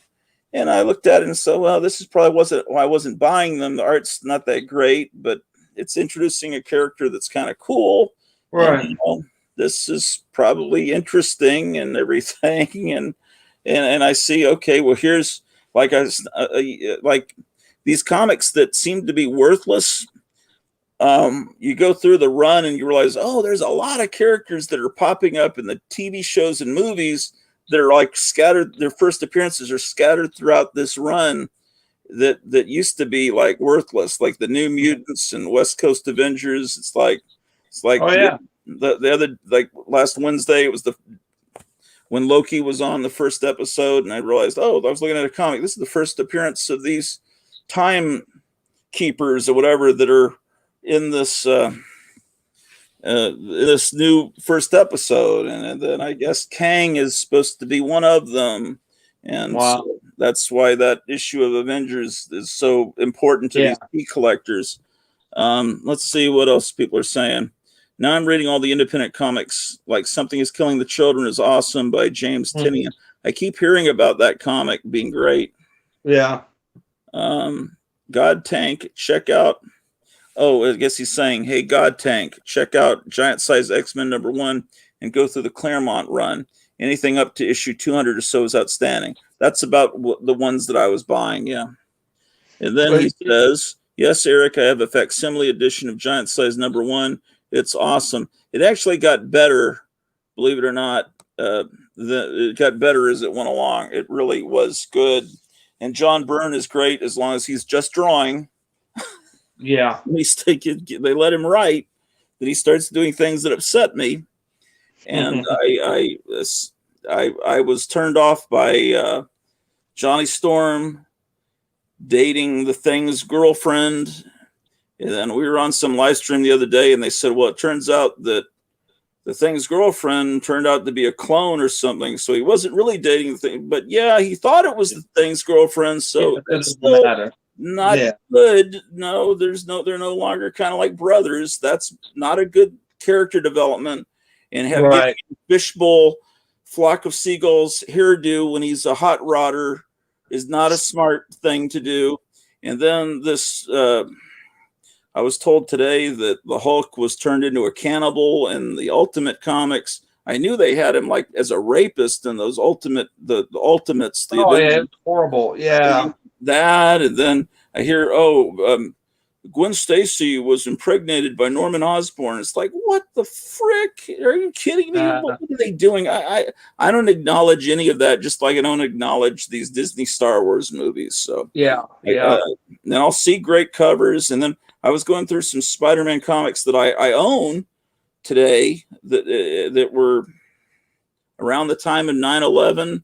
and I looked at it and said, well, this is probably why I wasn't buying them. The art's not that great, but it's introducing a character that's kind of cool. Right. And, this is probably interesting and everything. And I see, okay, well, here's like these comics that seem to be worthless. You go through the run and you realize, oh, there's a lot of characters that are popping up in the TV shows and movies that are like scattered. Their first appearances are scattered throughout this run that used to be like worthless, like the New Mutants and West Coast Avengers. It's like, oh yeah, the other, like last Wednesday, it was when Loki was on the first episode, and I realized, oh, I was looking at a comic. This is the first appearance of these time keepers or whatever that are in this this new first episode, and then I guess Kang is supposed to be one of them, and wow. So that's why that issue of Avengers is so important to these key collectors. Let's see what else people are saying. Now I'm reading all the independent comics, like Something is Killing the Children is awesome by James Tinian. I keep hearing about that comic being great. Yeah. God Tank, check out. Oh, I guess he's saying, hey, God Tank, check out Giant Size X-Men #1 and go through the Claremont run. Anything up to issue 200 or so is outstanding. That's about the ones that I was buying, yeah. And then he says, yes, Eric, I have a facsimile edition of Giant Size #1. It's awesome. It actually got better, believe it or not. It got better as it went along. It really was good. And John Byrne is great as long as he's just drawing. Yeah. They let him write, that he starts doing things that upset me. And I was turned off by Johnny Storm dating the Thing's girlfriend. And then we were on some live stream the other day, and they said, well, it turns out that the Thing's girlfriend turned out to be a clone or something. So he wasn't really dating the Thing. But yeah, he thought it was the Thing's girlfriend. So that's still not good. No, they're no longer kind of like brothers. That's not a good character development. And having Fishbowl, Flock of Seagulls hairdo when he's a hot rodder is not a smart thing to do. And then this, I I was told today that the Hulk was turned into a cannibal in the Ultimate comics. I knew they had him like as a rapist in those the Ultimates. The Oh Avengers. yeah, it's horrible. Yeah. That, and then I hear, Gwen Stacy was impregnated by Norman Osborn. It's like, what the frick? Are you kidding me? What are they doing? I don't acknowledge any of that, just like I don't acknowledge these Disney Star Wars movies. So yeah. And I'll see great covers, and then I was going through some Spider-Man comics that I own today that were around the time of 9/11.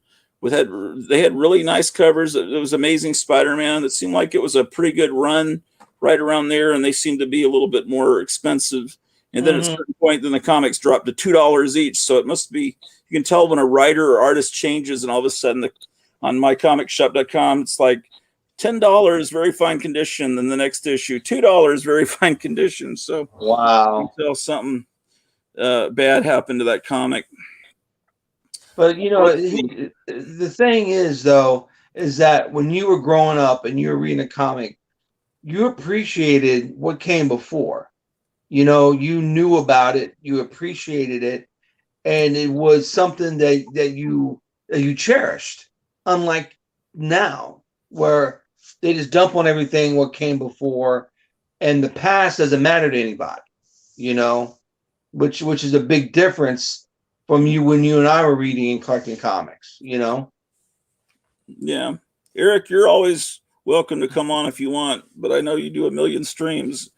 They had really nice covers. It was Amazing Spider-Man. It seemed like it was a pretty good run right around there, and they seemed to be a little bit more expensive. And then at a certain point, then the comics dropped to $2 each. So it must be, you can tell when a writer or artist changes, and all of a sudden on mycomicshop.com, it's like $10, very fine condition. Then the next issue, $2, very fine condition. So wow, you can tell something bad happened to that comic. But the thing is, though, is that when you were growing up and you were reading a comic, you appreciated what came before. You knew about it, you appreciated it, and it was something that you cherished. Unlike now, where they just dump on everything what came before, and the past doesn't matter to anybody. Which is a big difference from when you and I were reading and collecting comics. Yeah, Eric, you're always welcome to come on if you want, but I know you do a million streams.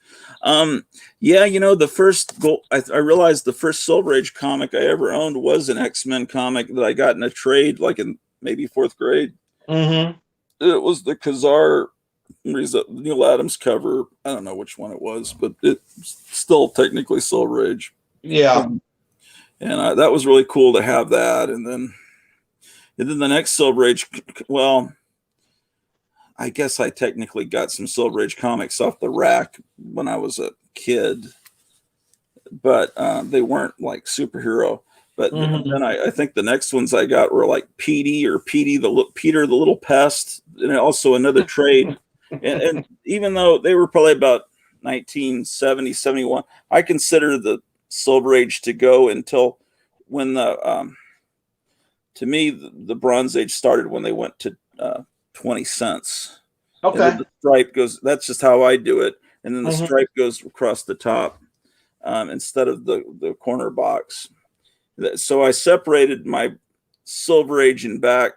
The first goal, I realized the first Silver Age comic I ever owned was an X-Men comic that I got in a trade, like in maybe 4th grade. Mm-hmm. It was the Kazar Neil Adams cover. I don't know which one it was, but it's still technically Silver Age. Yeah. And that was really cool to have that. And then the next Silver Age, well, I guess I technically got some Silver Age comics off the rack when I was a kid, but they weren't like superhero. But then I think the next ones I got were like Peter the Little Pest, and also another trade. and even though they were probably about 1970, 71, I consider the Silver Age to go until when to me the Bronze Age started when they went to 20 cents. Okay. And then the stripe goes, that's just how I do it. And then the stripe goes across the top instead of the corner box. So I separated my Silver Age and back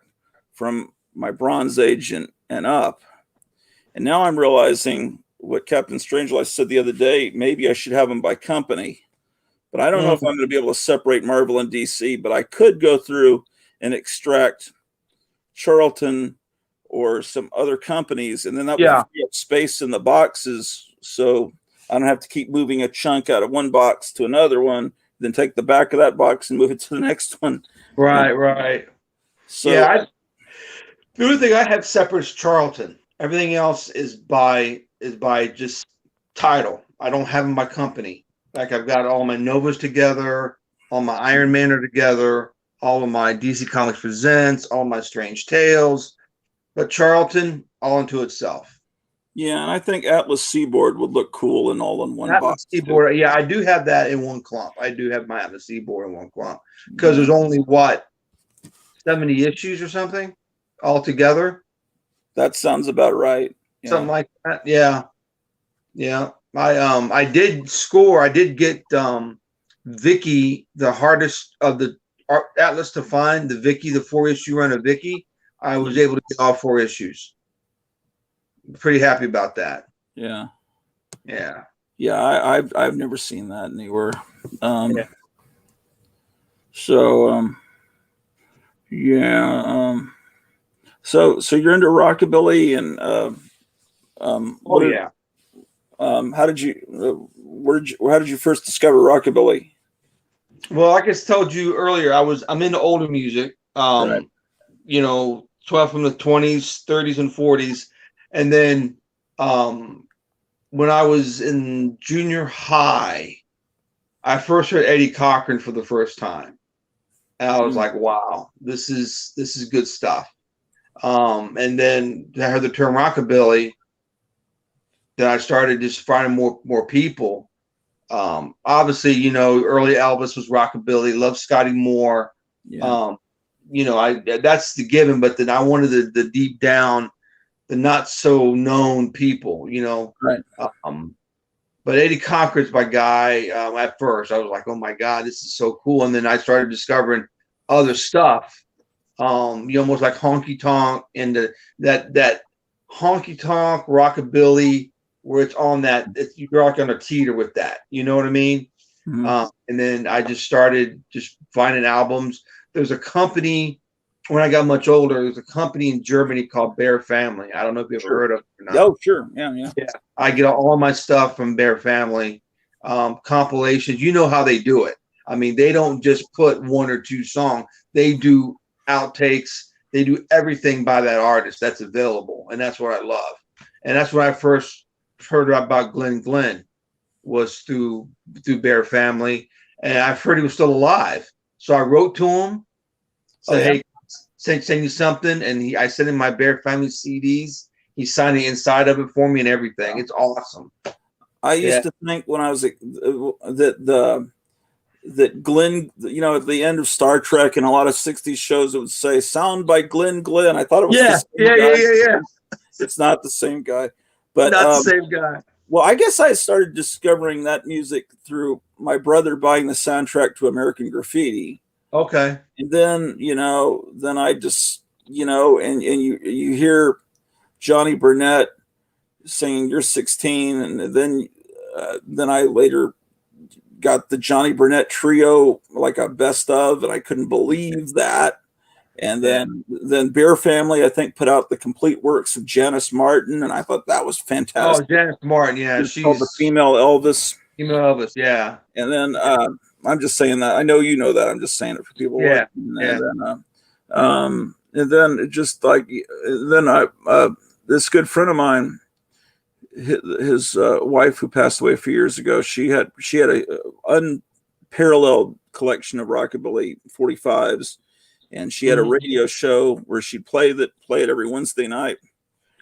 from my Bronze Age and up. And now I'm realizing what Captain Strangelove said the other day, maybe I should have them by company. But I don't know if I'm going to be able to separate Marvel and DC, but I could go through and extract Charlton or some other companies, and then that would free up space in the boxes, so I don't have to keep moving a chunk out of one box to another one, then take the back of that box and move it to the next one. Right. So the only thing I have separate is Charlton. Everything else is by just title. I don't have them by company. Like I've got all my Novas together, all my Iron Man are together, all of my DC Comics Presents, all my Strange Tales. But Charlton, all into itself. Yeah, and I think Atlas Seaboard would look cool in all in one box. Seaboard, yeah, I do have that in one clump. I do have my Atlas Seaboard in one clump because there's only 70 issues or something altogether. That sounds about right. Yeah. Something like that. Yeah. I did score. I did get Vicky, the hardest of the Atlas to find. The Vicky, the 4-issue run of Vicky. I was able to get all 4 issues. Pretty happy about that. Yeah. I've never seen that anywhere. So you're into rockabilly and how did you first discover rockabilly? Well, like I told you earlier, I'm into older music. Right. 12 from the 20s, 30s, and 40s. And then when I was in junior high, I first heard Eddie Cochran for the first time. And I was like, wow, this is good stuff. And then I heard the term rockabilly. then I started just finding more people. Obviously, you know, early Elvis was rockabilly. Loved Scotty Moore. Yeah. You know, that's the given. But then I wanted the deep down, the not so known people. You know, Right. But Eddie Conker's my guy. At first, I was like, oh my God, this is so cool. And then I started discovering other stuff. You know, almost like honky tonk and that honky tonk rockabilly, where it's on that, you're like on a teeter with that. You know what I mean? Mhm. And then I just started just finding albums. There's a company when I got much older. There's a company in Germany called Bear Family. I don't know if you've ever heard of it or not. Oh, sure. Yeah. Yeah, I get all my stuff from Bear Family, compilations. You know how they do it. I mean, they don't just put one or two songs. They do outtakes. They do everything by that artist that's available, and that's what I love. And that's when I first heard about Glenn was through Bear Family, and I've heard he was still alive. So I wrote to him, said, "Hey, send you something," and I sent him my Bear Family CDs. He signed the inside of it for me and everything. It's awesome. I used to think when I was that Glenn, you know, at the end of Star Trek and a lot of '60s shows, it would say "Sound by Glenn Glenn." I thought it was the same guy. Yeah. It's not the same guy, but Not the same guy. Well, I guess I started discovering that music through my brother buying the soundtrack to American Graffiti. Okay. And then, you know, then I just, you know, and you hear Johnny Burnett singing "You're 16," and then I later got the Johnny Burnett trio, like a best of, and I couldn't believe that. And then Bear Family, I think, put out the complete works of Janice Martin, and I thought that was fantastic. Oh, Janice Martin, yeah, she's called the Female Elvis. Female Elvis, yeah. And then I'm just saying that. I know you know that. I'm just saying it for people. Yeah, and then it just like this good friend of mine, his wife who passed away a few years ago, she had a unparalleled collection of rockabilly 45s, and she had a radio show where she'd play it every Wednesday night.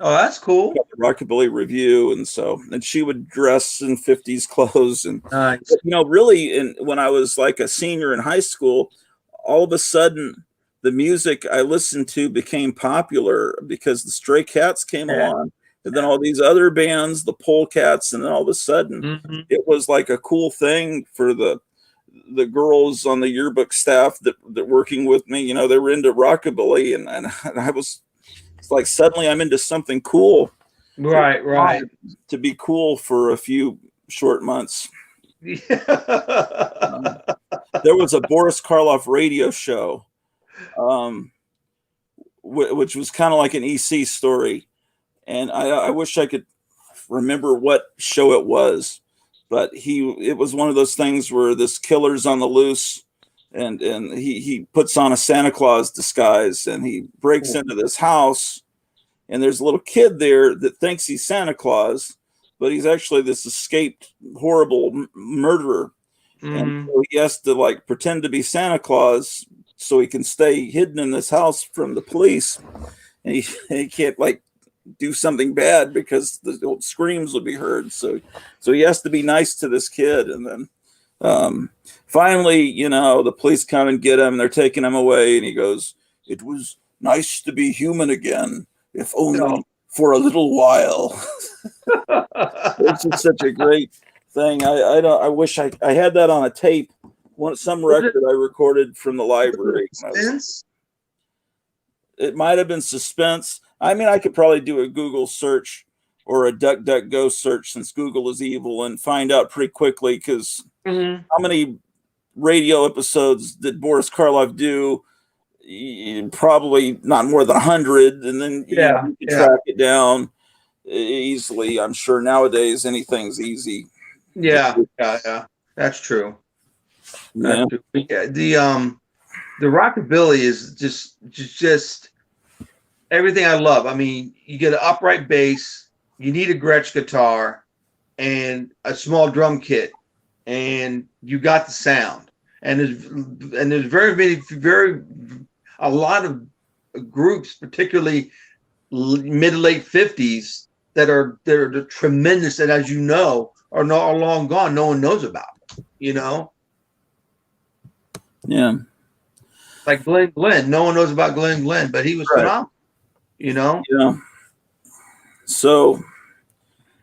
Oh, that's cool. Rockabilly Review, and she would dress in 50s clothes, and nice. You know, really, when I was like a senior in high school, all of a sudden the music I listened to became popular because the Stray Cats came along, and then all these other bands, the Polecats, and then all of a sudden it was like a cool thing for the girls on the yearbook staff that working with me. You know, they were into rockabilly, and I was. It's like suddenly I'm into something cool. Right. To be cool for a few short months. There was a Boris Karloff radio show, which was kind of like an EC story. And I wish I could remember what show it was, but it was one of those things where this killer's on the loose, and he puts on a Santa Claus disguise, and he breaks into this house, and there's a little kid there that thinks he's Santa Claus, but he's actually this escaped horrible murderer. And so he has to like pretend to be Santa Claus so he can stay hidden in this house from the police, and he can't like do something bad because the old screams would be heard. So he has to be nice to this kid, and then finally, you know, the police come and get him, and they're taking him away, and he goes, "It was nice to be human again, if only for a little while." It's just such a great thing. I wish I had that on a tape. Some record I recorded from the library. It might have been Suspense. I mean, I could probably do a Google search or a DuckDuckGo search, since Google is evil, and find out pretty quickly, because how many radio episodes did Boris Karloff do? Probably not more than 100, and then you can track it down easily. I'm sure nowadays anything's easy. Yeah, that's true. Yeah. The rockabilly is just everything I love. I mean, you get an upright bass, you need a Gretsch guitar, and a small drum kit, and you got the sound. And there's a lot of groups, particularly mid to late 50s, that are they're tremendous, and as you know, are long gone. No one knows about. You know, Yeah. like Glenn. No one knows about Glenn, but he was phenomenal. You know. Yeah. So,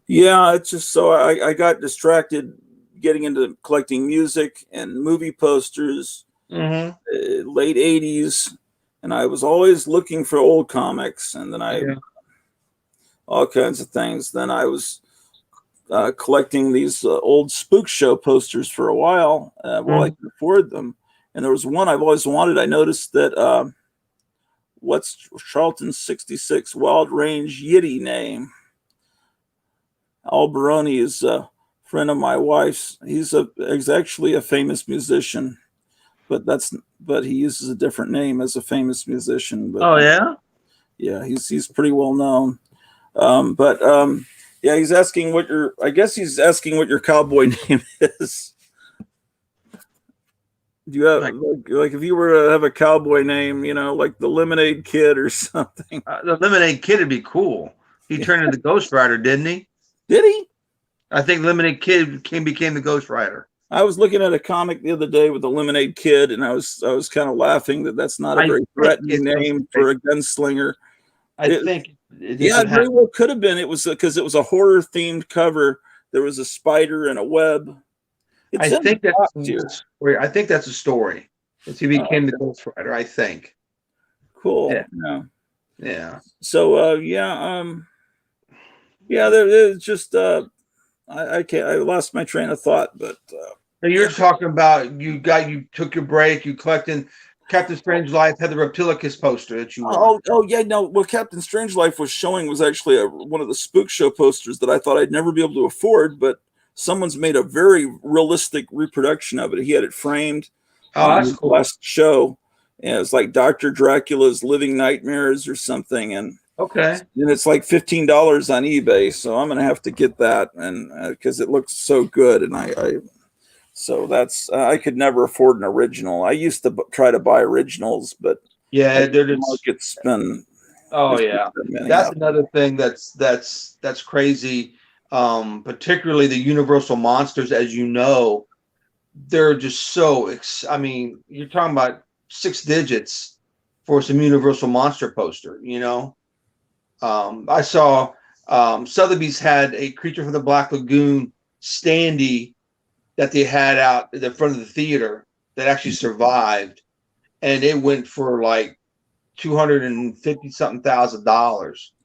yeah, it's just so I got distracted getting into collecting music and movie posters, Mm-hmm. Late 80s, and I was always looking for old comics, and then all kinds of things. Then I was collecting these old Spook Show posters for a while while I could afford them. And there was one I've always wanted. I noticed that what's Charlton's 66 Wild Range Yiddy name? Al Baroni is a friend of my wife's. He's actually a famous musician, but he uses a different name as a famous musician. But, yeah, he's pretty well known. Yeah, he's asking what your cowboy name is. Do you have like if you were to have a cowboy name, like the Lemonade Kid or something? The Lemonade Kid would be cool. He turned into Ghost Rider, didn't he? Did he? I think Lemonade Kid became the Ghost Rider. I was looking at a comic the other day with the Lemonade Kid, and I was kind of laughing that's not a very threatening name for a gunslinger. I think it very well could have been. It was because it was a horror themed cover. There was a spider and a web. I think that's a story. That he became the Ghost Rider. I think. Cool. Yeah. So there's just I lost my train of thought, but you're talking about you took your break, you collecting. Captain Strangelove had the Reptilicus poster that you want. What Captain Strangelove was showing was actually one of the Spook Show posters that I thought I'd never be able to afford, but someone's made a very realistic reproduction of it. He had it framed. That's cool. Last show, and it's like Dr. Dracula's Living Nightmares or something, and it's like $15 on eBay, so I'm gonna have to get that, and because it looks so good, and so that's I could never afford an original. I used to try to buy originals, but they're the market's been. That's another thing that's crazy. Particularly the Universal monsters, as you know, they're just so. I mean, you're talking about 6 digits for some Universal monster poster. I saw Sotheby's had a Creature from the Black Lagoon standee that they had out in the front of the theater that actually survived, and it went for like $250-something thousand.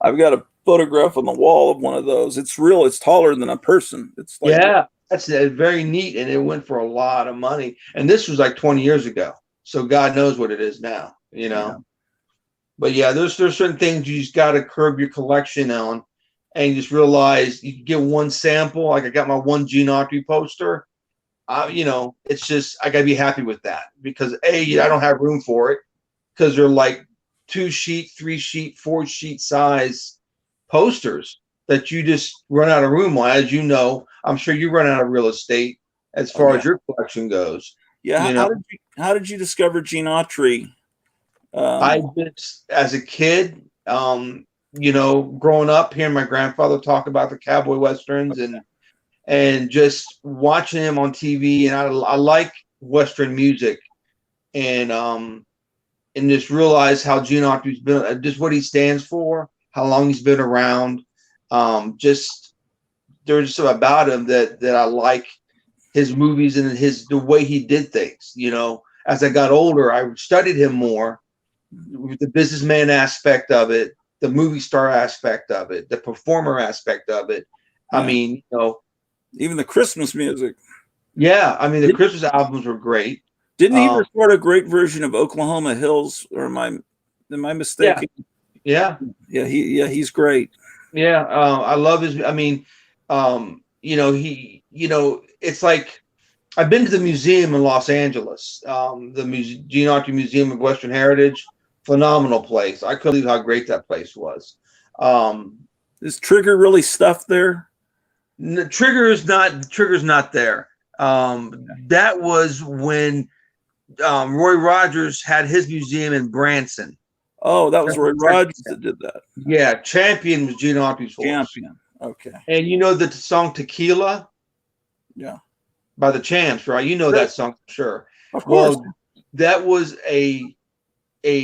I've got a photograph on the wall of one of those. It's real. It's taller than a person. It's like, that's very neat, and it went for a lot of money. And this was like 20 years ago, so God knows what it is now. But there's certain things you just got to curb your collection on, and you just realize you can get one sample. Like I got my one Gene Autry poster. It's just I gotta be happy with that because I don't have room for it because they're like 2-sheet, 3-sheet, 4-sheet size posters that you just run out of room on. As you know, I'm sure you run out of real estate as far as your collection goes. Yeah. How did you discover Gene Autry? I just, as a kid, growing up, hearing my grandfather talk about the cowboy westerns and just watching him on TV, and I like Western music, and just realize how Gene Autry's been, just what he stands for, how long he's been around. There's just something about him that I like his movies and the way he did things. As I got older, I studied him more, the businessman aspect of it, the movie star aspect of it, the performer aspect of it. I mean, even the Christmas music. The Christmas albums were great. Didn't he record a great version of Oklahoma Hills? Or am I mistaken? He's great. I love his. I mean, it's like I've been to the museum in Los Angeles, the Gene Autry Museum of Western Heritage. Phenomenal place. I couldn't believe how great that place was. Is Trigger really stuffed there? Trigger's not there. That was when Roy Rogers had his museum in Branson. Oh, that was Roy Rogers that did that. Yeah, Champion was Gene Autry's voice. Champion. Okay. And you know the song Tequila? Yeah. By the Champs, right? You know that song for sure. Of course. Well, that was a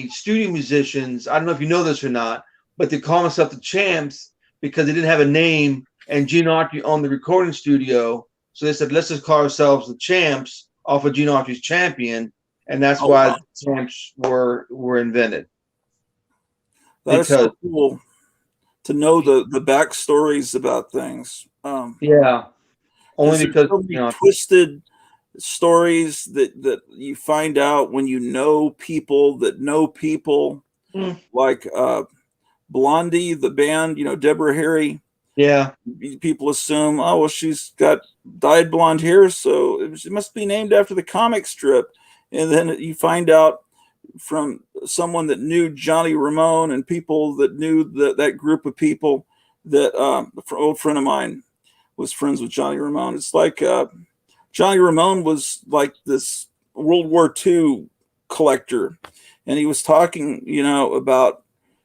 studio musicians. I don't know if you know this or not, but they call themselves the Champs because they didn't have a name, and Gene Autry owned the recording studio. So they said, let's just call ourselves the Champs off of Gene Autry's Champion, and that's why the Champs were invented. That is so cool to know the backstories about things. Yeah, only because so many twisted stories that you find out when you know people that know people, like Blondie, the band. Deborah Harry. Yeah, people assume, oh well, she's got dyed blonde hair, so it must be named after the comic strip. And then you find out from someone that knew Johnny Ramone and people that knew that group of people that an old friend of mine was friends with Johnny Ramone. It's like Johnny Ramone was like this World War II collector, and he was talking, about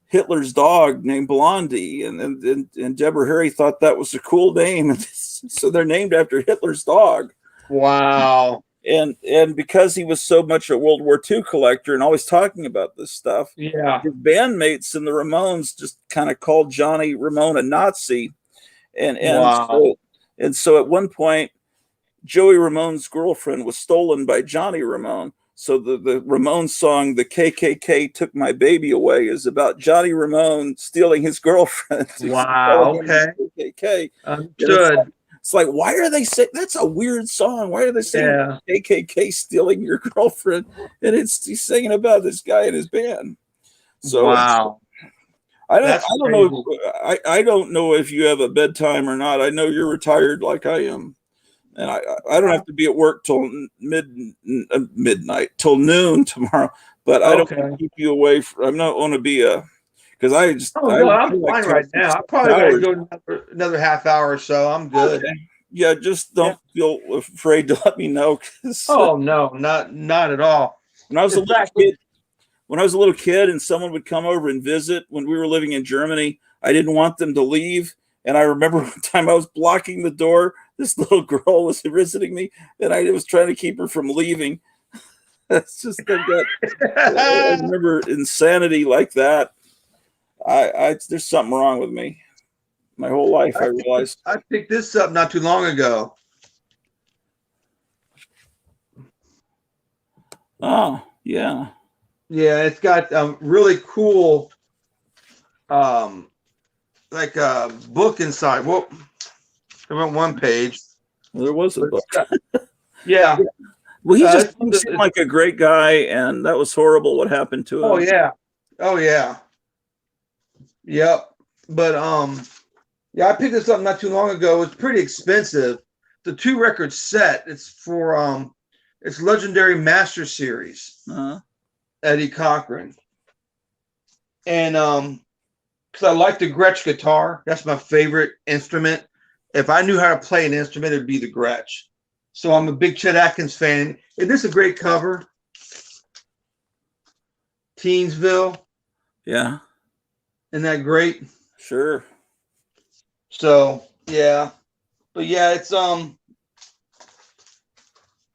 Hitler's dog named Blondie, and Deborah Harry thought that was a cool name, so they're named after Hitler's dog. Wow. And because he was so much a World War II collector and always talking about this stuff, his bandmates and the Ramones just kind of called Johnny Ramone a Nazi. And so at one point, Joey Ramone's girlfriend was stolen by Johnny Ramone. So the Ramones song, "The KKK Took My Baby Away," is about Johnny Ramone stealing his girlfriend. Wow. Okay. KKK. Understood. It's like, why are they saying that's a weird song? Why are they saying KKK stealing your girlfriend? And he's singing about this guy in his band. So wow. I don't know. I don't know if you have a bedtime or not. I know you're retired like I am, and I don't have to be at work till midnight till noon tomorrow. But I don't want to keep you away. I'm not want to be a. Because I'm fine right now. I probably gotta go another half hour or so. I'm good. Okay. Yeah, just don't feel afraid to let me know. Oh no, not at all. When I was a little kid, and someone would come over and visit when we were living in Germany, I didn't want them to leave. And I remember one time I was blocking the door. This little girl was visiting me, and I was trying to keep her from leaving. That's just I remember insanity like that. There's something wrong with me. My whole life, I realized. I picked this up not too long ago. Oh, yeah. Yeah, it's got really cool, like a book inside. Well, I went one page. There was a book. Yeah. Well, he just seemed like a great guy, and that was horrible what happened to him. Oh, yeah. Oh, yeah. Yep. But yeah, I picked this up not too long ago. It's pretty expensive. The 2-record set. It's for it's Legendary Master Series. Eddie Cochran. And because I like the Gretsch guitar. That's my favorite instrument. If I knew how to play an instrument, it'd be the Gretsch. So I'm a big Chet Atkins fan. And this is a great cover. Teensville. Yeah. Isn't that great? Sure. So yeah, but yeah, it's I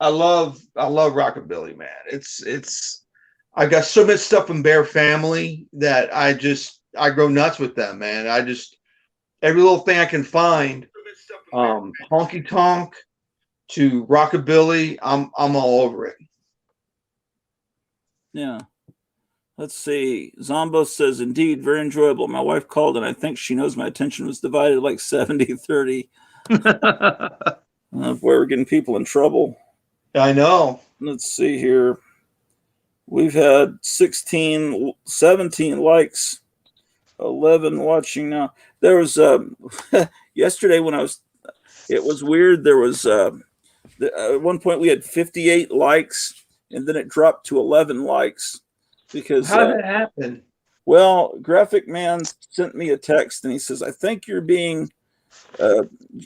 love rockabilly, man. It's I got so much stuff from Bear Family that I go nuts with them, man. Every little thing I can find, honky tonk to rockabilly, I'm all over it. Yeah. Let's see. Zombo says, indeed, very enjoyable. My wife called, and I think she knows my attention was divided like 70-30. Boy, we're getting people in trouble. I know. Let's see here. We've had 17 likes, 11 watching now. There was yesterday when it was weird. There was at one point we had 58 likes, and then it dropped to 11 likes. Because how did that happen? Well, Graphic Man sent me a text, and he says, I think you're being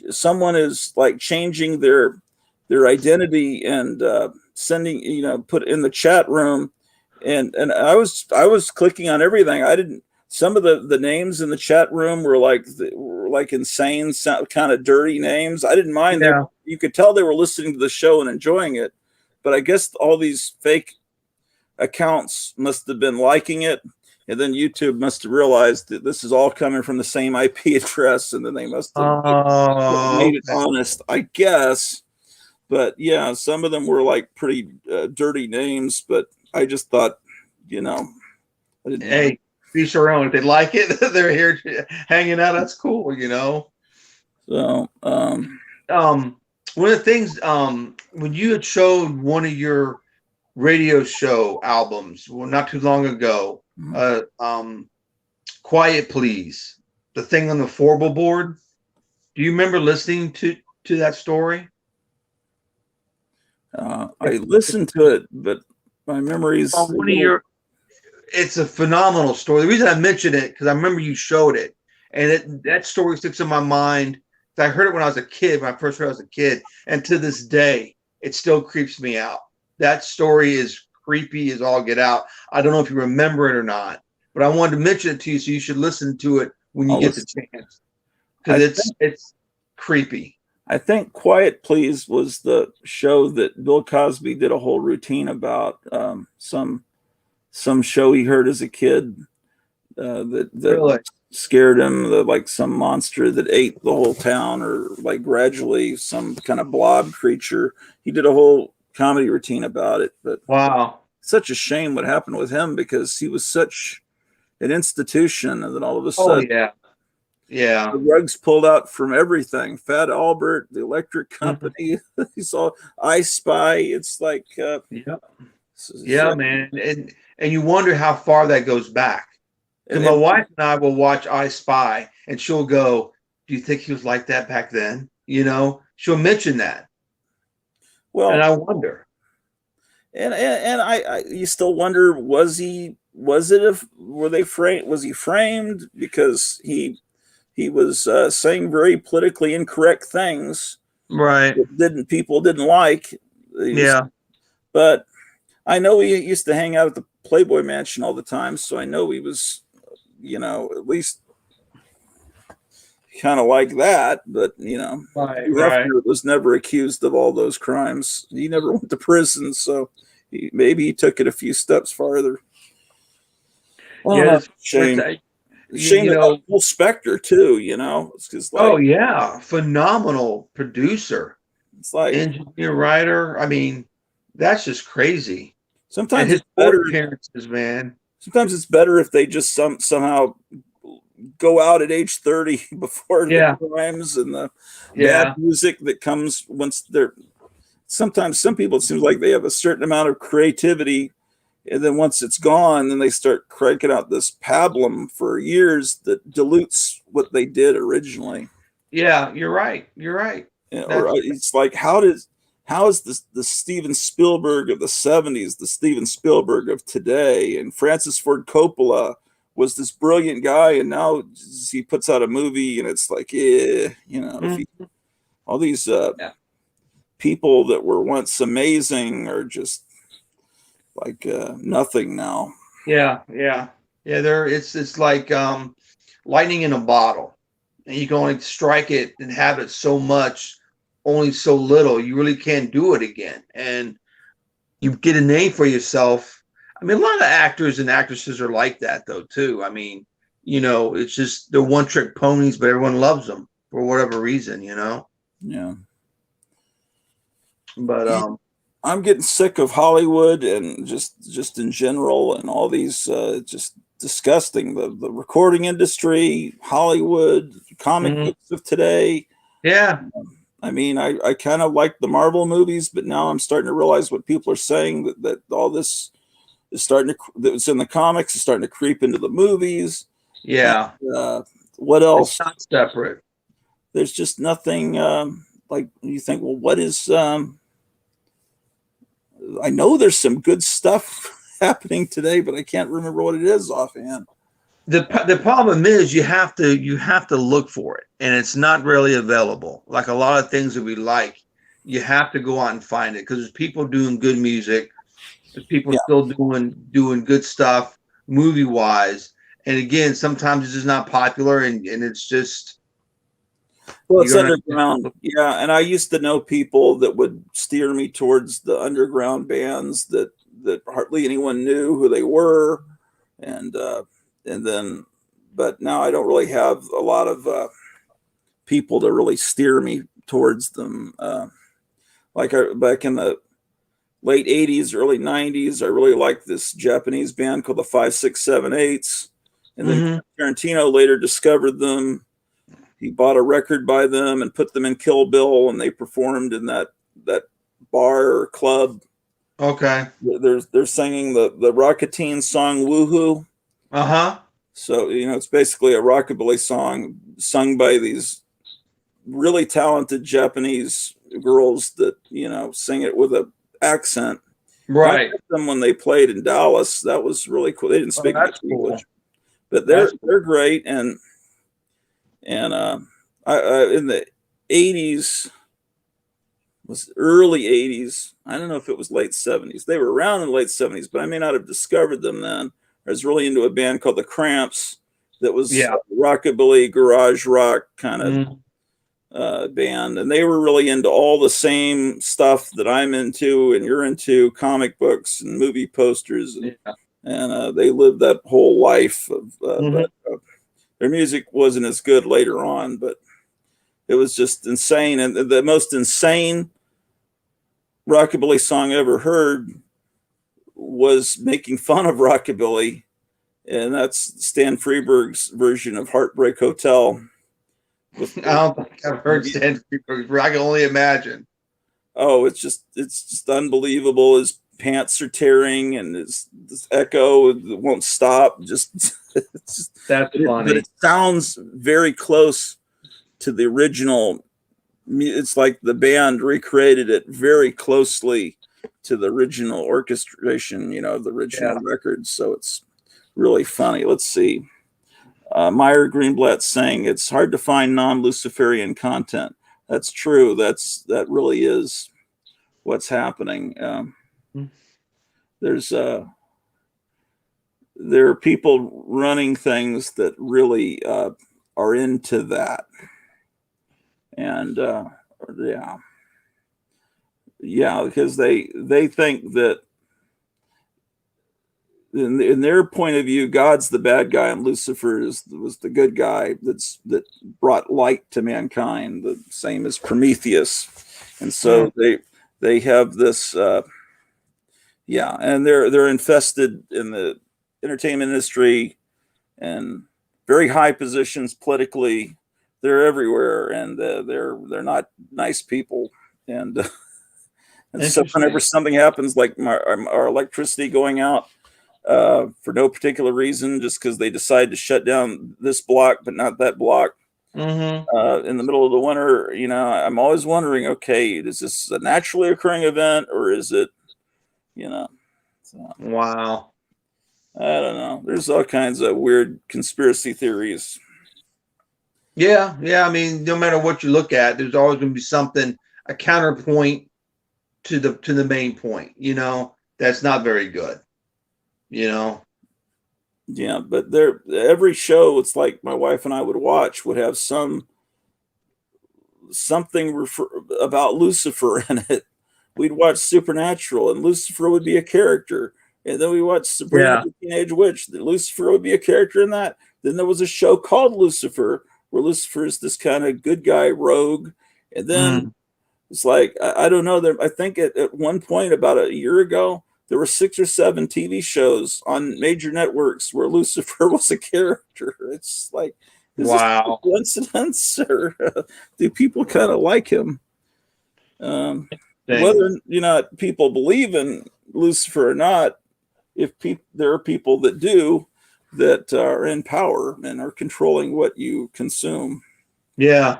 someone is like changing their identity and sending, put in the chat room and I was clicking on everything. I didn't. Some of the names in the chat room were like insane, kind of dirty names. I didn't mind. Yeah. You could tell they were listening to the show and enjoying it. But I guess all these fake accounts must have been liking it, and then YouTube must have realized that this is all coming from the same IP address, and then they must have made it honest, I guess. But yeah, some of them were like pretty dirty names. But I just thought, I didn't Hey, each their own. If they like it, they're here hanging out. That's cool, So, one of the things, when you had showed one of your radio show albums, well, not too long ago, Quiet Please, the thing on the Forble board. Do you remember listening to that story? I listened to it, but my memories. It's a phenomenal story. The reason I mentioned it because I remember you showed it, and that story sticks in my mind. I heard it when I was a kid, when I first heard it as a kid, and to this day, it still creeps me out. That story is creepy as all get out. I don't know if you remember it or not, but I wanted to mention it to you, so you should listen to it when you get the chance, because it's creepy. I think Quiet Please was the show that Bill Cosby did a whole routine about, some show he heard as a kid that Really? scared him, like some monster that ate the whole town, or like gradually some kind of blob creature. He did a whole comedy routine about it. But wow, such a shame what happened with him, because he was such an institution, and then all of a sudden, yeah, the rugs pulled out from everything. Fat Albert, the electric company, he saw I Spy. It's like, man, and you wonder how far that goes back. And my wife and I will watch I Spy, and she'll go, "Do you think he was like that back then?" She'll mention that. Well, and I wonder. And I you still wonder, was he framed because he was saying very politically incorrect things, right? That people didn't like. But I know he used to hang out at the Playboy Mansion all the time, so I know he was, at least kind of like that. But Hefner was never accused of all those crimes. He never went to prison, so maybe he took it a few steps farther. Well, shame. Shame about Will Spector too. It's like, phenomenal producer. It's like engineer, writer. I mean, that's just crazy. Sometimes his better appearances, man. Sometimes it's better if they just somehow go out at age 30 before the crimes and the bad music that comes once they're. Sometimes some people, it seems like they have a certain amount of creativity, and then once it's gone, then they start cranking out this pablum for years that dilutes what they did originally. Yeah, you're right. You're right. Or it's like, how is the Steven Spielberg of the 70s the Steven Spielberg of today? And Francis Ford Coppola was this brilliant guy, and now he puts out a movie and it's like, all these people that were once amazing are just like nothing now. It's like lightning in a bottle, and you can only strike it and have it so much, only so little. You really can't do it again, and you get a name for yourself. I mean, a lot of actors and actresses are like that though too. I mean, it's just they're one trick ponies, but everyone loves them for whatever reason. Yeah. But I'm getting sick of Hollywood and just in general, and all these just disgusting, the recording industry, Hollywood, comic books of today. Yeah. I mean, I kind of like the Marvel movies, but now I'm starting to realize what people are saying, that all this is that's in the comics is starting to creep into the movies. Yeah. And, what else? It's not separate. There's just nothing like you think, well, what is I know there's some good stuff happening today, but I can't remember what it is offhand. The problem is you have to look for it, and it's not really available. Like a lot of things that we like, you have to go out and find it, because there's people doing good music, There's people still doing good stuff movie wise. And again, sometimes it's just not popular, and it's just it's underground. Yeah, and I used to know people that would steer me towards the underground bands that hardly anyone knew who they were, and then, but now I don't really have a lot of people to really steer me towards them. Back in the late 80s, early 90s, I really liked this Japanese band called the 5678s. And then Tarantino later discovered them. He bought a record by them and put them in Kill Bill, and they performed in that bar or club. Okay. They're singing the Rocketeens song Woohoo. So, it's basically a rockabilly song sung by these really talented Japanese girls that, sing it with an accent. Right. I met them when they played in Dallas. That was really cool. They didn't speak much English, but they're great. And I in the 80s, was early 80s. I don't know if it was late 70s. They were around in the late 70s, but I may not have discovered them then. I was really into a band called the Cramps that was rockabilly, garage rock kind of band. And they were really into all the same stuff that I'm into and you're into, comic books and movie posters. And they lived that whole life of, but their music wasn't as good later on, but it was just insane. And the most insane rockabilly song I ever heard was making fun of rockabilly, and that's Stan Freberg's version of Heartbreak Hotel. I don't think I've heard Stan Freberg's. I can only imagine. Oh, it's just unbelievable. His pants are tearing, and this echo won't stop. That's funny. But it sounds very close to the original. It's like the band recreated it very closely to the original orchestration, of the original record. So it's really funny. Let's see. Meyer Greenblatt saying it's hard to find non-Luciferian content. That's true. That really is what's happening. There are people running things that really are into that. And because they think that in their point of view, God's the bad guy and Lucifer was the good guy that brought light to mankind, the same as Prometheus. And so they have this and they're infested in the entertainment industry and very high positions politically. They're everywhere, and they're not nice people. And so whenever something happens, like our electricity going out for no particular reason, just because they decide to shut down this block but not that block in the middle of the winter, I'm always wondering, okay, is this a naturally occurring event or is it, Wow. I don't know. There's all kinds of weird conspiracy theories. Yeah. I mean, no matter what you look at, there's always going to be something, a counterpoint to the main point. That's not very good. Yeah, but every show, it's like my wife and I would watch, would have something about Lucifer in it. We'd watch Supernatural, and Lucifer would be a character. And then we watched Sabrina the Teenage Witch. Lucifer would be a character in that. Then there was a show called Lucifer, where Lucifer is this kind of good guy rogue. And then it's like, I don't know. I think at one point about a year ago, there were 6 or 7 TV shows on major networks where Lucifer was a character. It's like, is this a coincidence, or do people kind of like him? Whether people believe in Lucifer or not, there are people that do, that are in power and are controlling what you consume. Yeah.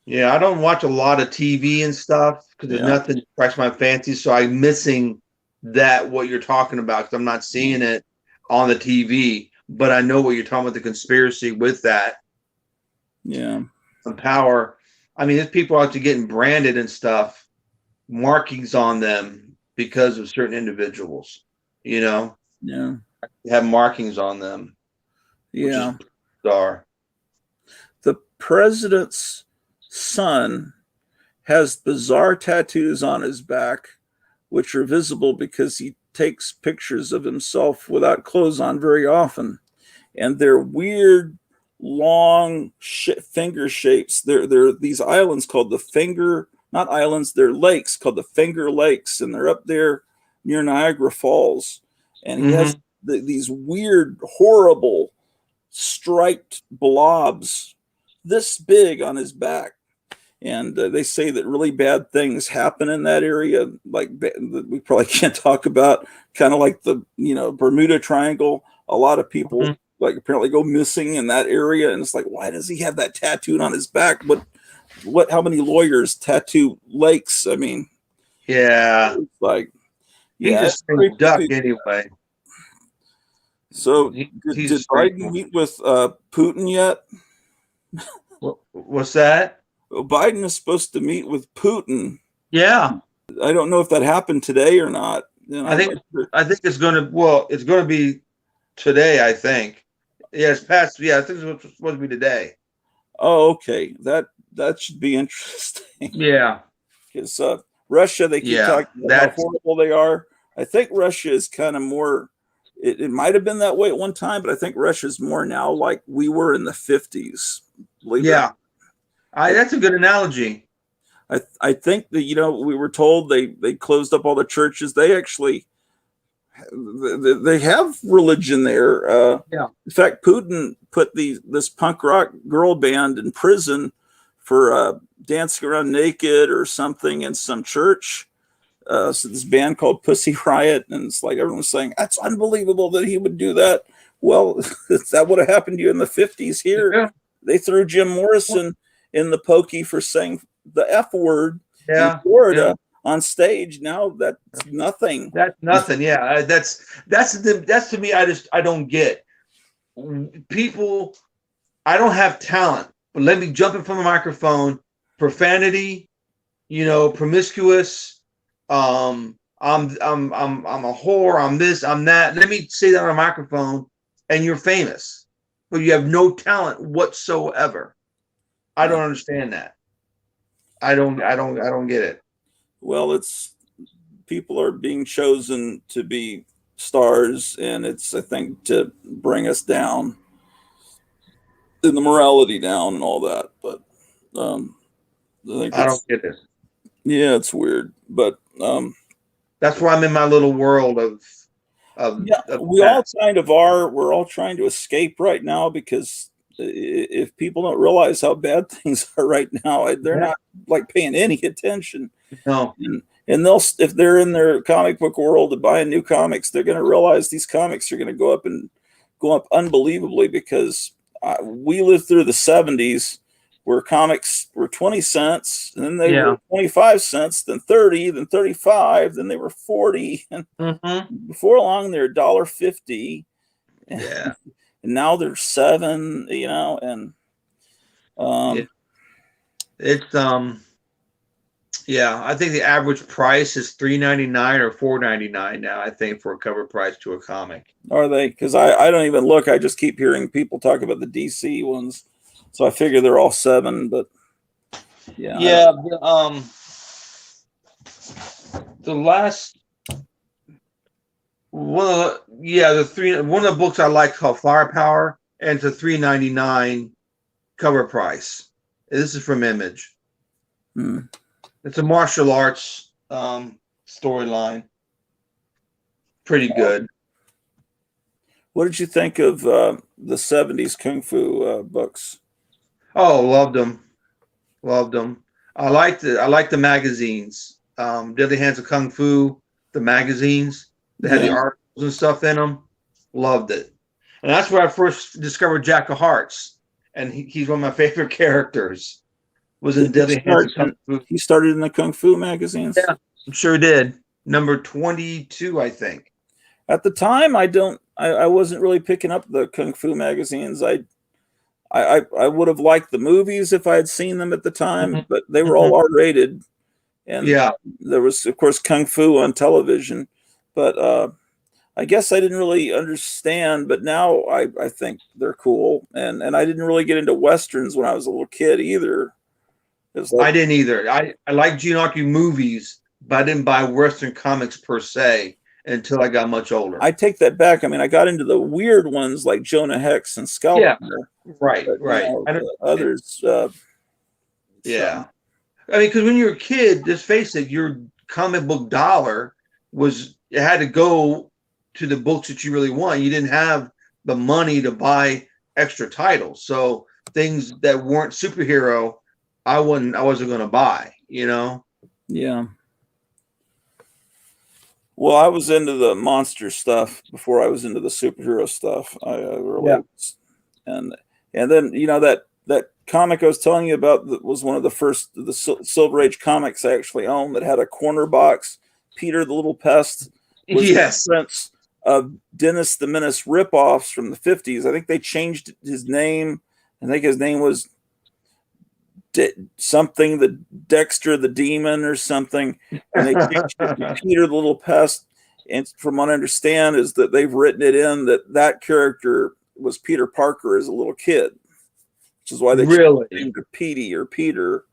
I don't watch a lot of TV and stuff because there's nothing to scratch my fancy. So I'm missing what you're talking about, because I'm not seeing it on the TV. But I know what you're talking about, the conspiracy with that. Yeah. And power. I mean, there's people out there getting branded and stuff, markings on them, because of certain individuals. You know, Yeah. have markings on them. Yeah. Which is bizarre. The president's son has bizarre tattoos on his back, which are visible because he takes pictures of himself without clothes on very often. And they're weird, long finger shapes. They're these islands called the finger, not islands, they're lakes called the Finger Lakes, and they're up there near Niagara Falls. And he has these weird, horrible, striped blobs this big on his back. And they say that really bad things happen in that area, like we probably can't talk about, kind of like the Bermuda Triangle. A lot of people like apparently go missing in that area, and it's like, why does he have that tattooed on his back? But how many lawyers tattoo lakes? I mean, yeah, it's like, yeah, he's a duck anyway. So did Biden meet with Putin yet? What's that? Well, Biden is supposed to meet with Putin. Yeah, I don't know if that happened today or not. I think it's going to. Well, it's going to be today. I think. Yeah, it's past. Yeah, I think it's supposed to be today. Oh, okay. That should be interesting. Yeah, because Russia, they keep talking about how horrible they are. I think Russia is kind of more. It might have been that way at one time, but I think Russia's more now like we were in the 50s. Yeah. That's a good analogy. I think that, we were told they closed up all the churches. They actually, they have religion there. In fact, Putin put this punk rock girl band in prison for dancing around naked or something in some church. So this band called Pussy Riot, and it's like everyone's saying, that's unbelievable that he would do that. Well, that would have happened to you in the 50s here. Yeah. They threw Jim Morrison in the pokey for saying the F word in Florida on stage. Now that's nothing. That's nothing. Yeah. That's to me. I don't get people. I don't have talent, but let me jump in front of a microphone, profanity, promiscuous. I'm a whore. I'm this, I'm that. Let me say that on a microphone and you're famous, but you have no talent whatsoever. I don't understand that. I don't get it. Well, it's people are being chosen to be stars, and it's, I think, to bring us down and the morality down and all that. But I don't get it. Yeah, it's weird, but that's why I'm in my little world of we all kind of are. We're all trying to escape right now because if people don't realize how bad things are right now, they're not like paying any attention. No. And they'll, if they're in their comic book world to buy new comics, they're going to realize these comics are going to go up unbelievably because we lived through the 70s where comics were 20 cents, and then they were 25 cents, then 30, then 35, then they were 40. And before long, they're $1.50. Yeah. And now they're $7, and it's I think the average price is $3.99 or $4.99 now, I think, for a cover price to a comic. Are they? Because I don't even look. I just keep hearing people talk about the DC ones. So I figure they're all $7, but yeah. The last one of the books I like called Firepower, and it's a $3.99 cover price. This is from Image. It's a martial arts storyline. Pretty good. What did you think of the 70s Kung Fu books? Oh, loved them. I liked the magazines. Deadly Hands of Kung Fu, the magazines. They had the articles and stuff in them. Loved it. And that's where I first discovered Jack of Hearts. And he's one of my favorite characters. Was in Deadly Hands of Kung Fu. He started in the Kung Fu magazines? Yeah, sure did. Number 22, I think. At the time, I wasn't really picking up the Kung Fu magazines. I would have liked the movies if I had seen them at the time, but they were all R-rated. And there was, of course, Kung Fu on television, but I guess I didn't really understand, but now I think they're cool. And I didn't really get into Westerns when I was a little kid either. I didn't either. I like Gene Autry movies, but I didn't buy Western comics per se until I got much older. I take that back. I mean, I got into the weird ones like Jonah Hex and Scalper. Yeah, right. Others. Yeah. I mean, because when you're a kid, just face it, your comic book dollar it had to go to the books that you really want. You didn't have the money to buy extra titles. So things that weren't superhero, I wasn't going to buy, you know? Yeah. Well, I was into the monster stuff before I was into the superhero stuff. I really was. And then, you know, that comic I was telling you about that was one of the first the Silver Age comics I actually owned that had a corner box. Peter the Little Pest was reference of Dennis the Menace ripoffs from the 50s. I think they changed his name. I think his name was something, the Dexter the Demon or something, and they changed it to Peter the Little Pest. And from what I understand is that they've written it in that character was Peter Parker as a little kid, which is why they changed his name to Petey or Peter.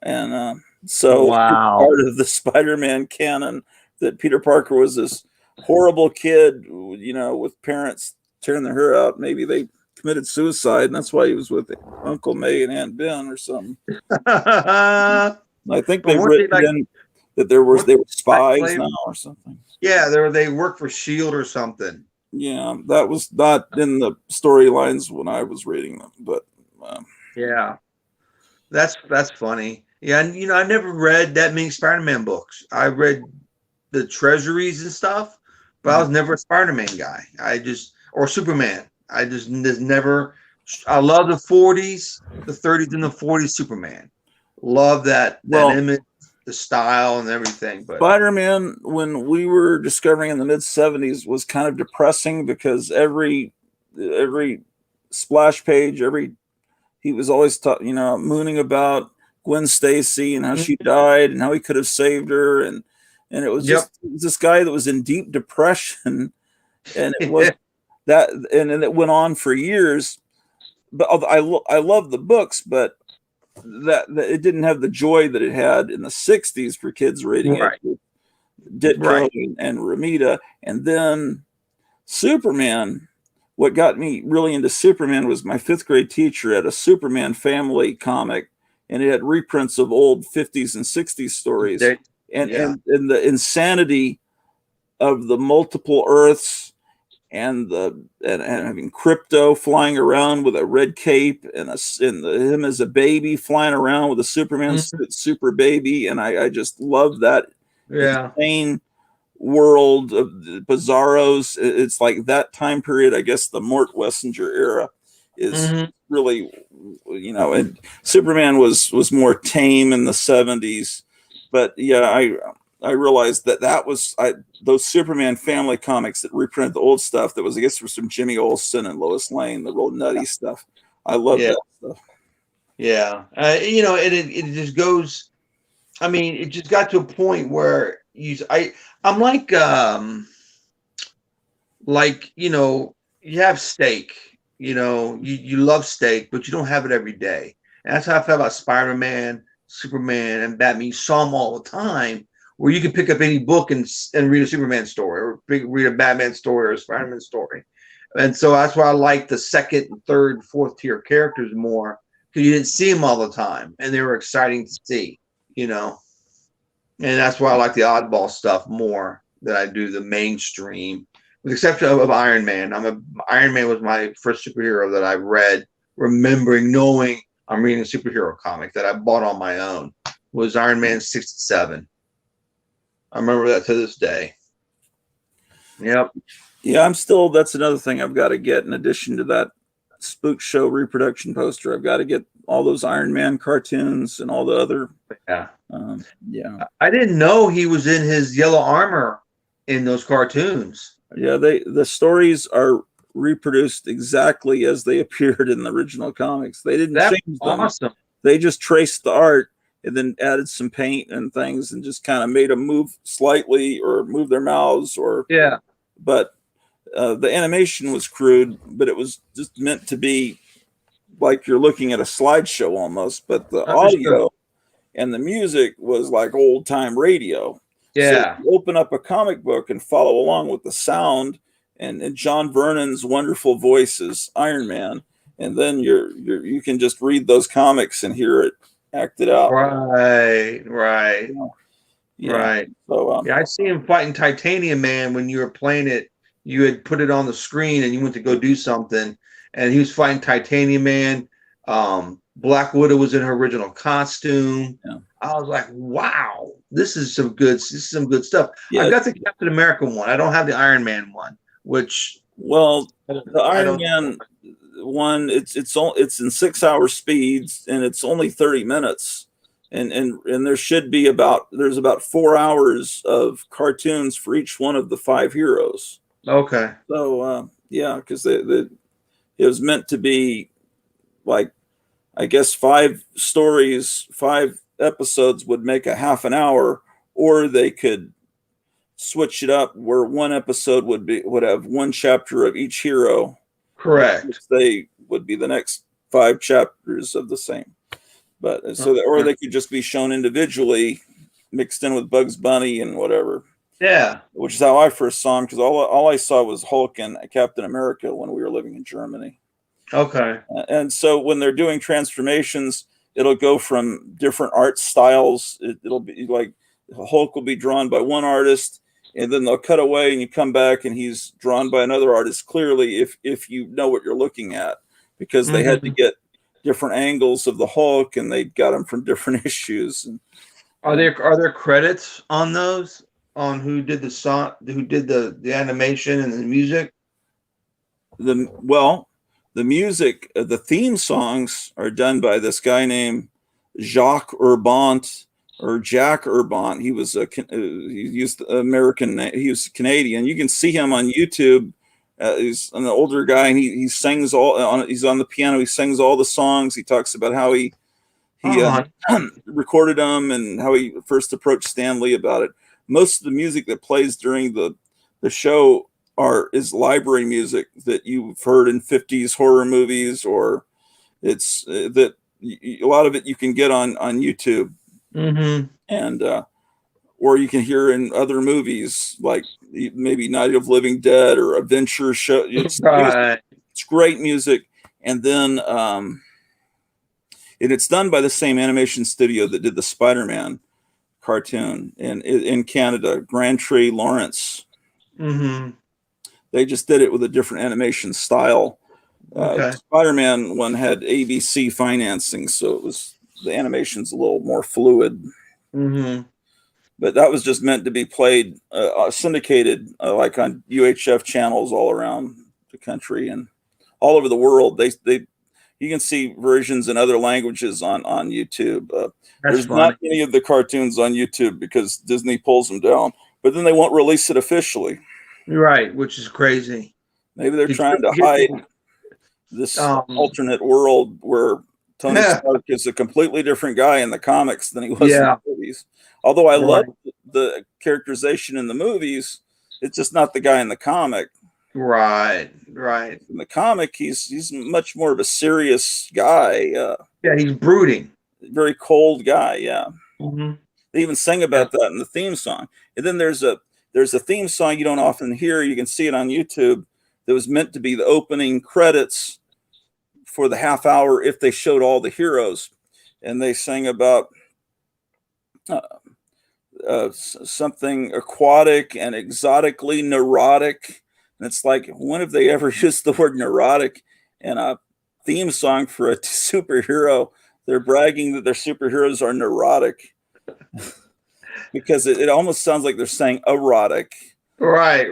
And so part of the Spider-Man canon that Peter Parker was this horrible kid, you know, with parents tearing their hair out. Maybe they committed suicide, and that's why he was with Uncle May and Aunt Ben or something. I think they've written in that they were spies now or something. Yeah, they worked for S.H.I.E.L.D. or something. Yeah, that was not in the storylines when I was reading them, but yeah, that's funny. Yeah, and you know, I never read that many Spider-Man books. I read the treasuries and stuff, but I was never a Spider-Man guy. Or Superman. I just never. I love the 40s, the 30s, and the 40s Superman. Love that image, the style, and everything. But Spider-Man, when we were discovering in the mid 70s, was kind of depressing because every splash page, he was always mooning about Gwen Stacy and how she died and how he could have saved her, and it was just this guy that was in deep depression, and it was that, and it went on for years. But I love the books, but that it didn't have the joy that it had in the 60s for kids reading it with Ditko and Ramita. And then Superman, what got me really into Superman was my 5th grade teacher at a Superman family comic, and it had reprints of old 50s and 60s stories. And the insanity of the multiple Earths and having Crypto flying around with a red cape and him as a baby flying around with a Superman super baby, and I just love that insane world of the Bizarros. It's like that time period. I guess the Mort Wessinger era is really, you know, and Superman was more tame in the 70s, but I realized that was those Superman family comics that reprinted the old stuff that was, I guess, from Jimmy Olsen and Lois Lane, the real nutty stuff. I love that stuff. Yeah. You know, it just goes, I mean, it just got to a point where I'm like, you know, you have steak, you know, you love steak, but you don't have it every day. And that's how I felt about Spider-Man, Superman, and Batman. You saw them all the time, where you can pick up any book and read a Superman story, or read a Batman story or a Spider-Man story. And so that's why I like the 2nd, 3rd, 4th tier characters more, because you didn't see them all the time, and they were exciting to see, you know. And that's why I like the oddball stuff more than I do the mainstream, with the exception of Iron Man. Iron Man was my first superhero that I read, knowing I'm reading a superhero comic that I bought on my own, was Iron Man 67. I remember that to this day. Yep. Yeah, that's another thing I've got to get in addition to that Spook Show reproduction poster. I've got to get all those Iron Man cartoons and all the other. I didn't know he was in his yellow armor in those cartoons. Yeah, the stories are reproduced exactly as they appeared in the original comics. They didn't change them. Awesome. They just traced the art and then added some paint and things and just kind of made them move slightly or move their mouths or Yeah. But the animation was crude, but it was just meant to be like you're looking at a slideshow almost. But the audio and the music was like old time radio. Yeah. So you open up a comic book and follow along with the sound and John Vernon's wonderful voice as Iron Man, and then you can just read those comics and hear it acted out. Right. Yeah. Right. So I see him fighting Titanium Man when you were playing it. You had put it on the screen and you went to go do something, and he was fighting Titanium Man. Black Widow was in her original costume. Yeah. I was like, wow, this is some good stuff. Yeah. I got the Captain America one. I don't have the Iron Man one, which the Iron Man one, it's in 6 hour speeds and it's only 30 minutes. And there should be there's about 4 hours of cartoons for each one of the 5 heroes. Okay. So because it was meant to be like, I guess 5 stories, 5 episodes would make a half an hour, or they could switch it up where one episode would have 1 chapter of each hero. Correct. They would be the next 5 chapters of the same. But or they could just be shown individually, mixed in with Bugs Bunny and whatever. Yeah, which is how I first saw him, because all I saw was Hulk and Captain America when we were living in Germany. Okay. And so when they're doing transformations, it'll go from different art styles. It'll be like Hulk will be drawn by one artist, and then they'll cut away, and you come back, and he's drawn by another artist. Clearly, if you know what you're looking at, because they had to get different angles of the Hulk, and they got them from different issues. And are there credits on those? On who did the song, who did the animation and the music? The music, the theme songs are done by this guy named Jacques Urbant or Jack Urbant. He was he used American. He was Canadian. You can see him on YouTube. He's an older guy, and he sings he's on the piano. He sings all the songs. He talks about how he recorded them and how he first approached Stan Lee about it. Most of the music that plays during the show is library music that you've heard in 50s horror movies, or it's that a lot of it you can get on YouTube, and or you can hear in other movies like maybe Night of Living Dead or Adventure Show. It's great music, and then it's done by the same animation studio that did the Spider-Man cartoon in Canada, Grand Tree Lawrence. They just did it with a different animation style. Spider-Man one had ABC financing, so the animation's a little more fluid. But that was just meant to be played syndicated like on UHF channels all around the country and all over the world. You can see versions in other languages on YouTube. There's not any of the cartoons on YouTube because Disney pulls them down, but then they won't release it officially. Right, which is crazy. Maybe they're trying to hide this alternate world where Tony Stark is a completely different guy in the comics than he was in the movies. Although I love the characterization in the movies, it's just not the guy in the comic. Right. In the comic, he's much more of a serious guy. He's brooding. Very cold guy. Yeah. They even sing about that in the theme song. And then there's a theme song you don't often hear. You can see it on YouTube. That was meant to be the opening credits for the half hour if they showed all the heroes, and they sang about something aquatic and exotically neurotic. And it's like, when have they ever used the word neurotic in a theme song for a superhero? They're bragging that their superheroes are neurotic because it almost sounds like they're saying erotic. Right.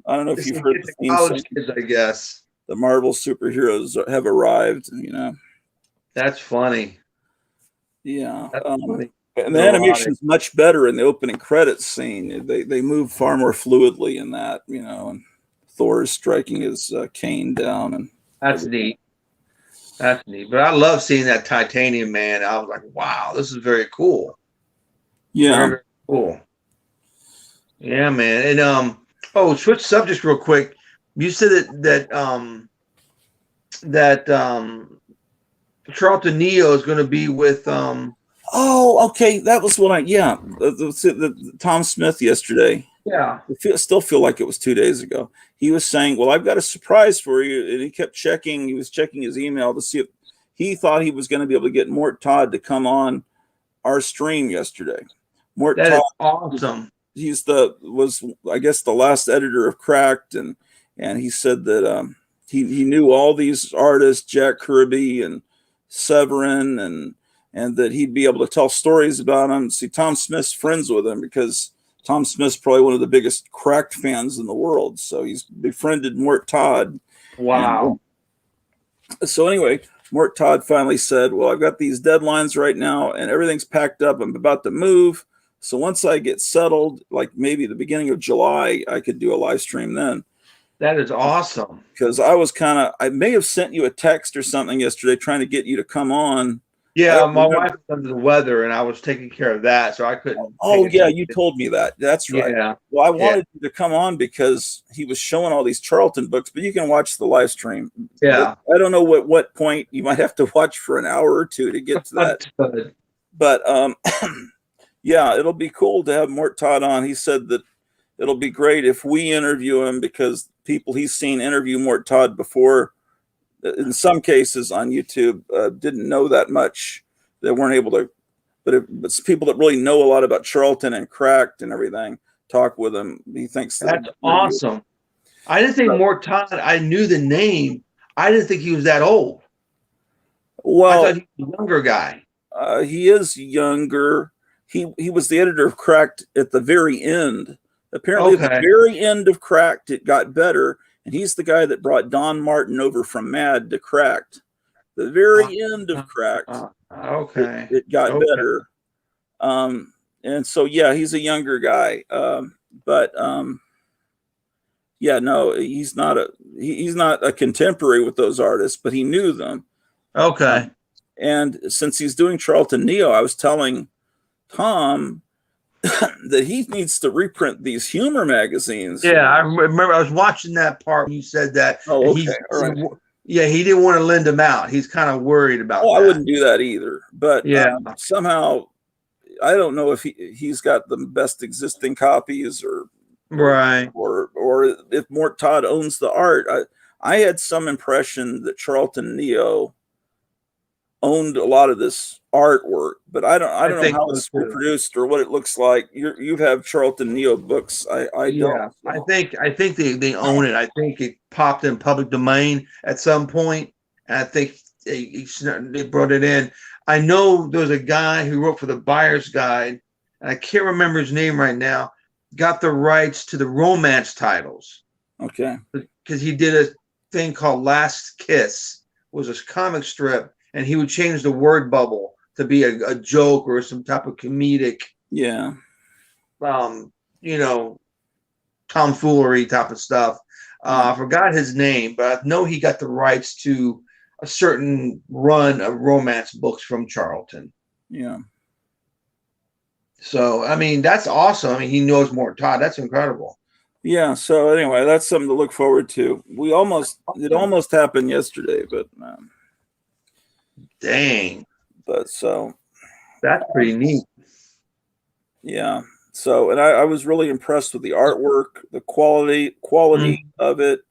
I don't know if you've heard the theme song. Kids, I guess. The Marvel superheroes have arrived, That's funny. Yeah. That's funny. And the animation is much better in the opening credits scene. They move far more fluidly in that, and Thor is striking his cane down, and that's neat. That's neat. But I love seeing that titanium man. I was like, wow, this is very cool. Yeah. Very, very cool. Yeah, man. And switch subjects real quick. You said that Charlton Neo is going to be with Oh, okay. That was what the Tom Smith yesterday. yeah. I still feel like it was 2 days ago. He was saying, well, I've got a surprise for you. And he kept checking. He was checking his email to see if he thought he was going to be able to get Mort Todd to come on our stream yesterday. Mort That Todd, is awesome. Was I guess the last editor of Cracked, and he said that he knew all these artists, Jack Kirby and Severin, and that he'd be able to tell stories about them. See, Tom Smith's friends with him because Tom Smith's probably one of the biggest Cracked fans in the world. So he's befriended Mort Todd. Wow. And so anyway, Mort Todd finally said, well, I've got these deadlines right now and everything's packed up. I'm about to move. So once I get settled, like maybe the beginning of July, I could do a live stream then. That is awesome. Because I may have sent you a text or something yesterday trying to get you to come on. Yeah, my wife was under the weather, and I was taking care of that, so I couldn't. Oh, yeah, you told me that. That's right. Yeah. Well, I wanted you to come on because he was showing all these Charlton books, but you can watch the live stream. Yeah. I don't know what point you might have to watch for an hour or two to get to that. But yeah, it'll be cool to have Mort Todd on. He said that it'll be great if we interview him because people he's seen interview Mort Todd before, in some cases on YouTube, didn't know that much. They weren't able to, but it's people that really know a lot about Charlton and Cracked and everything talk with him. He thinks that's awesome. I didn't think Mort Todd, I knew the name. I didn't think he was that old. Well, I thought he was a younger guy. He is younger. He was the editor of Cracked at the very end. Apparently, at the very end of Cracked, it got better. And he's the guy that brought Don Martin over from Mad to Cracked. The very end of Cracked, it got better. And so, yeah, he's a younger guy. Yeah, no, he's not a contemporary with those artists, but he knew them. Okay. And since he's doing Charlton Neo, I was telling Tom that he needs to reprint these humor magazines. Yeah, I remember I was watching that part when you said that. Oh, okay. All right. Yeah, he didn't want to lend them out. He's kind of worried about that. I wouldn't do that either. But yeah, somehow, I don't know if he's got the best existing copies or if Mort Todd owns the art. I had some impression that Charlton Neo owned a lot of this artwork, but I don't know how it's reproduced or what it looks like. You have Charlton Neo books. I don't. I think they own it. I think it popped in public domain at some point, and I think they brought it in. I know there was a guy who wrote for the Buyer's Guide, and I can't remember his name right now. Got the rights to the romance titles. Okay. Because he did a thing called Last Kiss, was a comic strip. And he would change the word bubble to be a joke or some type of comedic, tomfoolery type of stuff. I forgot his name, but I know he got the rights to a certain run of romance books from Charlton. Yeah. So, I mean, that's awesome. I mean, he knows Mort Todd. That's incredible. Yeah. So anyway, that's something to look forward to. It almost happened yesterday, but. Dang. But so that's pretty neat. Yeah. So, and I was really impressed with the artwork, the quality of it,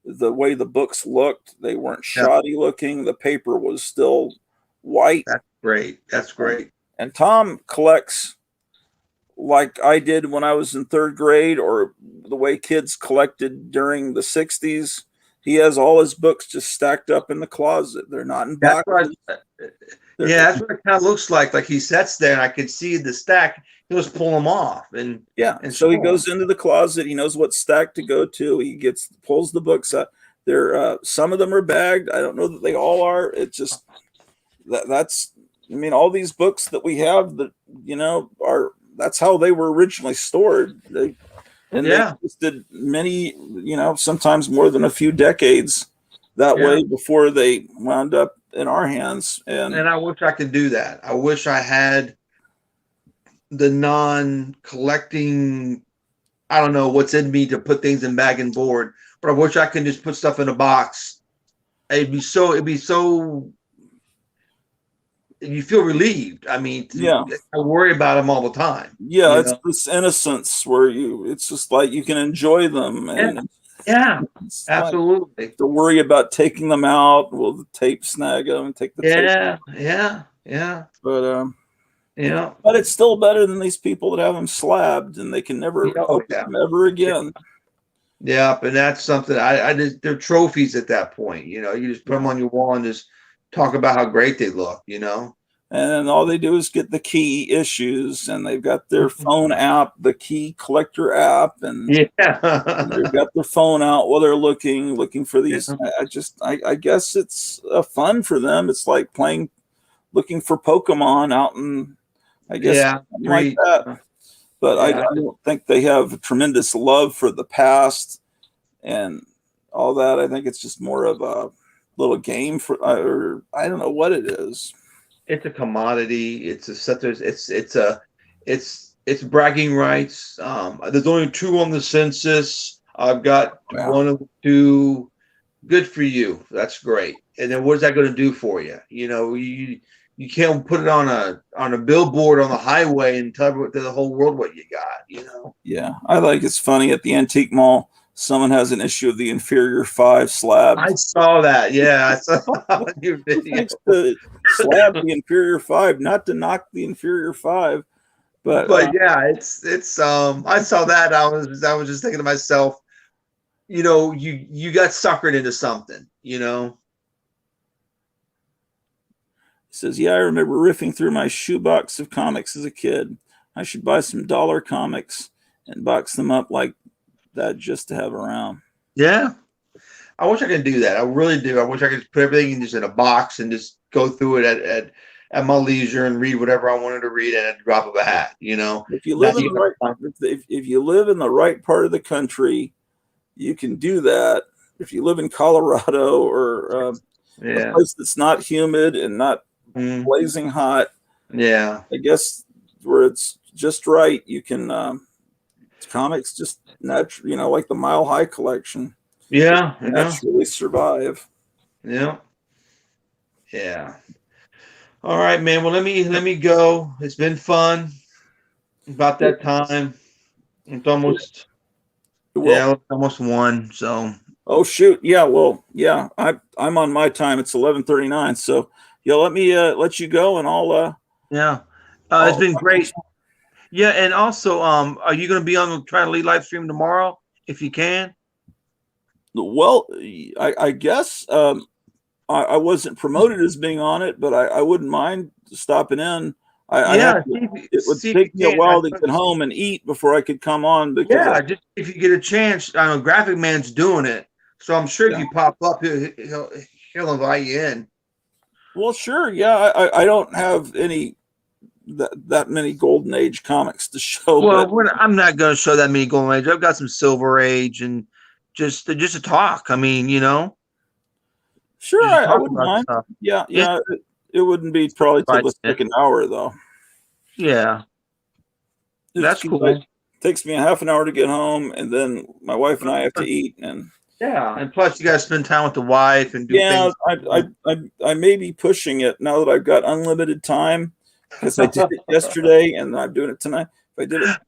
the way the books looked. They weren't shoddy looking. The paper was still white. That's great. That's great. And Tom collects like I did when I was in third grade, or the way kids collected during the 60s. He has all his books just stacked up in the closet. They're not in boxes. That's what it kind of looks like. Like he sits there and I can see the stack. He'll just pull them off. And so he goes into the closet. He knows what stack to go to. He pulls the books out. Some of them are bagged. I don't know that they all are. It's just all these books that we have that, that's how they were originally stored. They existed many, sometimes more than a few decades that way before they wound up in our hands. And I wish I could do that. I wish I had the non-collecting. I don't know what's in me to put things in bag and board, but I wish I could just put stuff in a box. It'd be so. You feel relieved. I mean, I worry about them all the time. Yeah, it's this innocence where it's just like you can enjoy them. And absolutely. Like to worry about taking them out. Will the tape snag them and take the tape? Yeah. But but it's still better than these people that have them slabbed and they can never open them ever again. Yeah, and that's something I just, they're trophies at that point. You just put them on your wall and just talk about how great they look. And all they do is get the key issues, and they've got their phone app, the key collector app, and they've got their phone out while they're looking for these. I guess it's fun for them. It's like looking for Pokemon out in, I guess, like that. But I don't think they have a tremendous love for the past and all that. I think it's just more of a little game or I don't know what it is. It's a commodity. It's bragging rights. There's only 2 on the census. I've got 1 of 2. Good for you. That's great. And then what is that going to do for you? You can't put it on a billboard on the highway and tell the whole world what you got. Yeah, I think it's funny at the antique mall. Someone has an issue of the Inferior 5 slab. I saw that. Yeah, I saw your video. To slab the Inferior 5, not to knock the Inferior 5, but yeah, it's I saw that. I was just thinking to myself, you got suckered into something. He says, yeah, I remember riffing through my shoebox of comics as a kid. I should buy some dollar comics and box them up like that just to have around. Yeah. I wish I could do that. I really do. I wish I could put everything just in a box and just go through it at my leisure and read whatever I wanted to read at a drop of a hat, If you live if you live in the right part of the country, you can do that. If you live in Colorado or a place that's not humid and not blazing hot, I guess where it's just right, you can comics just naturally, like the Mile High collection. Naturally survive. Yeah. All right, man. Well, let me go. It's been fun. About that time. It's almost almost 1. So. Oh shoot! Yeah, well, yeah. I'm on my time. It's 11:39. So let me let you go, and I'll. It's been great. Yeah, and also, are you going to be on the Try to Lead live stream tomorrow if you can? Well, I guess I wasn't promoted as being on it, but I wouldn't mind stopping in. It would take me a while to get home and eat before I could come on. Because just if you get a chance, I know Graphic Man's doing it, so I'm sure if you pop up, he'll invite you in. Well, sure, yeah. I don't have any. That many Golden Age comics to show. Well, I'm not going to show that many Golden Age. I've got some Silver Age and just to talk. I mean, Sure, I wouldn't mind. Stuff. Yeah. It wouldn't be probably till the second hour though. Yeah, that's cool. It takes me a half an hour to get home, and then my wife and I have to eat. And plus you got to spend time with the wife and do things. I may be pushing it now that I've got unlimited time. Because I did it yesterday, and I'm doing it tonight. If I did it,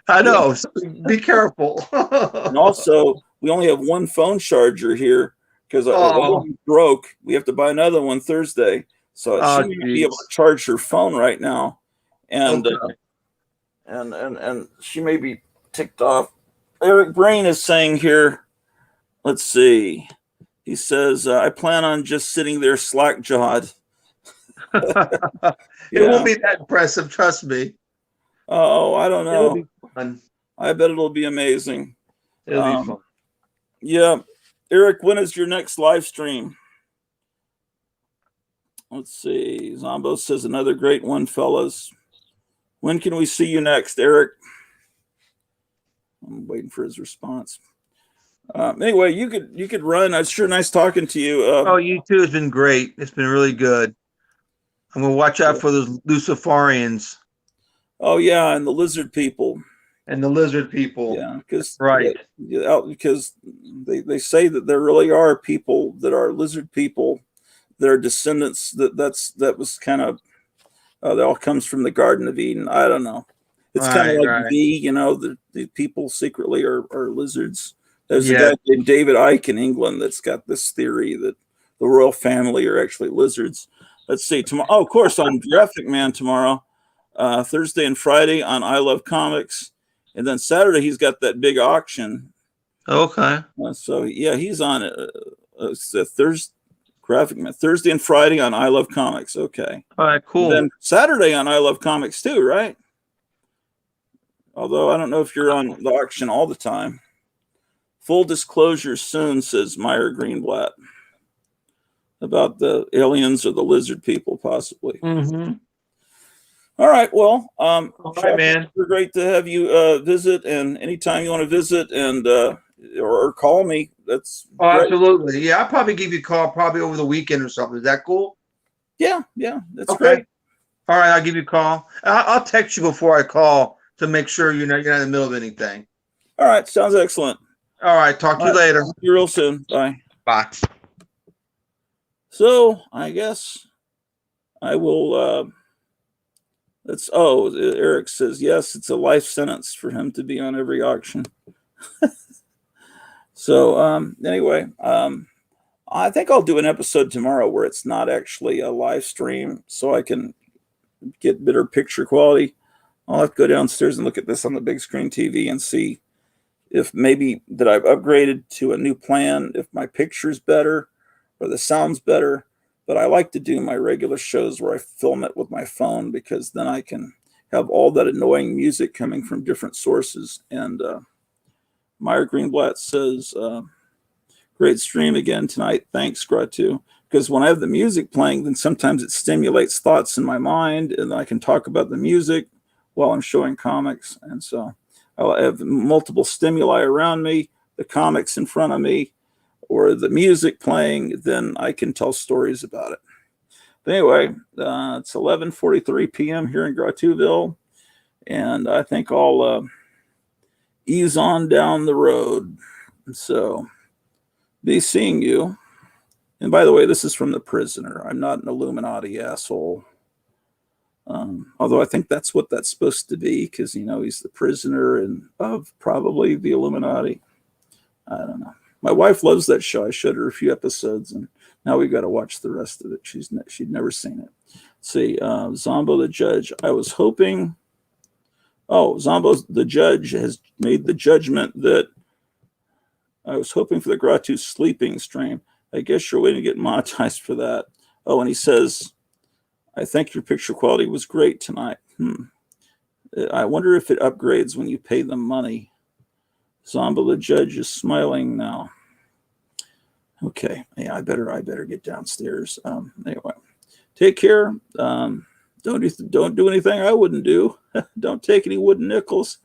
I know. So be careful. And also, we only have 1 phone charger here because one broke. We have to buy another one Thursday, so she may be able to charge her phone right now, and and she may be ticked off. Eric Brain is saying here. Let's see. He says, "I plan on just sitting there slack-jawed." It won't be that impressive, trust me. Oh, I don't know. It'll be fun. I bet it'll be amazing. It'll be fun. Yeah. Eric, when is your next live stream? Let's see. Zombo says another great one, fellas. When can we see you next, Eric? I'm waiting for his response. Anyway, you could run. It's sure nice talking to you. Oh, you too. It's been great. It's been really good. I'm gonna watch out for those Luciferians Oh yeah, and the lizard people. and the lizard people. Yeah, because Right. because they say that there really are people that are lizard people that are descendants. That was kind of that all comes from the Garden of Eden. I don't know. It's kind of Right, like right. the people secretly are lizards. There's a Yeah. guy named David Icke in England that's got this theory that the royal family are actually lizards. Let's see tomorrow. Oh, of course, on Graphic Man tomorrow, Thursday and Friday on I Love Comics, and then Saturday he's got that big auction. Okay. So yeah, he's on it's a Thursday Graphic Man Thursday and Friday on I Love Comics. Okay. All right. Cool. And then Saturday on I Love Comics too, right? Although I don't know if you're on the auction all the time. Full disclosure soon, says Meyer Greenblatt, about the aliens or the lizard people, possibly. Mm-hmm. All right. Well, All right, man. It's great to have you visit, and anytime you want to visit and or call me, that's great. Absolutely. Yeah, I'll probably give you a call probably over the weekend or something. Is that cool? Yeah, that's Okay. great. All right, I'll give you a call. I'll text you before I call to make sure you're not in the middle of anything. All right, sounds excellent. All right, talk to you later. See you real soon. Bye. Bye. So I guess I will. Eric says yes. It's a life sentence for him to be on every auction. So anyway, I think I'll do an episode tomorrow where it's not actually a live stream, so I can get better picture quality. I'll have to go downstairs and look at this on the big screen TV and see if maybe that I've upgraded to a new plan, if my picture's better or the sound's better. But I like to do my regular shows where I film it with my phone, because then I can have all that annoying music coming from different sources. And Meyer Greenblatt says, great stream again tonight. Thanks, Gratu. Because when I have the music playing, then sometimes it stimulates thoughts in my mind, and I can talk about the music while I'm showing comics. And so I'll have multiple stimuli around me, the comics in front of me, or the music playing, then I can tell stories about it. But anyway, it's 11:43 p.m. here in Gratuville, and I think I'll ease on down the road. So be seeing you. And by the way, this is from The Prisoner. I'm not an Illuminati asshole. Although I think that's what that's supposed to be, because, he's the prisoner and of probably the Illuminati. I don't know. My wife loves that show. I showed her a few episodes, and now we've got to watch the rest of it. She'd never seen it. Let's see, Zombo the Judge. I was hoping. Oh, Zombo the Judge has made the judgment that I was hoping for the Gratu sleeping stream. I guess you're waiting to get monetized for that. Oh, and he says, I think your picture quality was great tonight. I wonder if it upgrades when you pay them money. Zombo the Judge is smiling now. Okay, yeah, I better get downstairs. Anyway, take care. Don't do anything I wouldn't do. Don't take any wooden nickels.